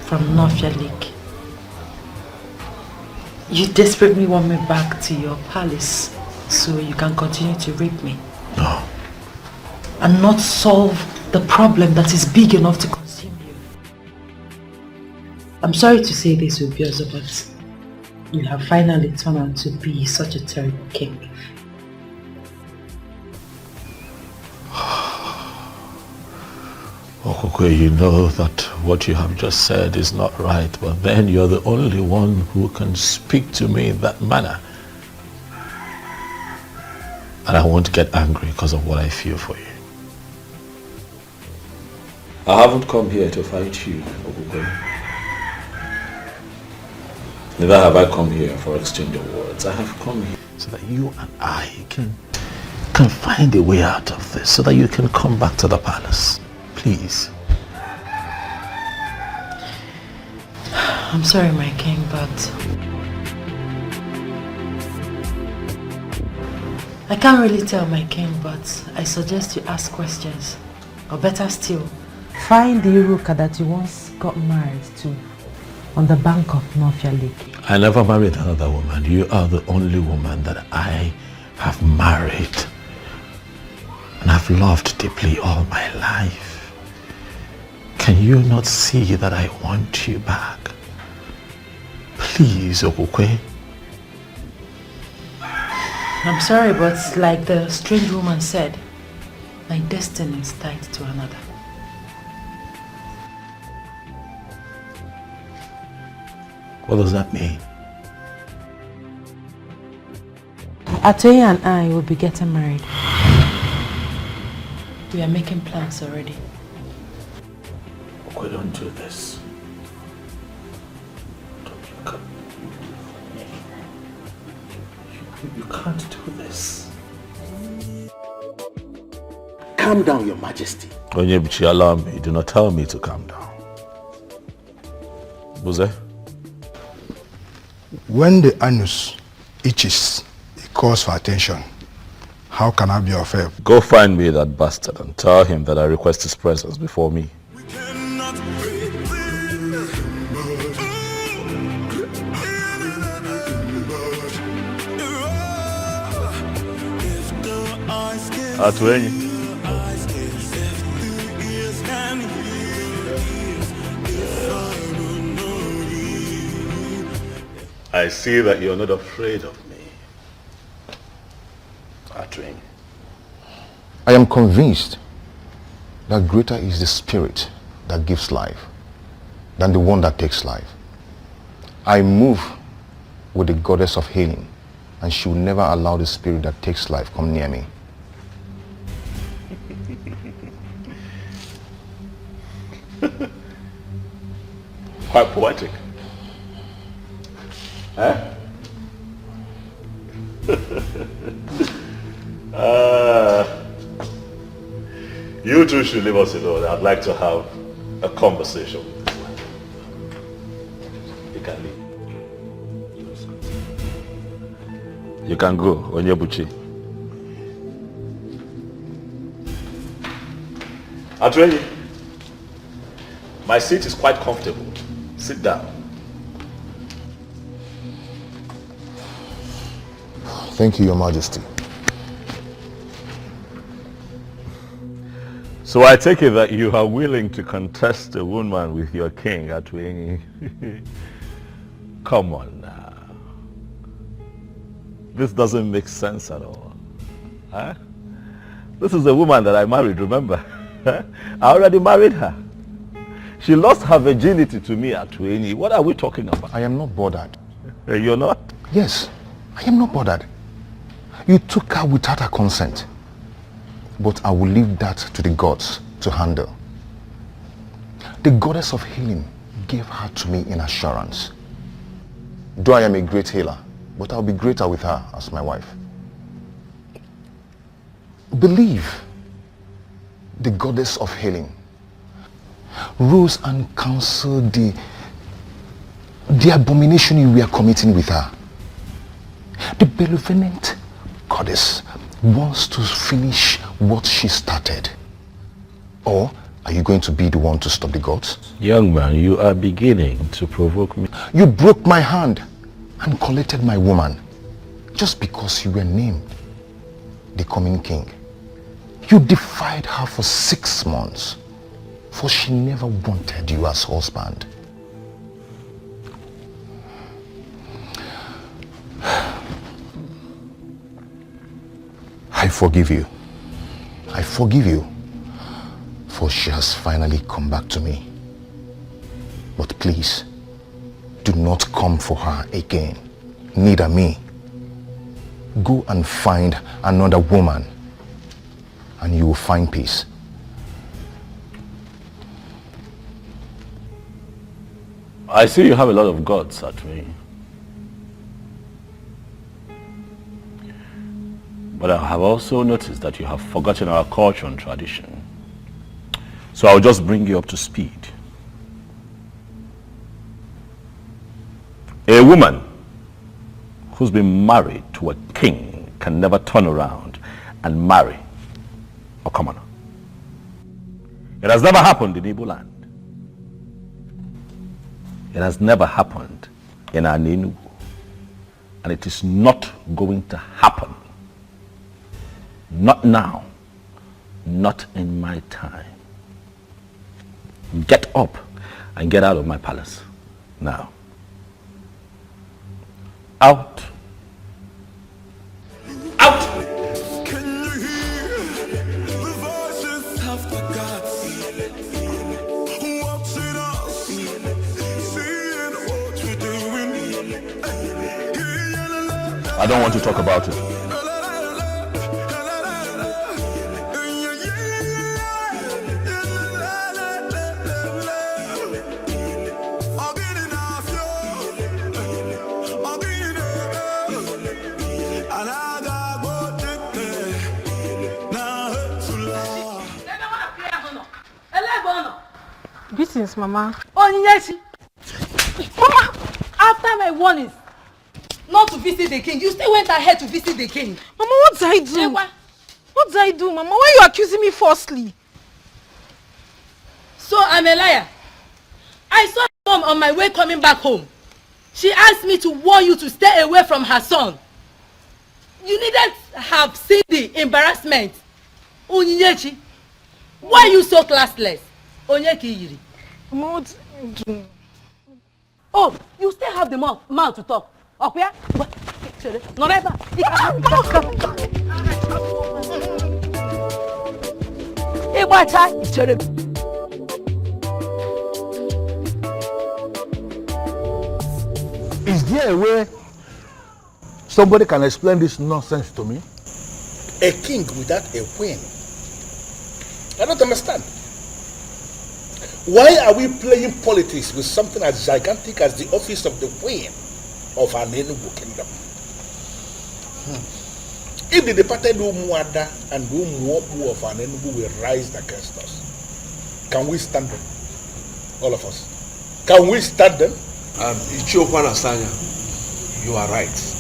from Nofia Lake. You desperately want me back to your palace so you can continue to rape me. No. And not solve the problem that is big enough to consume you. I'm sorry to say this, Obiozo, but you have finally turned out to be such a terrible king. Okokwe, you know that what you have just said is not right, but then you're the only one who can speak to me in that manner. And I won't get angry because of what I feel for you. I haven't come here to fight you, Okokwe. Neither have I come here for exchange of words. I have come here so that you and I can find a way out of this, so that you can come back to the palace. Please. I'm sorry, my king, but I can't really tell, my king, but I suggest you ask questions. Or better still, find the Iruka that you once got married to on the bank of Nofia Lake. I never married another woman. You are the only woman that I have married and I've loved deeply all my life. Can you not see that I want you back? Please, Okokwe. I'm sorry, but like the strange woman said, My destiny is tied to another. What does that mean? Atoye and I will be getting married. We are making plans already. We don't do this. You can't do this. Calm down, Your Majesty. Onyebuchi, allow me. Do not tell me to calm down. Buze? When the anus itches, it calls for attention. How can I be of help? Go find me that bastard and tell him that I request his presence before me. Atuenyi. I see that you're not afraid of me. Atuenyi. I am convinced that greater is the spirit that gives life than the one that takes life. I move with the goddess of healing, and she will never allow the spirit that takes life come near me. Quite poetic. Huh? You two should leave us alone. I'd like to have a conversation with this man. You can leave. You can go, Onyebuchi. Atuenyi, my seat is quite comfortable. Sit down. Thank you, Your Majesty. So I take it that you are willing to contest a woman with your king, Atuenyi. Come on now. This doesn't make sense at all. Huh? This is the woman that I married, remember? I already married her. She lost her virginity to me, Atuenyi. What are we talking about? I am not bothered. You're not? Yes, I am not bothered. You took her without her consent. But I will leave that to the gods to handle. The goddess of healing gave her to me in assurance. Though I am a great healer, but I'll be greater with her as my wife. Believe the goddess of healing rose and counseled the abomination you were committing with her. The benevolent goddess wants to finish what she started. Or are you going to be the one to stop the gods? Young man, you are beginning to provoke me. You broke my hand and collected my woman just because you were named the coming king. You defied her for 6 months, for she never wanted you as husband. I forgive you. I forgive you, for she has finally come back to me. But please, do not come for her again, neither me. Go and find another woman, and you will find peace. I see you have a lot of gods, Atuenyi. But I have also noticed that you have forgotten our culture and tradition. So I'll just bring you up to speed. A woman who's been married to a king can never turn around and marry a commoner. It has never happened in Igbo land. It has never happened in Enugu. And it is not going to happen. Not now. Not in my time. Get up and get out of my palace now. Out. Out. Can you hear the voice? I don't want to talk about it. Greetings, Mama. Oh, yes. Mama, after my warnings not to visit the king, you still went ahead to visit the king. Mama, what did I do? What did I do, Mama? Why are you accusing me falsely? So I'm a liar. I saw mom on my way coming back home. She asked me to warn you to stay away from her son. You needn't have seen the embarrassment. Onyinyechi, why are you so classless? Onyeki Yiri. Mama, what did I do? Oh, you still have the mouth to talk. Okay? Not ever. Is there a way somebody can explain this nonsense to me? A king without a queen? I don't understand. Why are we playing politics with something as gigantic as the office of the queen of an Enugu kingdom? If the departed Umuada and Umuopu of an Enugu will rise against us, can we stand them? All of us. Can we stand them? Ichiokwala Sanya, you are right.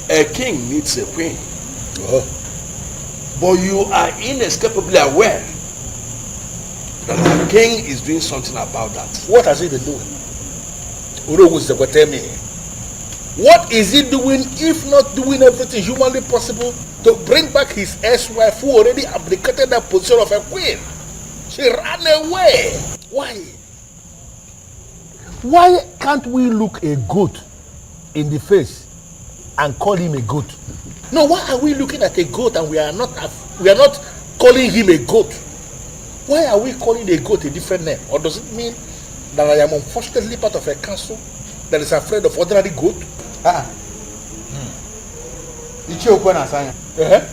A king needs a queen. But you are inescapably aware that the king is doing something about that. What has he been doing? What is he doing if not doing everything humanly possible to bring back his ex-wife who already abdicated that position of a queen? She ran away. Why? Why can't we look a goat in the face and call him a goat? No, why are we looking at a goat and we are not calling him a goat? Why are we calling a goat a different name? Or does it mean that I am unfortunately part of a council that is afraid of ordinary goat?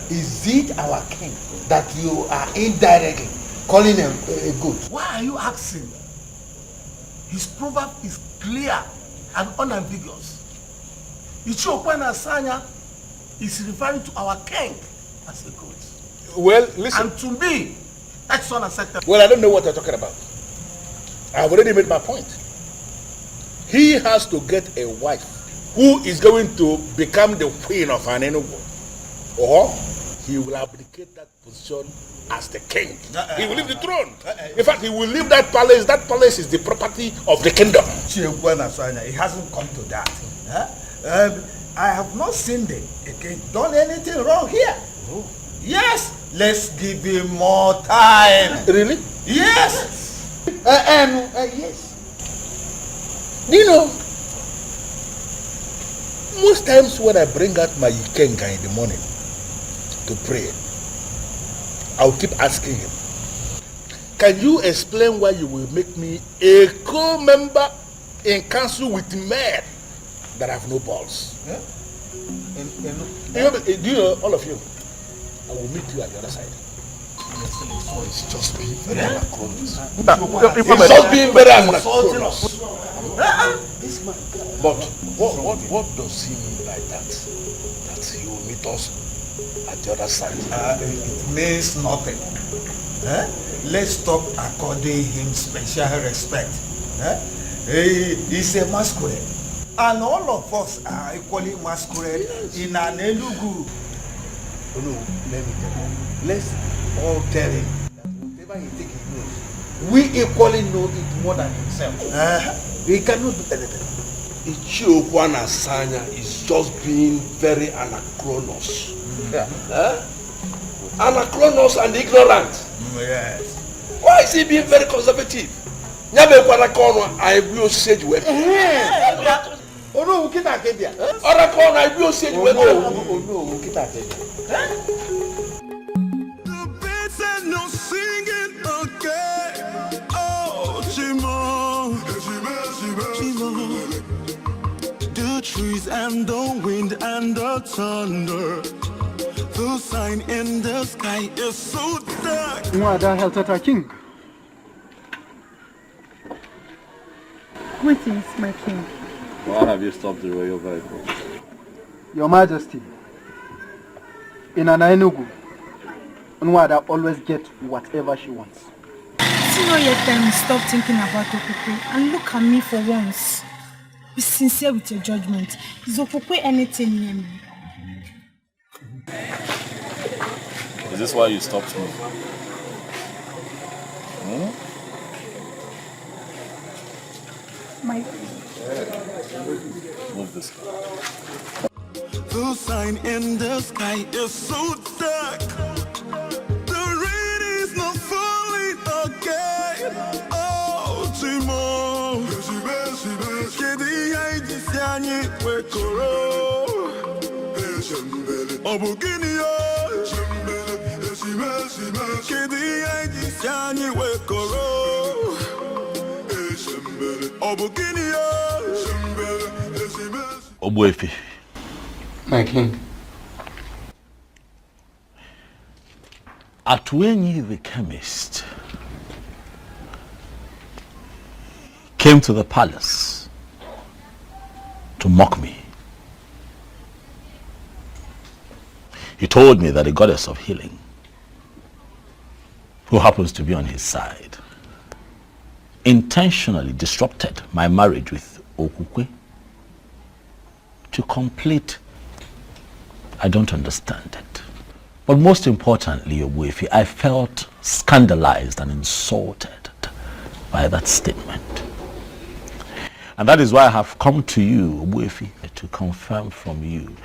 Is it our king that you are indirectly calling a goat? Why are you asking? His proverb is clear and unambiguous. Ichiokwana Sanya is referring to our king as a goat. Well, listen. And to me, that's unacceptable. Well, I don't know what you're talking about. I've already made my point. He has to get a wife who is going to become the queen of an Enugu. Or he will abdicate that position as the king. He will leave the throne. In fact, he will leave that palace. That palace is the property of the kingdom. It hasn't come to that. I have not seen the king done anything wrong here. Yes, let's give him more time. Really? Yes. Yes. You know, most times when I bring out my Ikenga in the morning to pray, I'll keep asking him, can you explain why you will make me a co-member in council with men that have no balls? Yeah? Do you know, all of you, I will meet you at the other side. It's just being very anachronous. It's just being very anachronous. But what does he mean by that? That he will meet us at the other side? It means nothing. Let's stop according him special respect. He's a masquerade. And all of us are equally masquerade in an Enugu. Oh no, let me tell you. Let's all tell him that whatever he thinks he knows, we equally know it more than himself. He cannot do anything. Ichiokwana Sanya is just being very anachronous. Anachronous and ignorant. Yes. Why is he being very conservative? I will say you. Oh no, kita Kenya. I will say you. Oh no, kita Kenya. No singing again. Oh, Chimo. The trees and the wind and the thunder. The sign in the sky is so dark. Wada Heltata King. Greetings, my king. Why have you stopped the royal vehicle? Your Majesty, in an Enugu, Nwada always gets whatever she wants. See no yet time stop thinking about Okukwe and look at me for once. Be sincere with your judgment. Is Okukwe anything near me? Is this why you stopped me? My... Move this. The sign in the sky is so dark. The rain is not falling again. Oh, Timo. Kedi haiti siani wekoro. Obugini yo. Kedi haiti siani wekoro. Obugini yo. Obuefi. My king. Atwenyi the chemist came to the palace to mock me. He told me that the goddess of healing, who happens to be on his side, intentionally disrupted my marriage with Okukwe to complete. I don't understand it. But most importantly, Obuefi, I felt scandalized and insulted by that statement. And that is why I have come to you, Obuefi, to confirm from you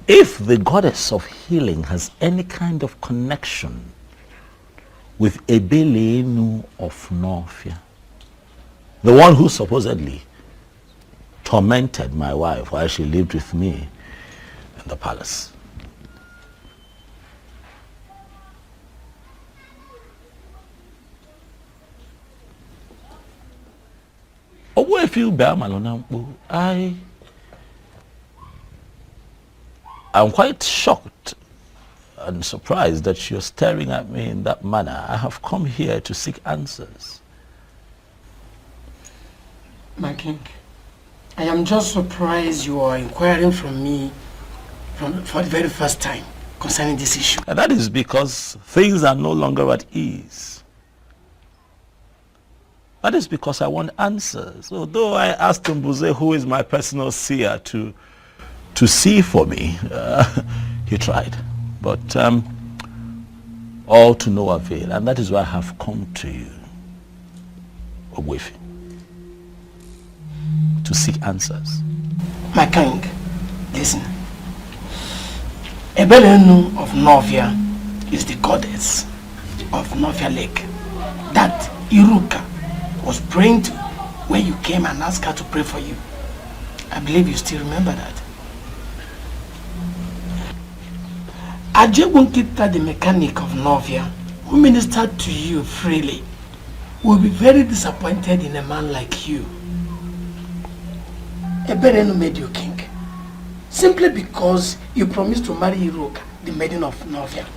if the goddess of healing has any kind of connection with Ebelenu of Norfia, the one who supposedly tormented my wife while she lived with me in the palace. I'm quite shocked and surprised that you're staring at me in that manner. I have come here to seek answers. My king, I am just surprised you are inquiring from me for the very first time concerning this issue. And that is because things are no longer at ease. That is because I want answers. Although I asked Mbuze, who is my personal seer, to see for me, he tried. But all to no avail. And that is why I have come to you, Obuefi, to seek answers. My king, listen. Ebelenu of Novia is the goddess of Novia Lake that Iruka was praying to when you came and asked her to pray for you. I believe you still remember that. Ajebunkita, the mechanic of Novia, who ministered to you freely, will be very disappointed in a man like you. Ebelenu made you king simply because you promised to marry Iruka, the maiden of Novia.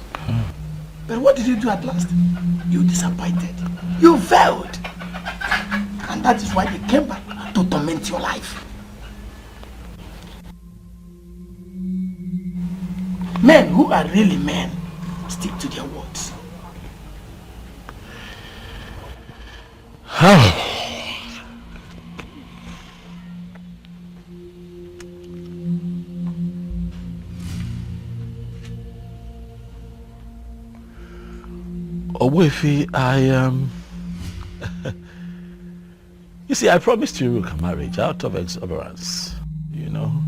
But what did you do at last? You disappointed. You failed. And that is why they came back to torment your life. Men who are really men stick to their words. Obuefi, you see, I promised you a marriage out of exuberance, you know.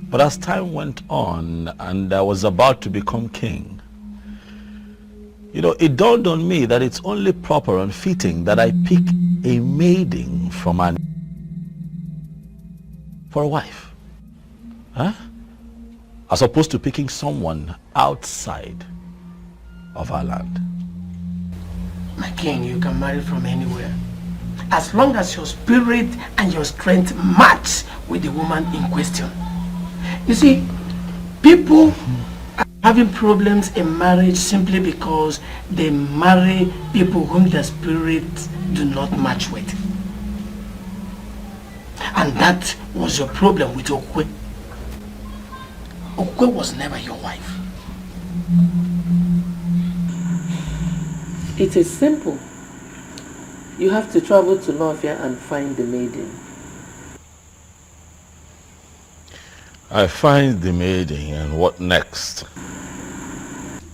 But as time went on and I was about to become king, you know, it dawned on me that it's only proper and fitting that I pick a maiden from for a wife. As opposed to picking someone outside of our land. My king, you can marry from anywhere. as long as your spirit and your strength match with the woman in question. You see, people are having problems in marriage simply because they marry people whom their spirits do not match with. And that was your problem with Okwe. Okwe was never your wife. It is simple. You have to travel to Nofia and find the maiden. I find the maiden, and what next?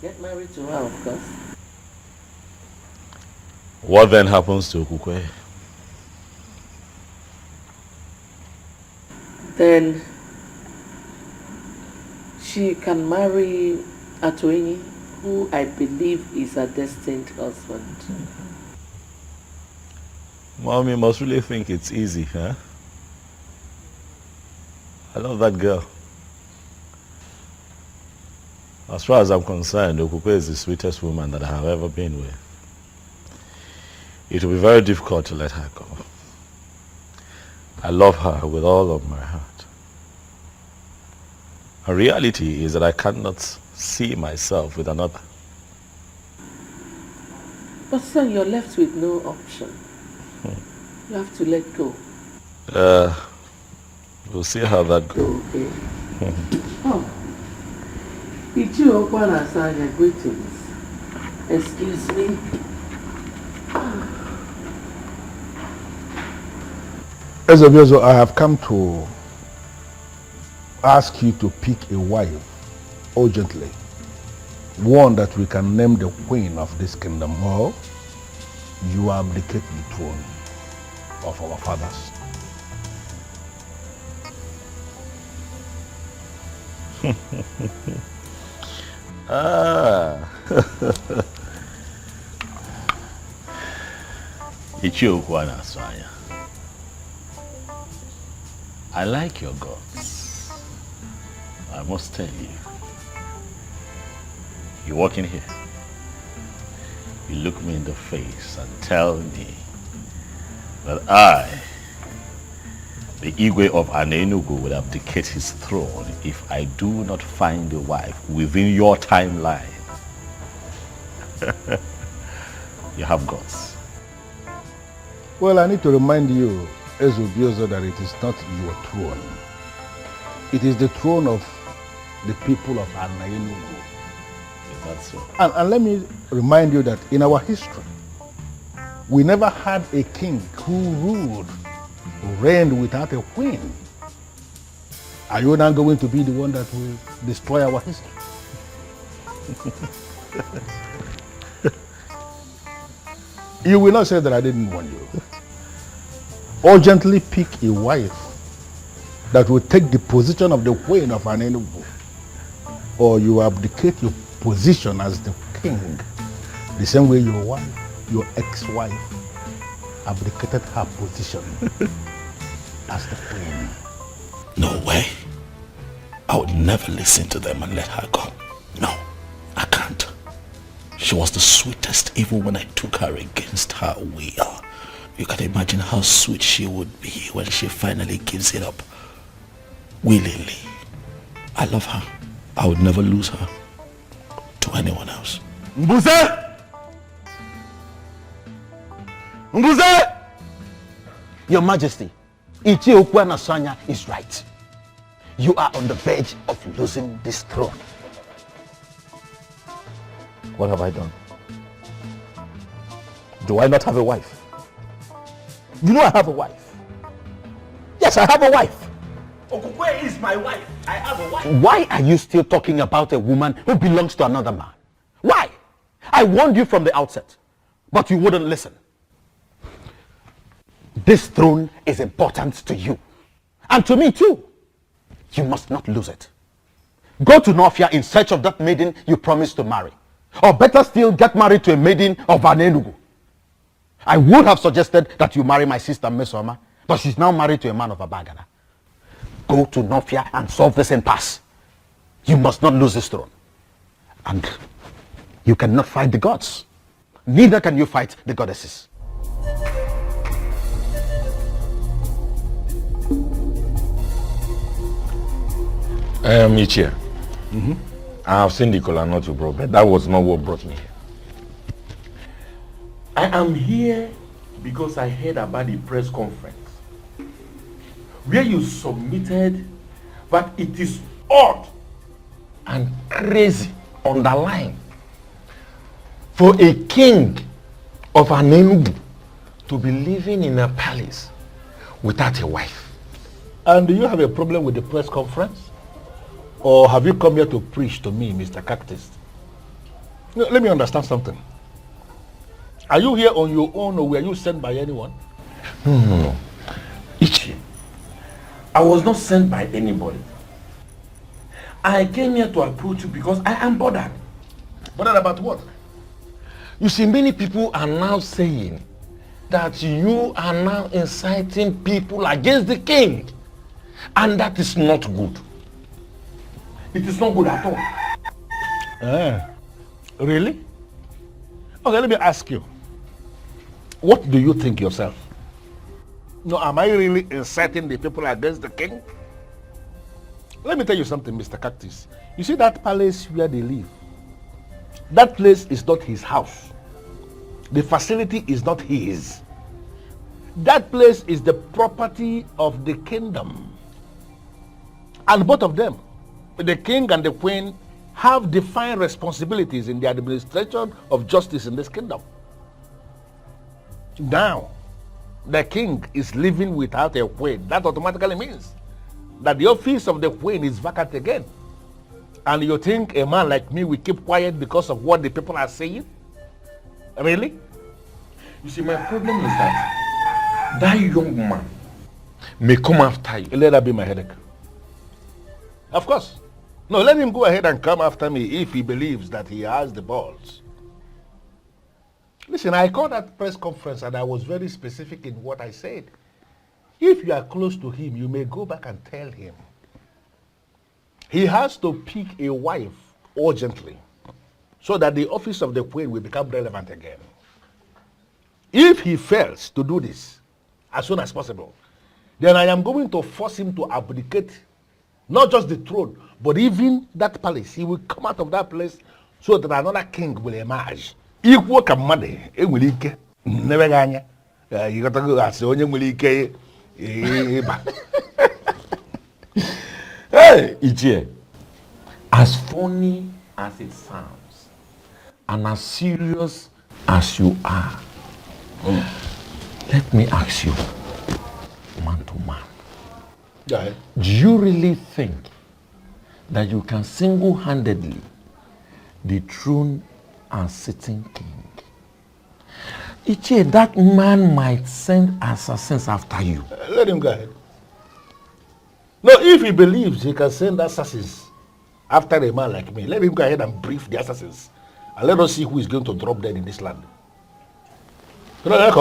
Get married to her, of course. What then happens to Okukwe? Then she can marry Atoini, who I believe is a destined husband. Mommy must really think it's easy, huh? I love that girl. As far as I'm concerned, Okukwe is the sweetest woman that I have ever been with. It will be very difficult to let her go. I love her with all of my heart. The reality is that I cannot see myself with another. But son, you're left with no option. You have to let go. We'll see how that goes. Okay. Oh. Ichio Okwana Sanya, greetings. Excuse me. Ezobiozo, I have come to ask you to pick a wife urgently. One that we can name the queen of this kingdom, or you abdicate the throne of our fathers. Ichiokwana Swanya. I like your guts. I must tell you. You walk in here. You look me in the face and tell me that I, the Igwe of Anenugu, will abdicate his throne if I do not find a wife within your timeline. You have guts. Well, I need to remind you, Ezobiozo, that it is not your throne. It is the throne of the people of Anenugu. Is that so? And let me remind you that in our history, we never had a king who reigned without a queen. Are you now going to be the one that will destroy our history? You will not say that I didn't warn you. Urgently pick a wife that will take the position of the queen of Anenugu, or you abdicate your position as the king, the same way your wife, your ex-wife, abdicated her position as the queen. No way. I would never listen to them and let her go. No, I can't. She was the sweetest even when I took her against her will. You can imagine how sweet she would be when she finally gives it up willingly. I love her. I would never lose her to anyone else. Mbuze! Mbuze! Your Majesty, Ichiokwana Sanya is right. You are on the verge of losing this throne. What have I done? Do I not have a wife? You know I have a wife. Yes, I have a wife. Okukwe is my wife. I have a wife. Why are you still talking about a woman who belongs to another man? Why? I warned you from the outset, but you wouldn't listen. This throne is important to you, and to me too. You must not lose it. Go to Nofia in search of that maiden you promised to marry. Or better still, get married to a maiden of Anenugu. I would have suggested that you marry my sister Mesoma, but she's now married to a man of Abagana. Go to Nofia and solve this impasse. You must not lose this throne. And you cannot fight the gods. Neither can you fight the goddesses. Ichie. I have seen the kola nut you brought, but that was not what brought me here. I am here because I heard about the press conference where you submitted that it is odd and crazy, underlined, for a king of an Enugu to be living in a palace without a wife. And do you have a problem with the press conference? Or have you come here to preach to me, Mr. Cactus? No, let me understand something. Are you here on your own or were you sent by anyone? No. Ichi, I was not sent by anybody. I came here to approach you because I am bothered. Bothered about what? You see, many people are now saying that you are now inciting people against the king. And that is not good. It is not good at all. Really? Okay, let me ask you. What do you think yourself? No, am I really inciting the people against the king? Let me tell you something, Mr. Cactus. You see that palace where they live? That place is not his house. The facility is not his. That place is the property of the kingdom. And both of them, the king and the queen, have defined responsibilities in the administration of justice in this kingdom. Now, the king is living without a queen. That automatically means that the office of the queen is vacant again. And you think a man like me will keep quiet because of what the people are saying? Really? You see, my problem is that young man may come after you. Let that be my headache. Of course. No, let him go ahead and come after me if he believes that he has the balls. Listen, I called that press conference and I was very specific in what I said. If you are close to him, you may go back and tell him. He has to pick a wife urgently so that the office of the queen will become relevant again. If he fails to do this as soon as possible, then I am going to force him to abdicate not just the throne, but even that palace. He will come out of that place so that another king will emerge. Equal command, it will ike. Never ganya. You got to go as only will ike. Hey, Ichie, as funny as it sounds, and as serious as you are, let me ask you, man to man. Yeah. Do you really think that you can single-handedly dethrone a sitting king? Ichie, that man might send assassins after you. Let him go ahead. No, if he believes he can send assassins after a man like me, let him go ahead and brief the assassins. And let us see who is going to drop dead in this land. Let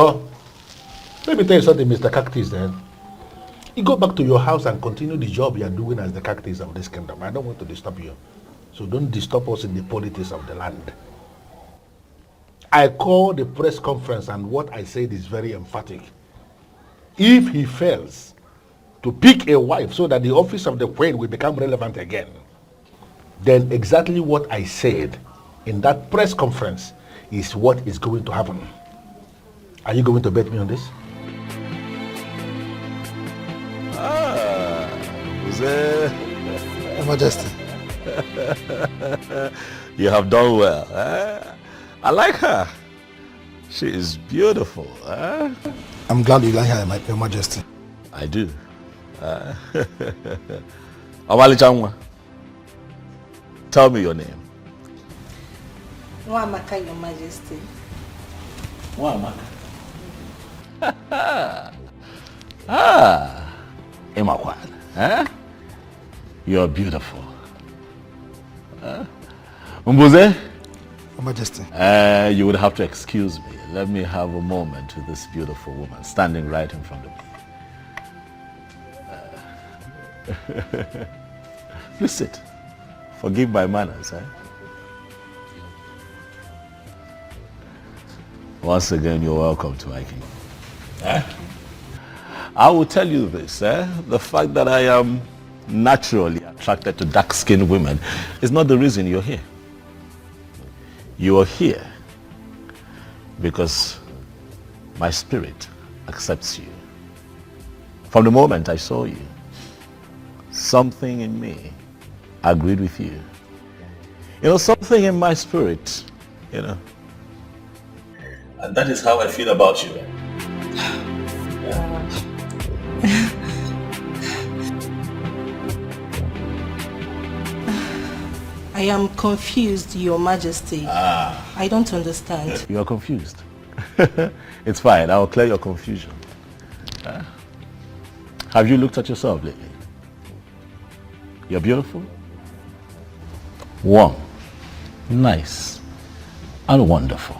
me tell you something, Mr. Cactus, then. You go back to your house and continue the job you are doing as the cactus of this kingdom. I don't want to disturb you. So don't disturb us in the politics of the land. I call the press conference and what I said is very emphatic. If he fails to pick a wife so that the office of the queen will become relevant again, then exactly what I said in that press conference is what is going to happen. Are you going to bet me on this? Your Majesty. You have done well. I like her. She is beautiful. I'm glad you like her, Your Majesty. I do. Awali Changwa, tell me your name. Nwamaka, Your Majesty. Nwamaka. Imakwan. You're beautiful. Mbuze? Your Majesty. You would have to excuse me. Let me have a moment with this beautiful woman standing right in front of me. Please sit. Forgive my manners. Once again, you're welcome to my kingdom. I will tell you this, the fact that I am naturally attracted attracted to dark-skinned women is not the reason you're here. You are here because my spirit accepts you. From the moment I saw you, something in me agreed with you. You know, something in my spirit, you know. And that is how I feel about you. I am confused, Your Majesty. I don't understand. You are confused. It's fine. I'll clear your confusion. Have you looked at yourself lately? You're beautiful, warm, nice, and wonderful.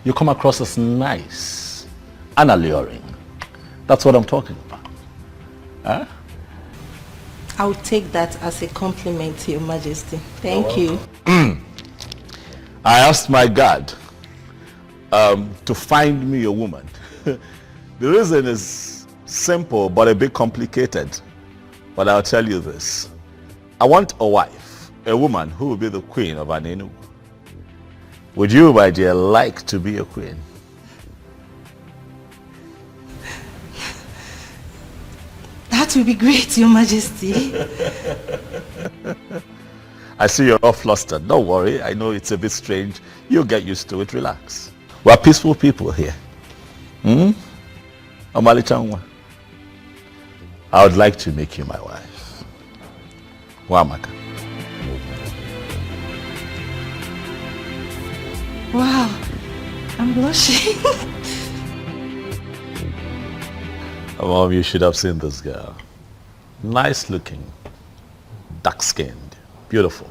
You come across as nice and alluring. That's what I'm talking about. I'll take that as a compliment, Your Majesty. Thank you. I asked my God to find me a woman. The reason is simple but a bit complicated. But I'll tell you this. I want a wife, a woman who will be the queen of an Enugu. Would you, my dear, like to be a queen? That will be great, Your Majesty. I see you're all flustered. Don't worry. I know it's a bit strange. You'll get used to it. Relax. We're peaceful people here. Omali Changwa. I would like to make you my wife. Wamaka. Wow, I'm blushing. Mom, you should have seen this girl. Nice looking, dark skinned, beautiful.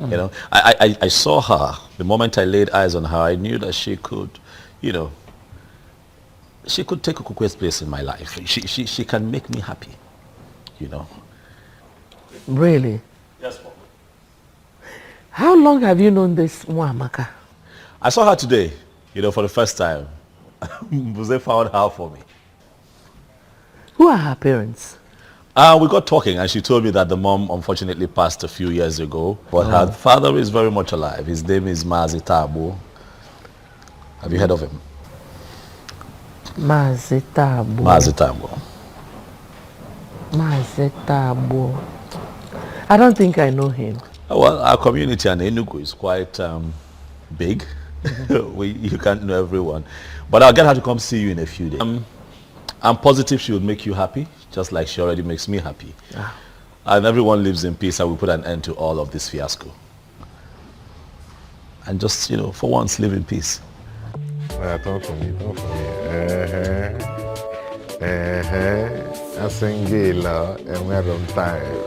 You know, I saw her. The moment I laid eyes on her, I knew that she could, you know, she could take Okukwe's place in my life. She can make me happy, you know. Really? Yes, Mom. How long have you known this Mwamaka? I saw her today, you know, for the first time. Buze found her for me. Who are her parents? We got talking and she told me that the mom unfortunately passed a few years ago, but her father is very much alive. His name is Mazitabo. Have you heard of him? Mazitabo. Mazitabo. Mazitabo. I don't think I know him. Well, our community in Enugu is quite big. You can't know everyone. But I'll get her to come see you in a few days. I'm positive she would make you happy, just like she already makes me happy. And everyone lives in peace and we put an end to all of this fiasco. And just, you know, for once, live in peace. Talk for me, talk for me. I sing Gila and we're on time.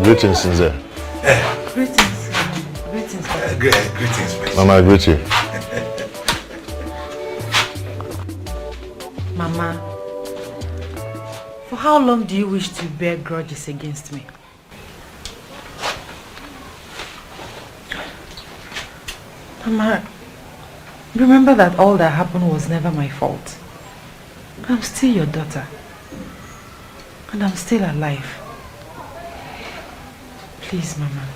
Greetings, Sinze. Greetings. Greetings. Greetings, Mama, I greet you. Mama, for how long do you wish to bear grudges against me? Mama, remember that all that happened was never my fault. I'm still your daughter. And I'm still alive. Please, Mama.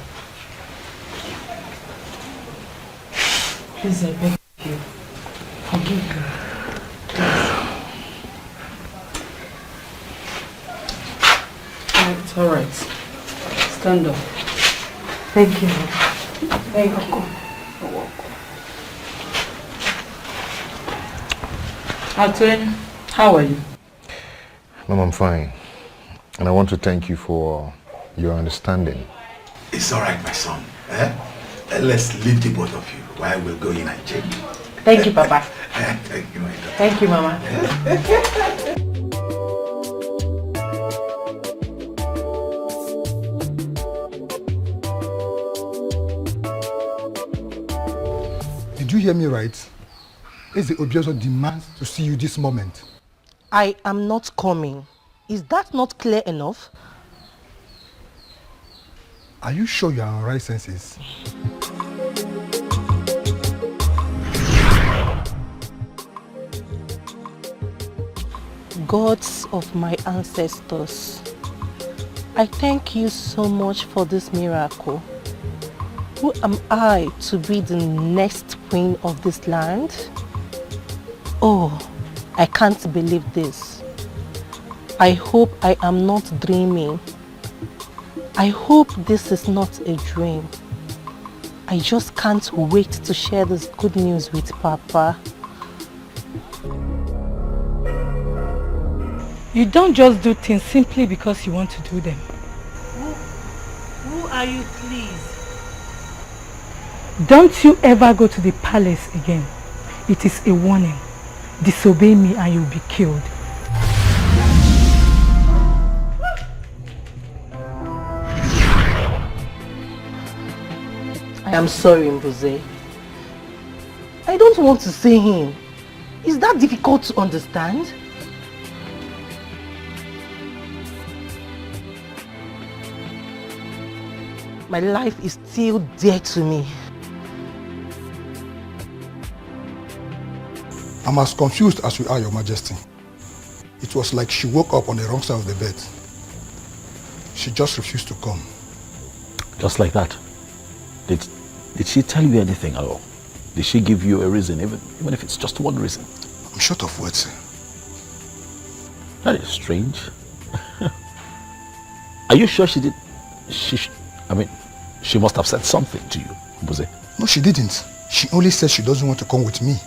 Please, I beg you. Forgive me. It's all right. Stand up. Thank you. Thank you. Atwin, how are you? Mom, I'm fine. And I want to thank you for your understanding. It's all right, my son. Let's leave the both of you while we'll go in and check. Thank you, Papa. Thank you, my daughter. Thank you, Mama. Did you hear me right? Eze Obiozo demands to see you this moment. I am not coming. Is that not clear enough? Are you sure you are on right senses? gods of my ancestors, I thank you so much for this miracle. Who am I to be the next queen of this land? Oh, I can't believe this. I hope I am not dreaming. I hope this is not a dream. I just can't wait to share this good news with Papa. You don't just do things simply because you want to do them. Who are you, please? Don't you ever go to the palace again. It is a warning. Disobey me and you'll be killed. I am sorry, Mbuze. I don't want to say him. Is that difficult to understand? My life is still dear to me. I'm as confused as you are, Your Majesty. It was like she woke up on the wrong side of the bed. She just refused to come. Just like that? Did she tell you anything at all? Did she give you a reason, even if it's just one reason? I'm short of words, sir. That is strange. Are you sure she did? She must have said something to you, Mbuze. No, she didn't. She only said she doesn't want to come with me.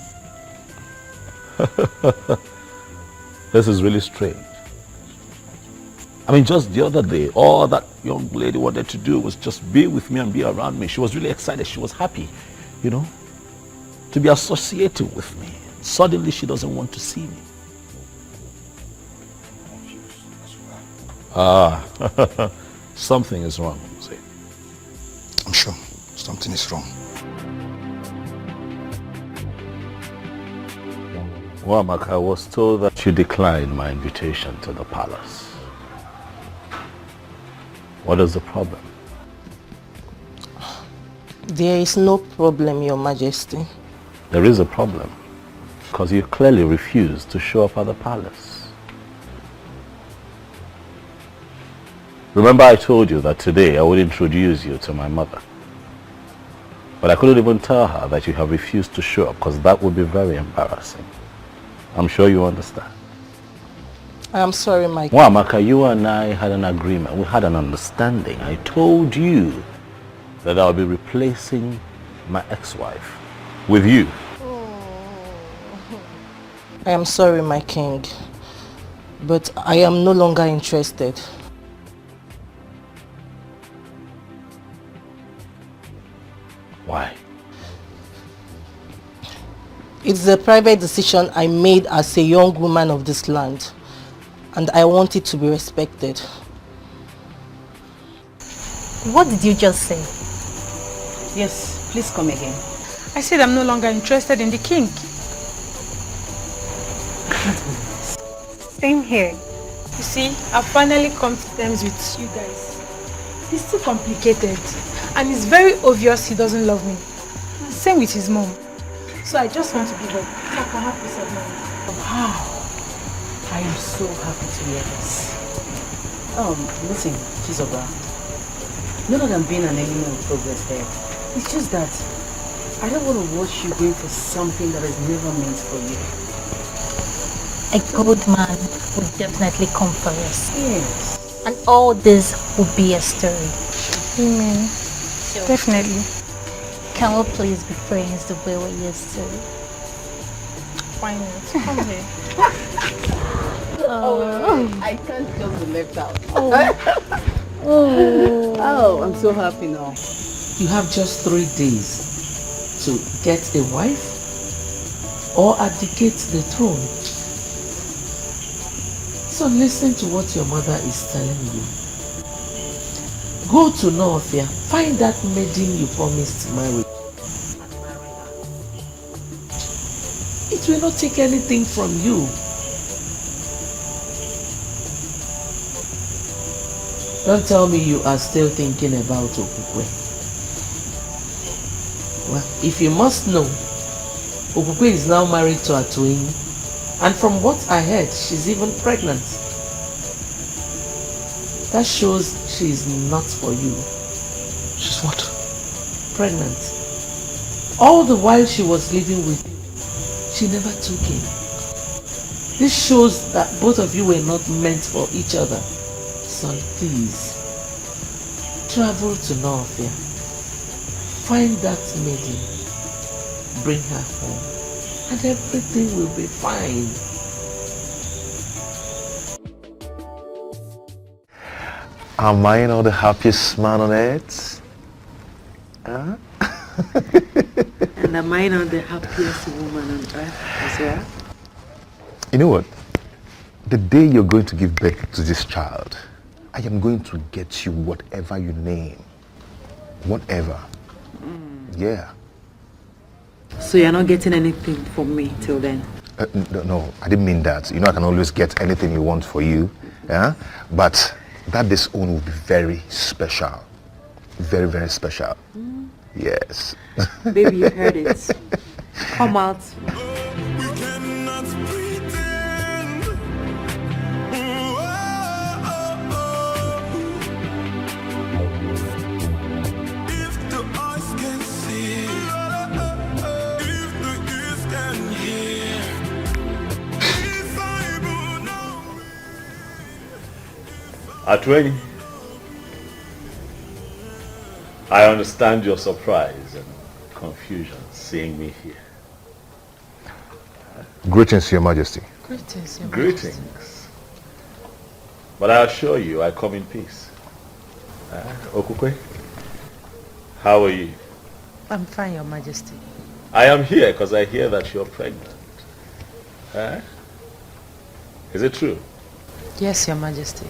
This is really strange. Just the other day, all that young lady wanted to do was just be with me and be around me. She was really excited. She was happy, to be associated with me. Suddenly, she doesn't want to see me. Something is wrong, Mbuze. I'm sure something is wrong. Wamak, I was told that you declined my invitation to the palace. What is the problem? There is no problem, Your Majesty. There is a problem, because you clearly refused to show up at the palace. Remember I told you that today I would introduce you to my mother. But I couldn't even tell her that you have refused to show up, because that would be very embarrassing. I'm sure you understand. I am sorry, my king. Wamaka, you and I had an agreement. We had an understanding. I told you that I'll be replacing my ex-wife with you. I am sorry, my king. But I am no longer interested. Why? It's a private decision I made as a young woman of this land, and I want it to be respected. What did you just say? Yes, please come again. I said I'm no longer interested in the king. Same here. You see, I've finally come to terms with you guys. He's too complicated, and it's very obvious he doesn't love me. Same with his mom. So I just want to give up, so I can have peace of mind. Wow. I am so happy to hear this. Listen, Chizoba. Not that I'm being an enemy of progress there. It's just that I don't want to watch you going for something that is never meant for you. A good man would definitely come for us. Yes. And all this will be a story. Amen. So, definitely. Can we please be friends the way we used to? Why not? Come here. I can't just be left out. Oh, I'm so happy now. You have just 3 days to get a wife or abdicate the throne. So listen to what your mother is telling you. Go to Northia, find that maiden you promised to marry. It will not take anything from you. Don't tell me you are still thinking about Okukwe. Well, if you must know, Okukwe is now married to Atuin, And from what I heard, she's even pregnant. That shows she's not for you. She's what? Pregnant. All the while she was living with you, she never took him. This shows that both of you were not meant for each other. So please, travel to Northia. Find that maiden. Bring her home. And everything will be fine. Am I not the happiest man on earth? Huh? And am I not the happiest woman on earth as well? You know what? The day you're going to give birth to this child, I am going to get you whatever you name. Whatever. Yeah. So you're not getting anything from me till then? No, I didn't mean that. You know, I can always get anything you want for you. Yeah? But that this own will be very special. Very, very special. Yes. Baby, you heard it. Come out. Atwini, I understand your surprise and confusion seeing me here. Greetings, Your Majesty. Greetings, Your Greetings. Majesty. But I assure you, I come in peace. Okukwe, how are you? I'm fine, Your Majesty. I am here because I hear that you're pregnant. Is it true? Yes, Your Majesty.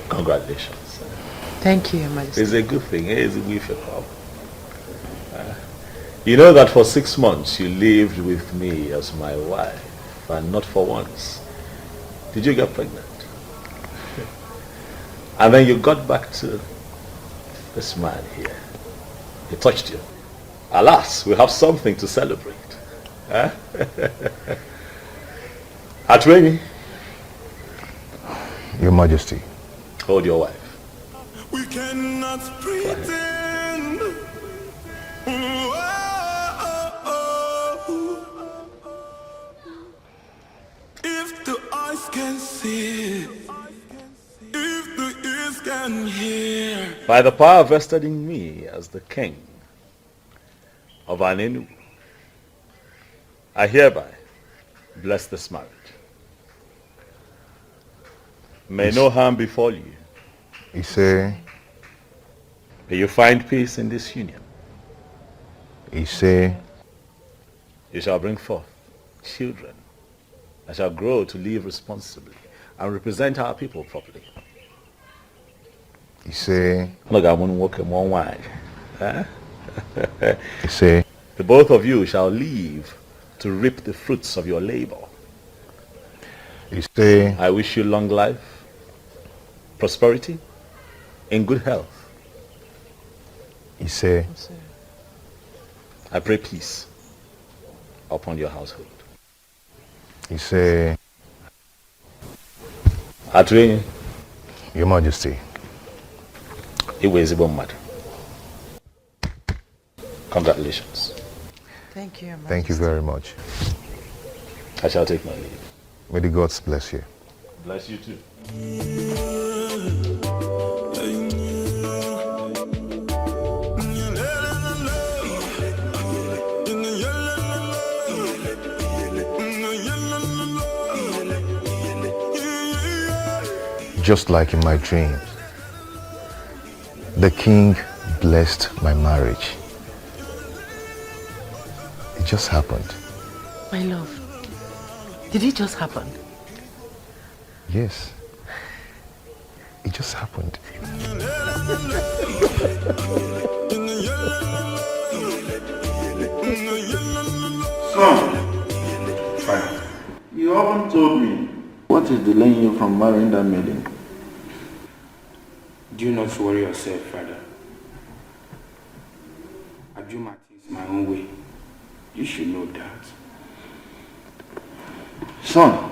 Congratulations. Thank you, Your Majesty. It's a good thing. It's a good thing. You know that for 6 months you lived with me as my wife, and not for once did you get pregnant. And then you got back to this man here. He touched you. Alas, we have something to celebrate. Atwini. Your Majesty. Hold your wife. We cannot pretend. If the eyes can see, if the ears can hear. By the power vested in me as the king of Anenu, I hereby bless this marriage. May no harm befall you. You say? May you find peace in this union. You say? You shall bring forth children that shall grow to live responsibly and represent our people properly. You say? Look, I won't walk in one way. You say? The both of you shall live to reap the fruits of your labor. You say? I wish you long life, prosperity, in good health. You say? I pray peace upon your household. You say? Atwini. Your Majesty. Iwezibomad. Congratulations. Thank you, Your Majesty. Thank you very much. I shall take my leave. May the gods bless you. Bless you too. Just like in my dreams, the king blessed my marriage. It just happened. My love, did it just happen? Yes. It just happened. Son, you haven't told me what is delaying you from marrying that maiden. Do not worry yourself, father. I do my things my own way. You should know that. Son,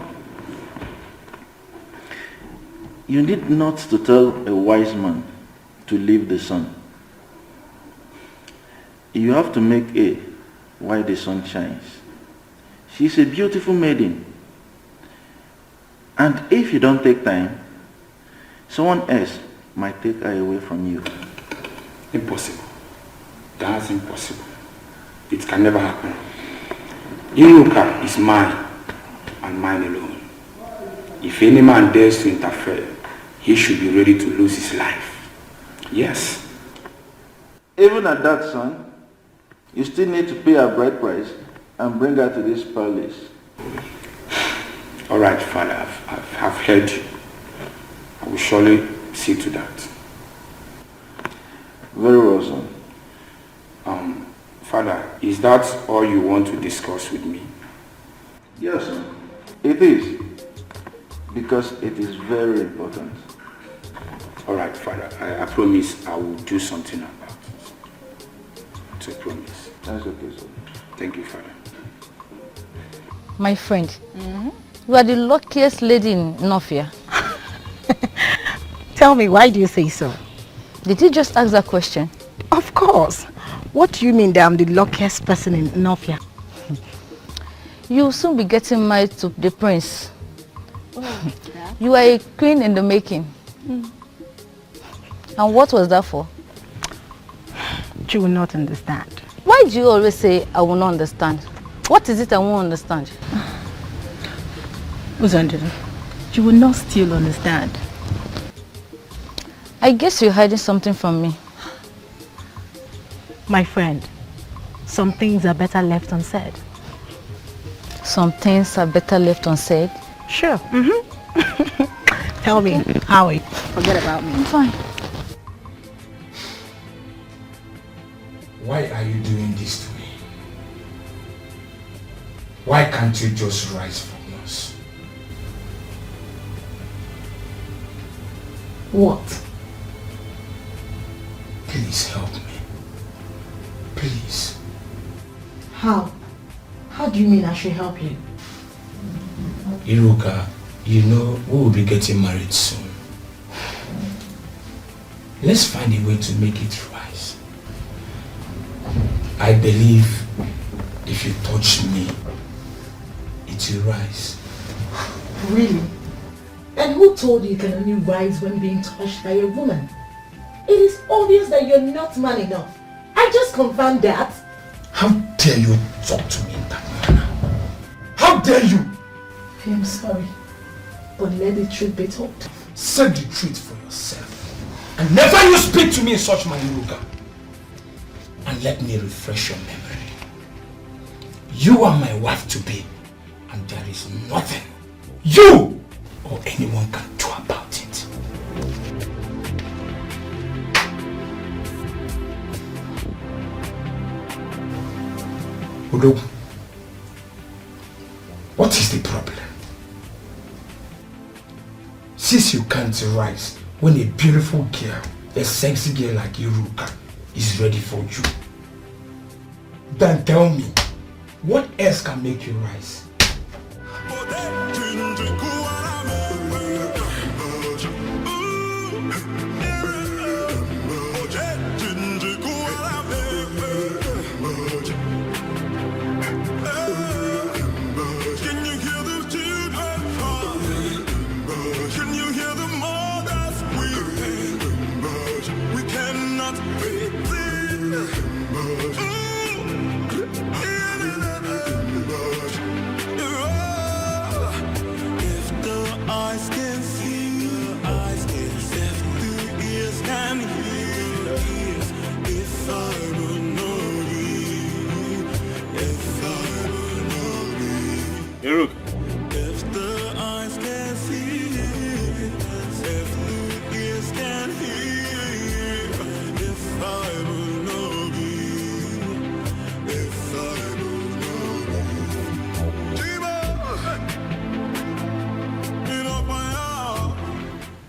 you need not to tell a wise man to leave the sun. You have to make hay while the sun shines. She's a beautiful maiden. And if you don't take time, someone else might take her away from you. Impossible. That's impossible. It can never happen. Iruka is mine and mine alone. If any man dares to interfere, he should be ready to lose his life. Yes. Even at that, son, you still need to pay a bride price and bring her to this palace. All right, Father, I've heard you. I will surely see to that. Very well, son. Father, is that all you want to discuss with me? Yes, son. It is. Because it is very important. All right, Father, I promise I will do something about it. It's a promise. That's okay, sir. Thank you, Father. My friend, you are the luckiest lady in Nofia. Tell me, why do you say so? Did you just ask that question? Of course. What do you mean that I'm the luckiest person in Nofia? You will soon be getting married to the prince. You are a queen in the making. And what was that for? You will not understand. Why do you always say, I will not understand? What is it I won't understand? Uzandira, you will not still understand. I guess you're hiding something from me. My friend, some things are better left unsaid. Some things are better left unsaid? Sure. Tell me, Howie, forget about me. I'm fine. Why are you doing this to me? Why can't you just rise from us? What? Please help me. Please. How? How do you mean I should help you? Iruka, you know we will be getting married soon. Let's find a way to make it rise. I believe if you touch me, it will rise. Really? And who told you can only rise when being touched by a woman? It is obvious that you're not man enough. I just confirmed that. How dare you talk to me in that manner? How dare you? I am sorry, but let the truth be told. Say the truth for yourself. And never you speak to me in such manner, Iruka. And let me refresh your memory. You are my wife-to-be, and there is nothing you or anyone can do about it. Udo, what is the problem? Since you can't rise when a beautiful girl, a sexy girl like Iruka, is ready for you, then tell me, what else can make you rise?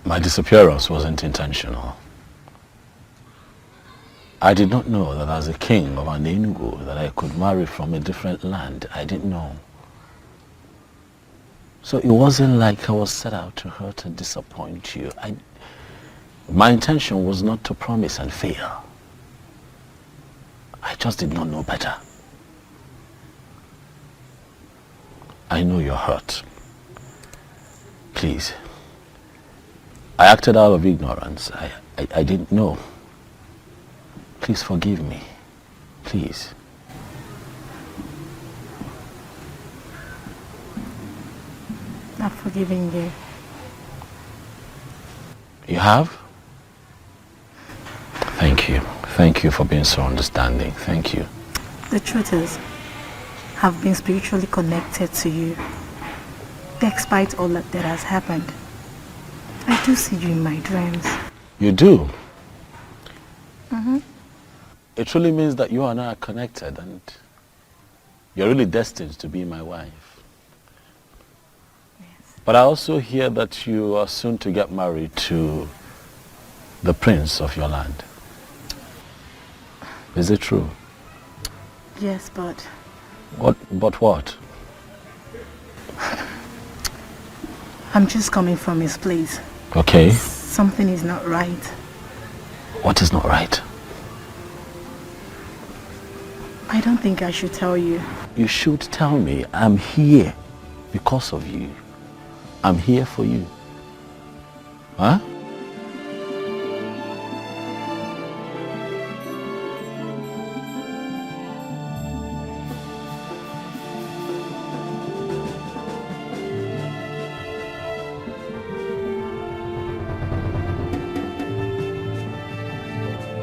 My disappearance wasn't intentional. I did not know that as a king of an Enugu that I could marry from a different land. I didn't know. So it wasn't like I was set out to hurt and disappoint you. My intention was not to promise and fail. I just did not know better. I know you're hurt. Please. I acted out of ignorance. I didn't know. Please forgive me. Please. Not forgiving you. You have? Thank you. Thank you for being so understanding. Thank you. The truth is, I've been spiritually connected to you. Despite all that has happened, I do see you in my dreams. You do? Mm-hmm. It truly means that you and I are connected and you're really destined to be my wife. But I also hear that you are soon to get married to the prince of your land. Is it true? Yes, but... But what? I'm just coming from his place. Okay. Something is not right. What is not right? I don't think I should tell you. You should tell me. I'm here because of you. I'm here for you. Huh?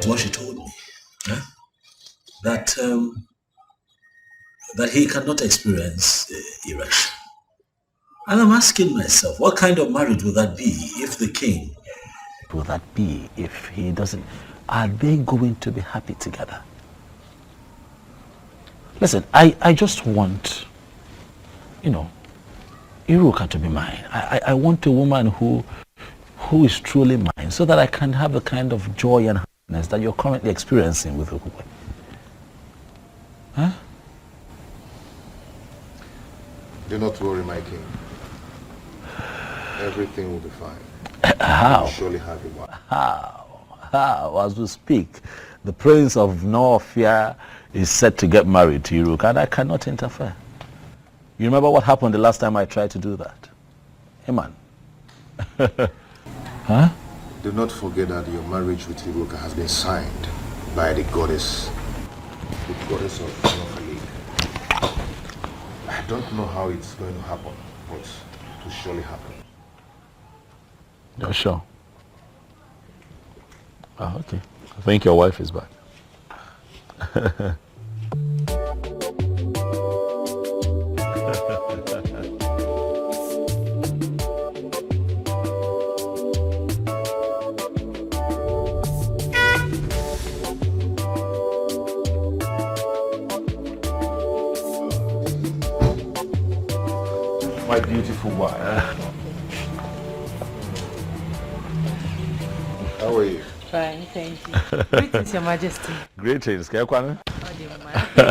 What she told me, huh? That he cannot experience erection. And I'm asking myself, what kind of marriage would that be if the king... Will that be if he doesn't... Are they going to be happy together? Listen, I just want, Iruka to be mine. I want a woman who is truly mine so that I can have the kind of joy and happiness that you're currently experiencing with Ukwe. Huh? Do not worry, my king. Everything will be fine. How? You surely have your wife. How? As we speak, the prince of Norfia is set to get married to Iruka, and I cannot interfere. You remember what happened the last time I tried to do that? Hey, man. Huh? Do not forget that your marriage with Iruka has been signed by the goddess of Norfolk. I don't know how it's going to happen, but it will surely happen. You're sure? Oh, okay. I think your wife is back. My beautiful wife. How are you? Fine, thank you. Greetings, Your Majesty. Greetings. Can you come in?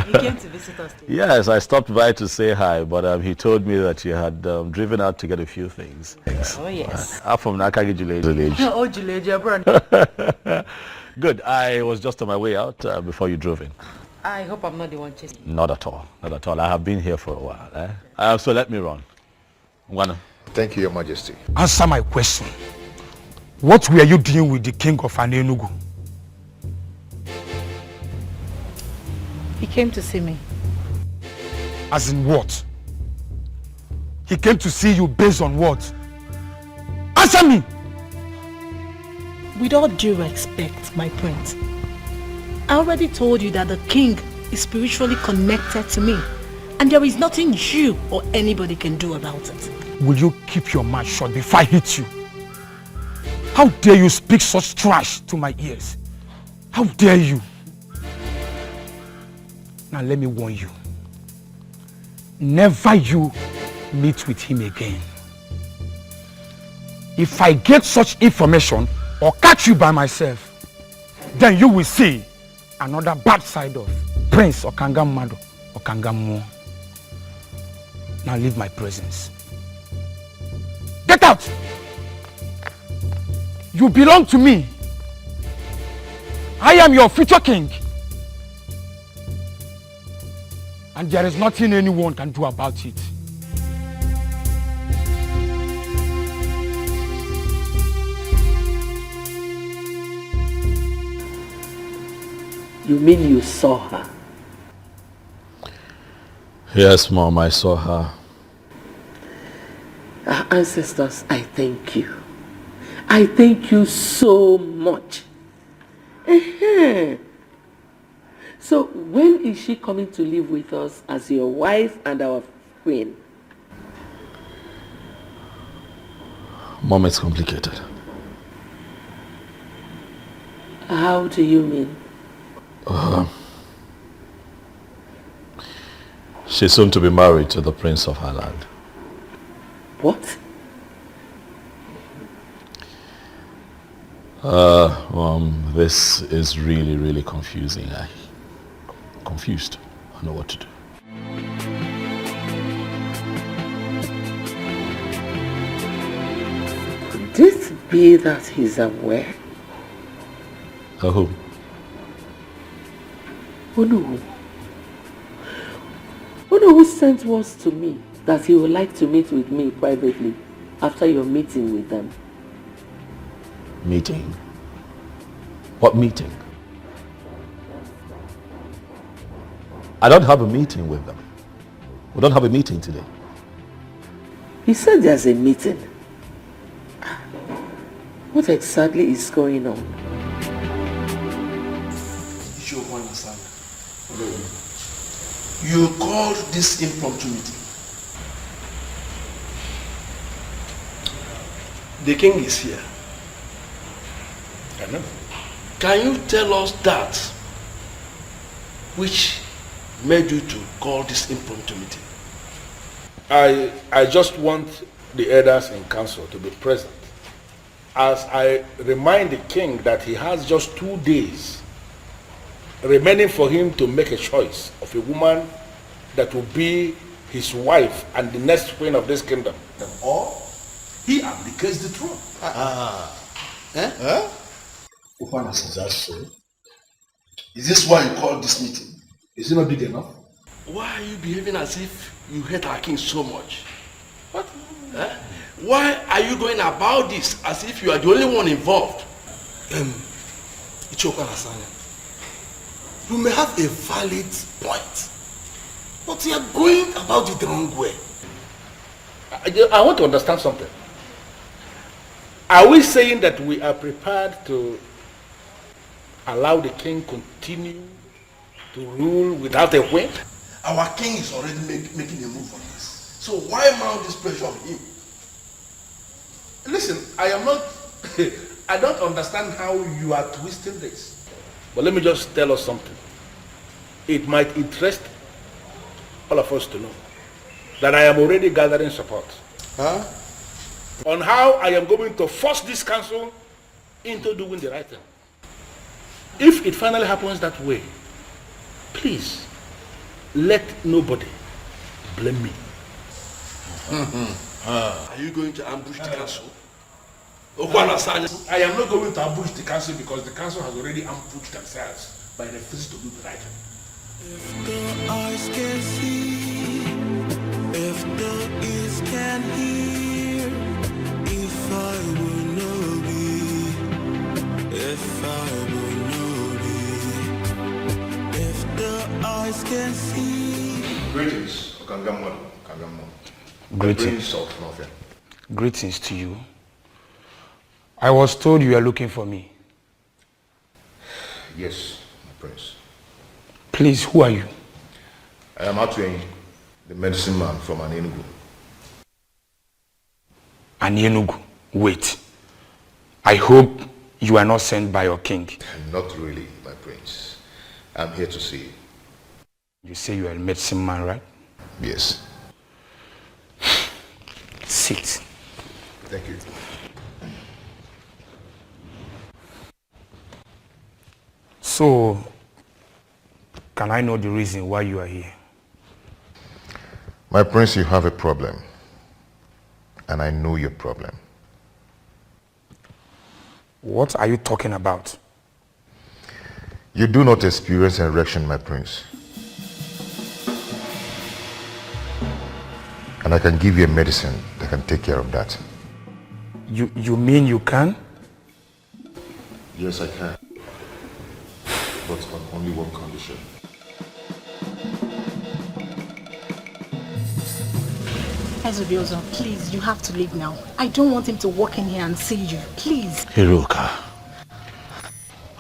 He came to visit us today. Yes, I stopped by to say hi, but he told me that you had driven out to get a few things. Oh, yes. I'm from Nakagi Village. Oh, Juleja, brother. Good. I was just on my way out before you drove in. I hope I'm not the one chasing. Not at all. Not at all. I have been here for a while. So let me run. Thank you, Your Majesty. Answer my question. What were you doing with the king of Anenugu? He came to see me. As in what? He came to see you based on what? Answer me! With all due respect, my prince, I already told you that the king is spiritually connected to me, and there is nothing you or anybody can do about it. Will you keep your mouth shut before I hit you? How dare you speak such trash to my ears? How dare you? Now let me warn you. Never you meet with him again. If I get such information or catch you by myself, then you will see another bad side of Prince Okangamado Okangamu. Now leave my presence. out! You belong to me. I am your future king. And there is nothing anyone can do about it. You mean you saw her? Yes, Mom, I saw her. Our ancestors, I thank you. I thank you so much. So when is she coming to live with us as your wife and our queen? Mom, it's complicated. How do you mean? She's soon to be married to the prince of her land. What? Mom, this is really, really confusing. I'm confused. I don't know what to do. Could this be that he's aware? Who? Who sent words to me that he would like to meet with me privately after your meeting with them? Meeting? What meeting? I don't have a meeting with them. We don't have a meeting today. He said there's a meeting. What exactly is going on? You called this impromptu meeting. The king is here. I know. Can you tell us that which made you to call this impromptu meeting? I just want the elders in council to be present as I remind the king that he has just 2 days remaining for him to make a choice of a woman that will be his wife and the next queen of this kingdom. Or he abdicates the throne. Is that so? Is this why you called this meeting? Is it not big enough? Why are you behaving as if you hate our king so much? What? Why are you going about this as if you are the only one involved? You may have a valid point, but you are going about it the wrong way. I want to understand something. Are we saying that we are prepared to allow the king continue to rule without a whip? Our king is already making a move on this. So why mount this pressure on him? Listen, I am not... I don't understand how you are twisting this. But let me just tell us something. It might interest all of us to know that I am already gathering support on how I am going to force this council into doing the right thing. If it finally happens that way, please let nobody blame me. Are you going to ambush the council? I am not going to ambush the council because the council has already ambushed themselves by refusing to do the right thing. If the eyes can see, if the ears can hear, if I will know be, if I will know be, if the eyes can see. Greetings, Okangamon. Greetings. Greetings to you. I was told you are looking for me. Yes, my prince. Please, who are you? I am Atwin, the medicine man from Anenugu. Anenugu? Wait. I hope you are not sent by your king. Not really, my prince. I'm here to see you. You say you are a medicine man, right? Yes. Sit. Thank you. So, can I know the reason why you are here? My prince, you have a problem. And I know your problem. What are you talking about? You do not experience erection, my prince. And I can give you a medicine that can take care of that. You mean you can? Yes, I can. But on only one condition. Ezobiozo, please, you have to leave now. I don't want him to walk in here and see you. Please. Hiruka,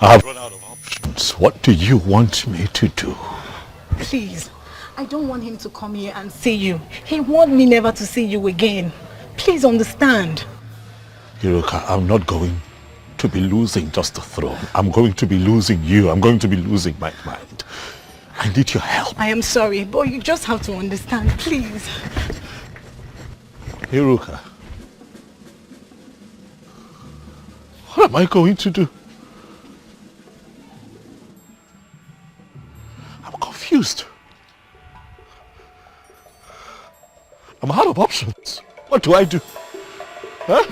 I have run out of options. What do you want me to do? Please. I don't want him to come here and see you. He wants me never to see you again. Please understand. Hiruka, I'm not going to be losing just the throne. I'm going to be losing you. I'm going to be losing my mind. I need your help. I am sorry, but you just have to understand, please. Hiruka, what am I going to do? I'm confused. I'm out of options. What do I do? Huh?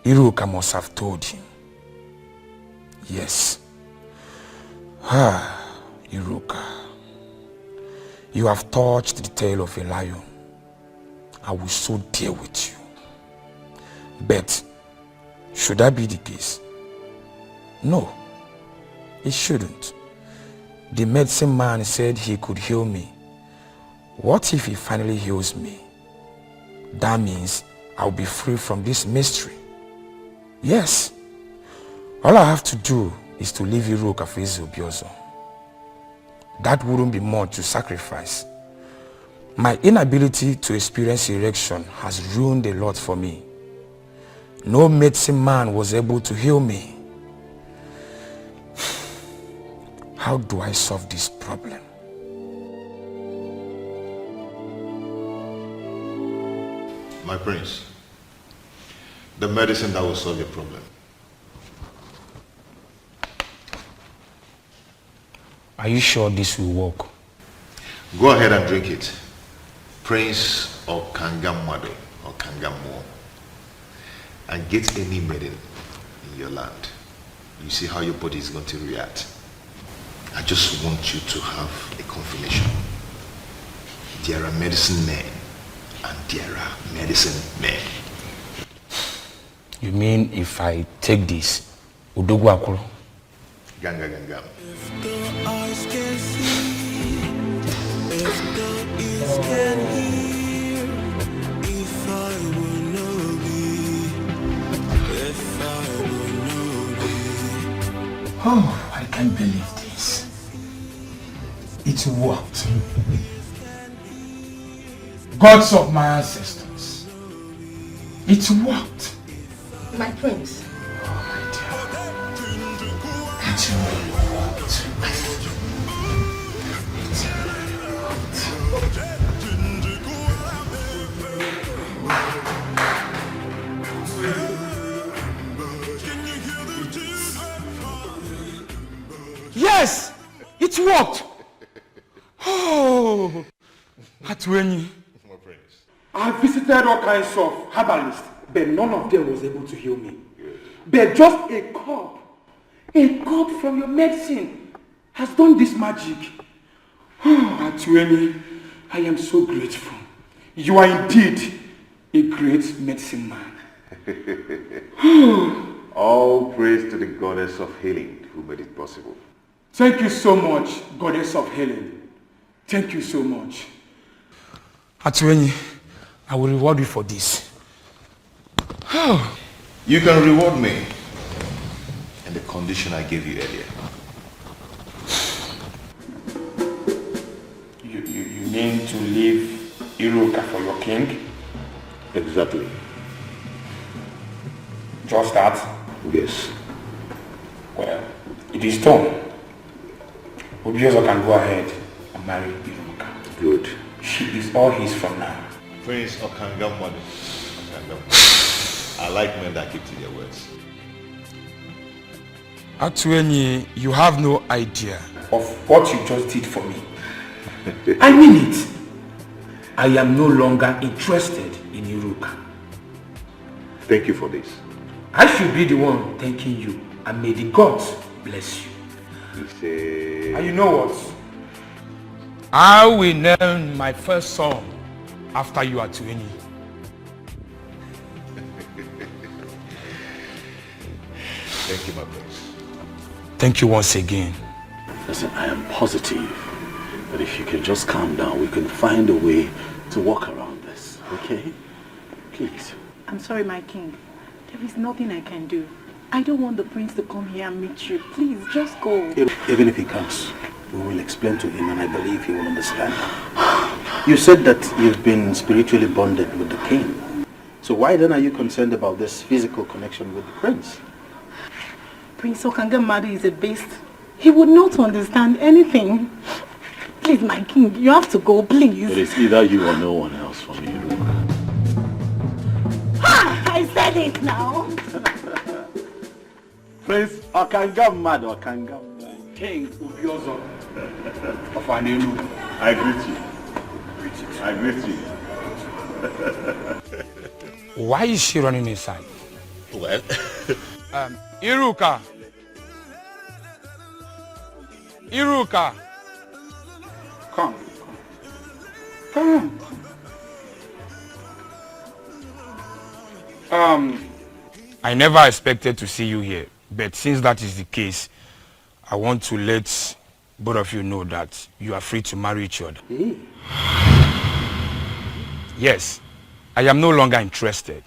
Iruka must have told him. Yes. Iruka. You have touched the tail of a lion. I will so deal with you. But should that be the case? No, it shouldn't. The medicine man said he could heal me. What if he finally heals me? That means I'll be free from this mystery. Yes. All I have to do is to leave Iruka for Ezobiozo. That wouldn't be much to sacrifice. My inability to experience erection has ruined a lot for me. No medicine man was able to heal me. How do I solve this problem? My prince, the medicine that will solve your problem. Are you sure this will work? Go ahead and drink it. Prince or Kangamado or Kangamo. And get any maiden in your land. You see how your body is going to react. I just want you to have a confirmation. There are medicine men and there are medicine men. You mean if I take this, Udogu Akuro? Ganga ganga. If the eyes can see, if the ears can hear, if I will know thee, if I will know thee. Oh, I can't believe this. It worked. Gods of my ancestors. It worked. My prince. Oh my dear. It really worked. Yes! It worked! Oh! Atweni. I visited all kinds of herbalists, but none of them was able to heal me. But just a cup from your medicine has done this magic. Oh, Atweni, I am so grateful. You are indeed a great medicine man. All praise to the goddess of healing who made it possible. Thank you so much, goddess of healing. Thank you so much. Atweni, I will reward you for this. You can reward me in the condition I gave you earlier. You mean to leave Iruka for your king? Exactly. Just that? Yes. Well, it is done. Obiozo can go ahead and marry Iruka. Good. She is all his from now. Prince Okangamwadu. I like men that keep to their words. Atuenyi, you have no idea of what you just did for me. I mean it. I am no longer interested in Iruka. Thank you for this. I should be the one thanking you, and may the gods bless you. You say... And you know what? I will name my first son after you, Atuenyi. Thank you, my prince. Thank you once again. Listen, I am positive that if you can just calm down, we can find a way to walk around this, okay? Please. I'm sorry, my king. There is nothing I can do. I don't want the prince to come here and meet you. Please, just go. Even if he comes, we will explain to him and I believe he will understand. You said that you've been spiritually bonded with the king. So why then are you concerned about this physical connection with the prince? Prince Okangamadu is a beast. He would not understand anything. Please, my king, you have to go, please. It is either you or no one else for me. I said it now. Prince Okangamadu, Okangamadu. King Ubiozo of Anelu. I greet you. I greet you. Why is she running inside? Well... Iruka. Iruka. Come. Come. I never expected to see you here, but since that is the case, I want to let both of you know that you are free to marry each other. Hey. Yes, I am no longer interested.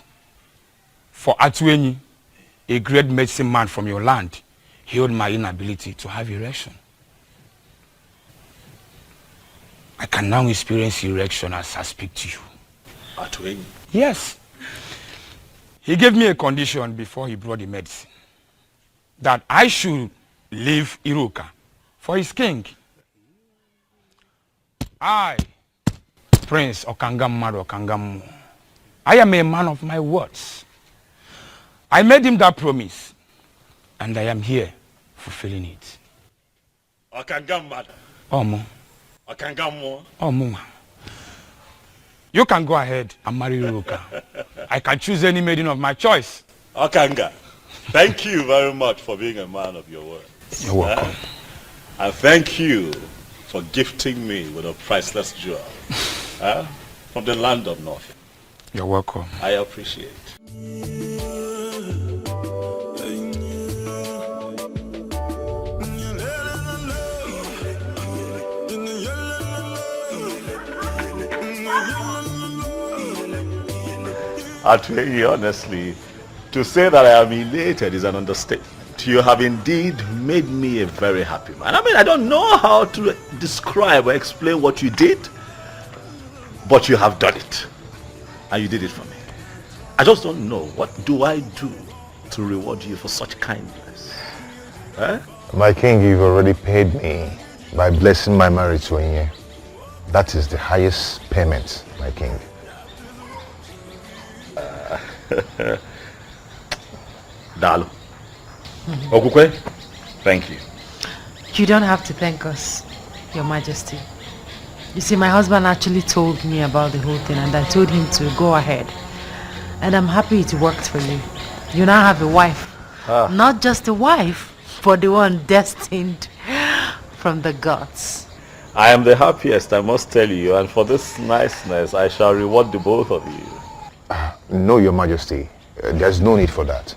For Atuenyi, a great medicine man from your land, healed my inability to have erection. I can now experience erection as I speak to you. Atuenyi? Yes. He gave me a condition before he brought the medicine, that I should leave Iruka for his king. I, Prince Okangamadu Okangamu, I am a man of my words. I made him that promise, and I am here fulfilling it. Okangamadu. Omo. Okangamu. Omo. You can go ahead and marry Iruka. I can choose any maiden of my choice. Okanga, thank you very much for being a man of your word. You're welcome. And thank you for gifting me with a priceless jewel from the land of North. You're welcome. I appreciate. Atuenyi, honestly, to say that I am elated is an understatement. You have indeed made me a very happy man. I mean, I don't know how to describe or explain what you did, but you have done it. And you did it for me. I just don't know, what do I do to reward you for such kindness? My king, you've already paid me by blessing my marriage to Onye. That is the highest payment, my king. Dalo. Okukwe, thank you. You don't have to thank us, Your Majesty. You see, my husband actually told me about the whole thing and I told him to go ahead. And I'm happy it worked for you. You now have a wife. Not just a wife, but the one destined from the gods. I am the happiest, I must tell you, and for this niceness, I shall reward the both of you. No, Your Majesty. There's no need for that.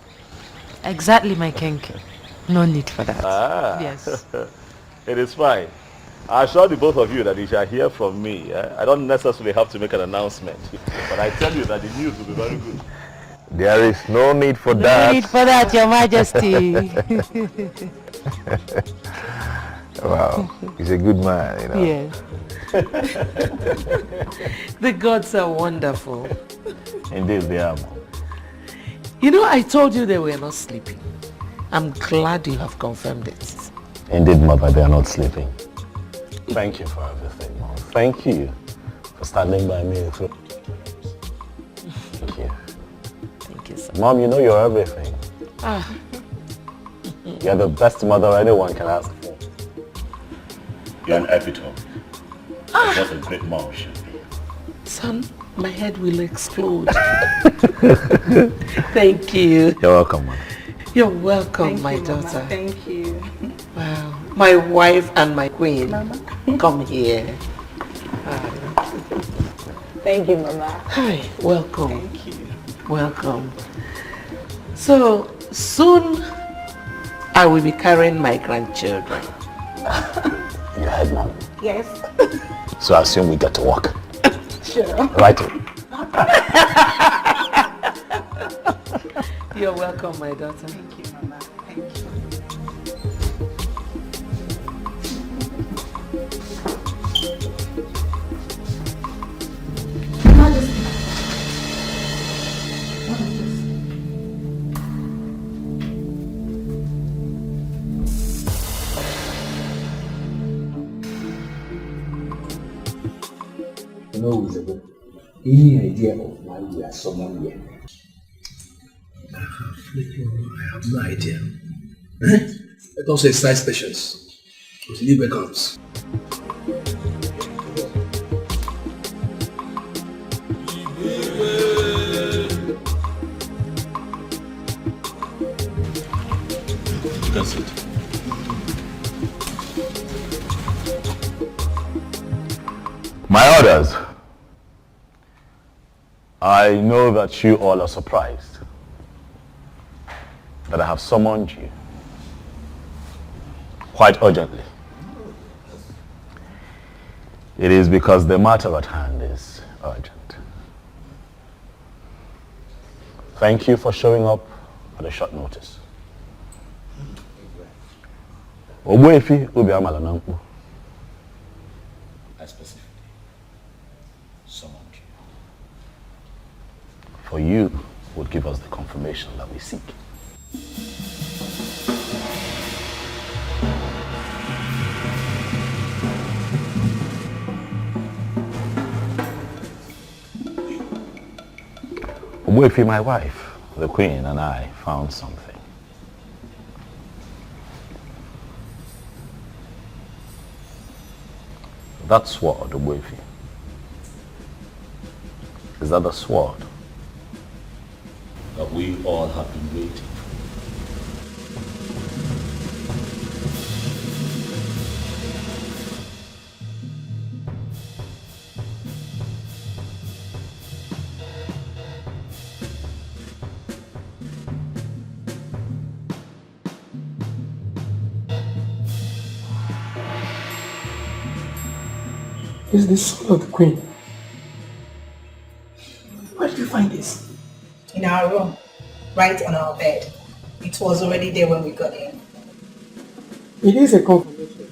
Exactly, my king. No need for that. Yes. It is fine. I assure the both of you that you shall hear from me. I don't necessarily have to make an announcement, but I tell you that the news will be very good. There is no need for that. No need for that, Your Majesty. Wow, he's a good man, you know. Yes. The gods are wonderful. Indeed they are. You know, I told you they were not sleeping. I'm glad you have confirmed it. Indeed, Mother, they are not sleeping. Thank you for everything, Mom. Thank you for standing by me through. Thank you. Thank you, sir. Mom, you know you're everything. Ah. You're the best mother anyone can ask for. You're an epitome. What a great mom should be. Son, my head will explode. Thank you. You're welcome, Mom. You're welcome, Thank my you, daughter. Mama. Thank you. Wow. My wife and my queen. Mama. Come here. Thank you, Mama. Hi, welcome. Thank you. Welcome. So, soon I will be carrying my grandchildren. You heard, Mom. Yes. So I assume we get to work. Sure. Right? You're welcome, my daughter. Thank you, Mama. Thank you. No, Isabel. Any idea of why we are summoned here? I have no idea. Let us exercise patience. Until Neva comes. You can sit. My orders. I know that you all are surprised that I have summoned you quite urgently. It is because the matter at hand is urgent. Thank you for showing up at a short notice. Ogbuefi Obi Amala Nankpo. I specifically summoned you. For you would give us the confirmation that we seek. Ogbuefi, my wife, the Queen, and I found something. That sword, Ogbuefi, is that the sword That we all have been waiting This is the sword of the queen. Where did you find this? In our room, right on our bed. It was already there when we got in. It is a confirmation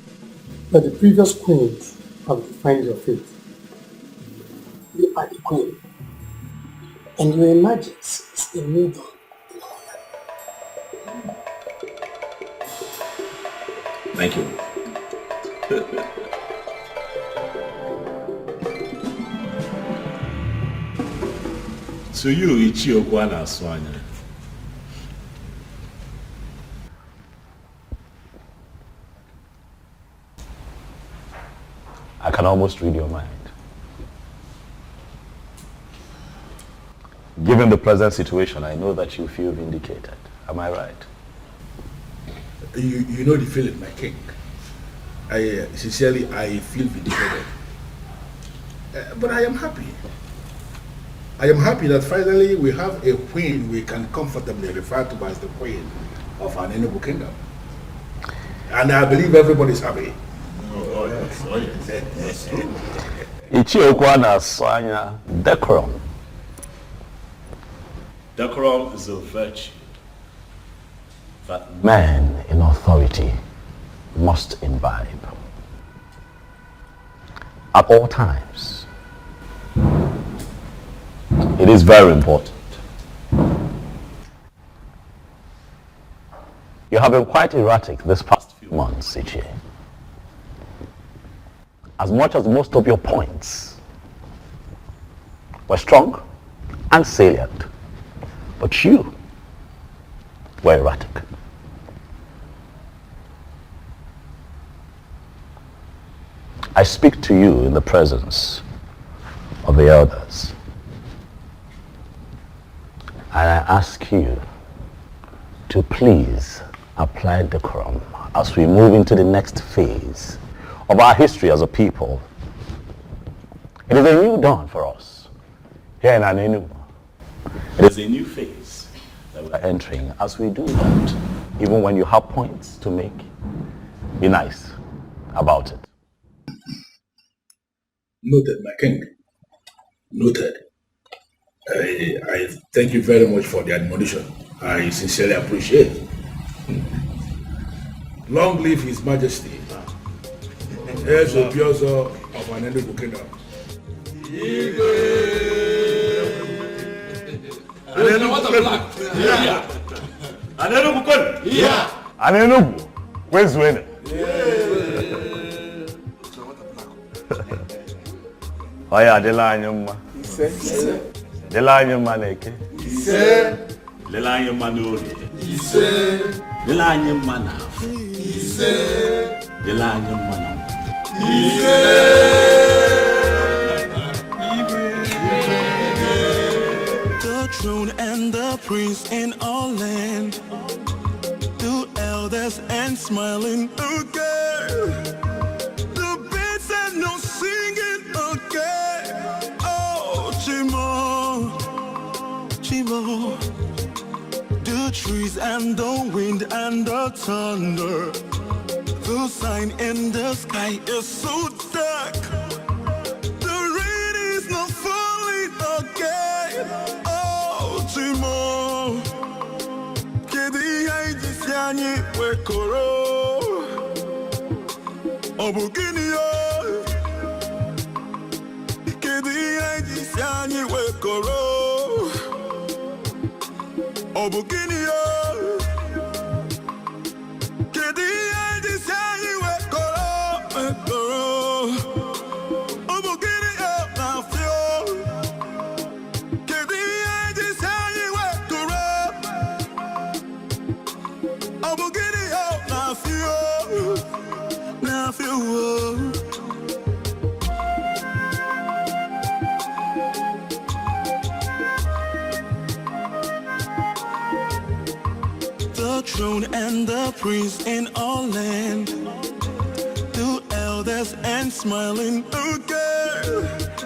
that the previous queens have defined your fate. You are the queen, and your emergence is a new dawn. Thank you. To you, Ichiokwa na Swanya. I can almost read your mind. Given the present situation, I know that you feel vindicated. Am I right? You know the feeling, my king. I sincerely feel vindicated. But I am happy. I am happy that finally we have a queen we can comfortably refer to as the queen of an Enugu kingdom. And I believe everybody's happy. Oh yes, oh yes. Ichiokwa na Swanya, decorum. Decorum is a virtue that Man in authority must imbibe. At all times. It is very important. You have been quite erratic this past few months, Ichie. As much as most of your points were strong and salient, but you were erratic. I speak to you in the presence of the elders, and I ask you to please apply decorum as we move into the next phase of our history as a people. It is a new dawn for us here in Anenu. It is a new phase that we are entering. As we do that, even when you have points to make, be nice about it. Noted, my king. Noted. I thank you very much for the admonition. I sincerely appreciate it. Long live His Majesty, heirs of Biozo of Anenu Kingdom. Anenu, where's winning? Oh yeah, Delanyuma. Delanyuma neke. Delanyuma nuri. Delanyuma na. Delanyuma na. The throne and the prince in all land, two elders and smiling again. The birds and no singing again. Oh, Chimo, Chimo. The trees and the wind and the thunder, the sign in the sky is so dark. The rain is not falling again. Oh, Chimo, Kedi Haiti Wekoro, Obukinio, Kedi Haiti Wekoro, Obukinio, Kedi Haiti Wekoro, Obukinio, Nafio, Kedi Haiti Wekoro, Obukinio, Nafio, Nafio. The throne and the prince in all land, two elders and smiling again.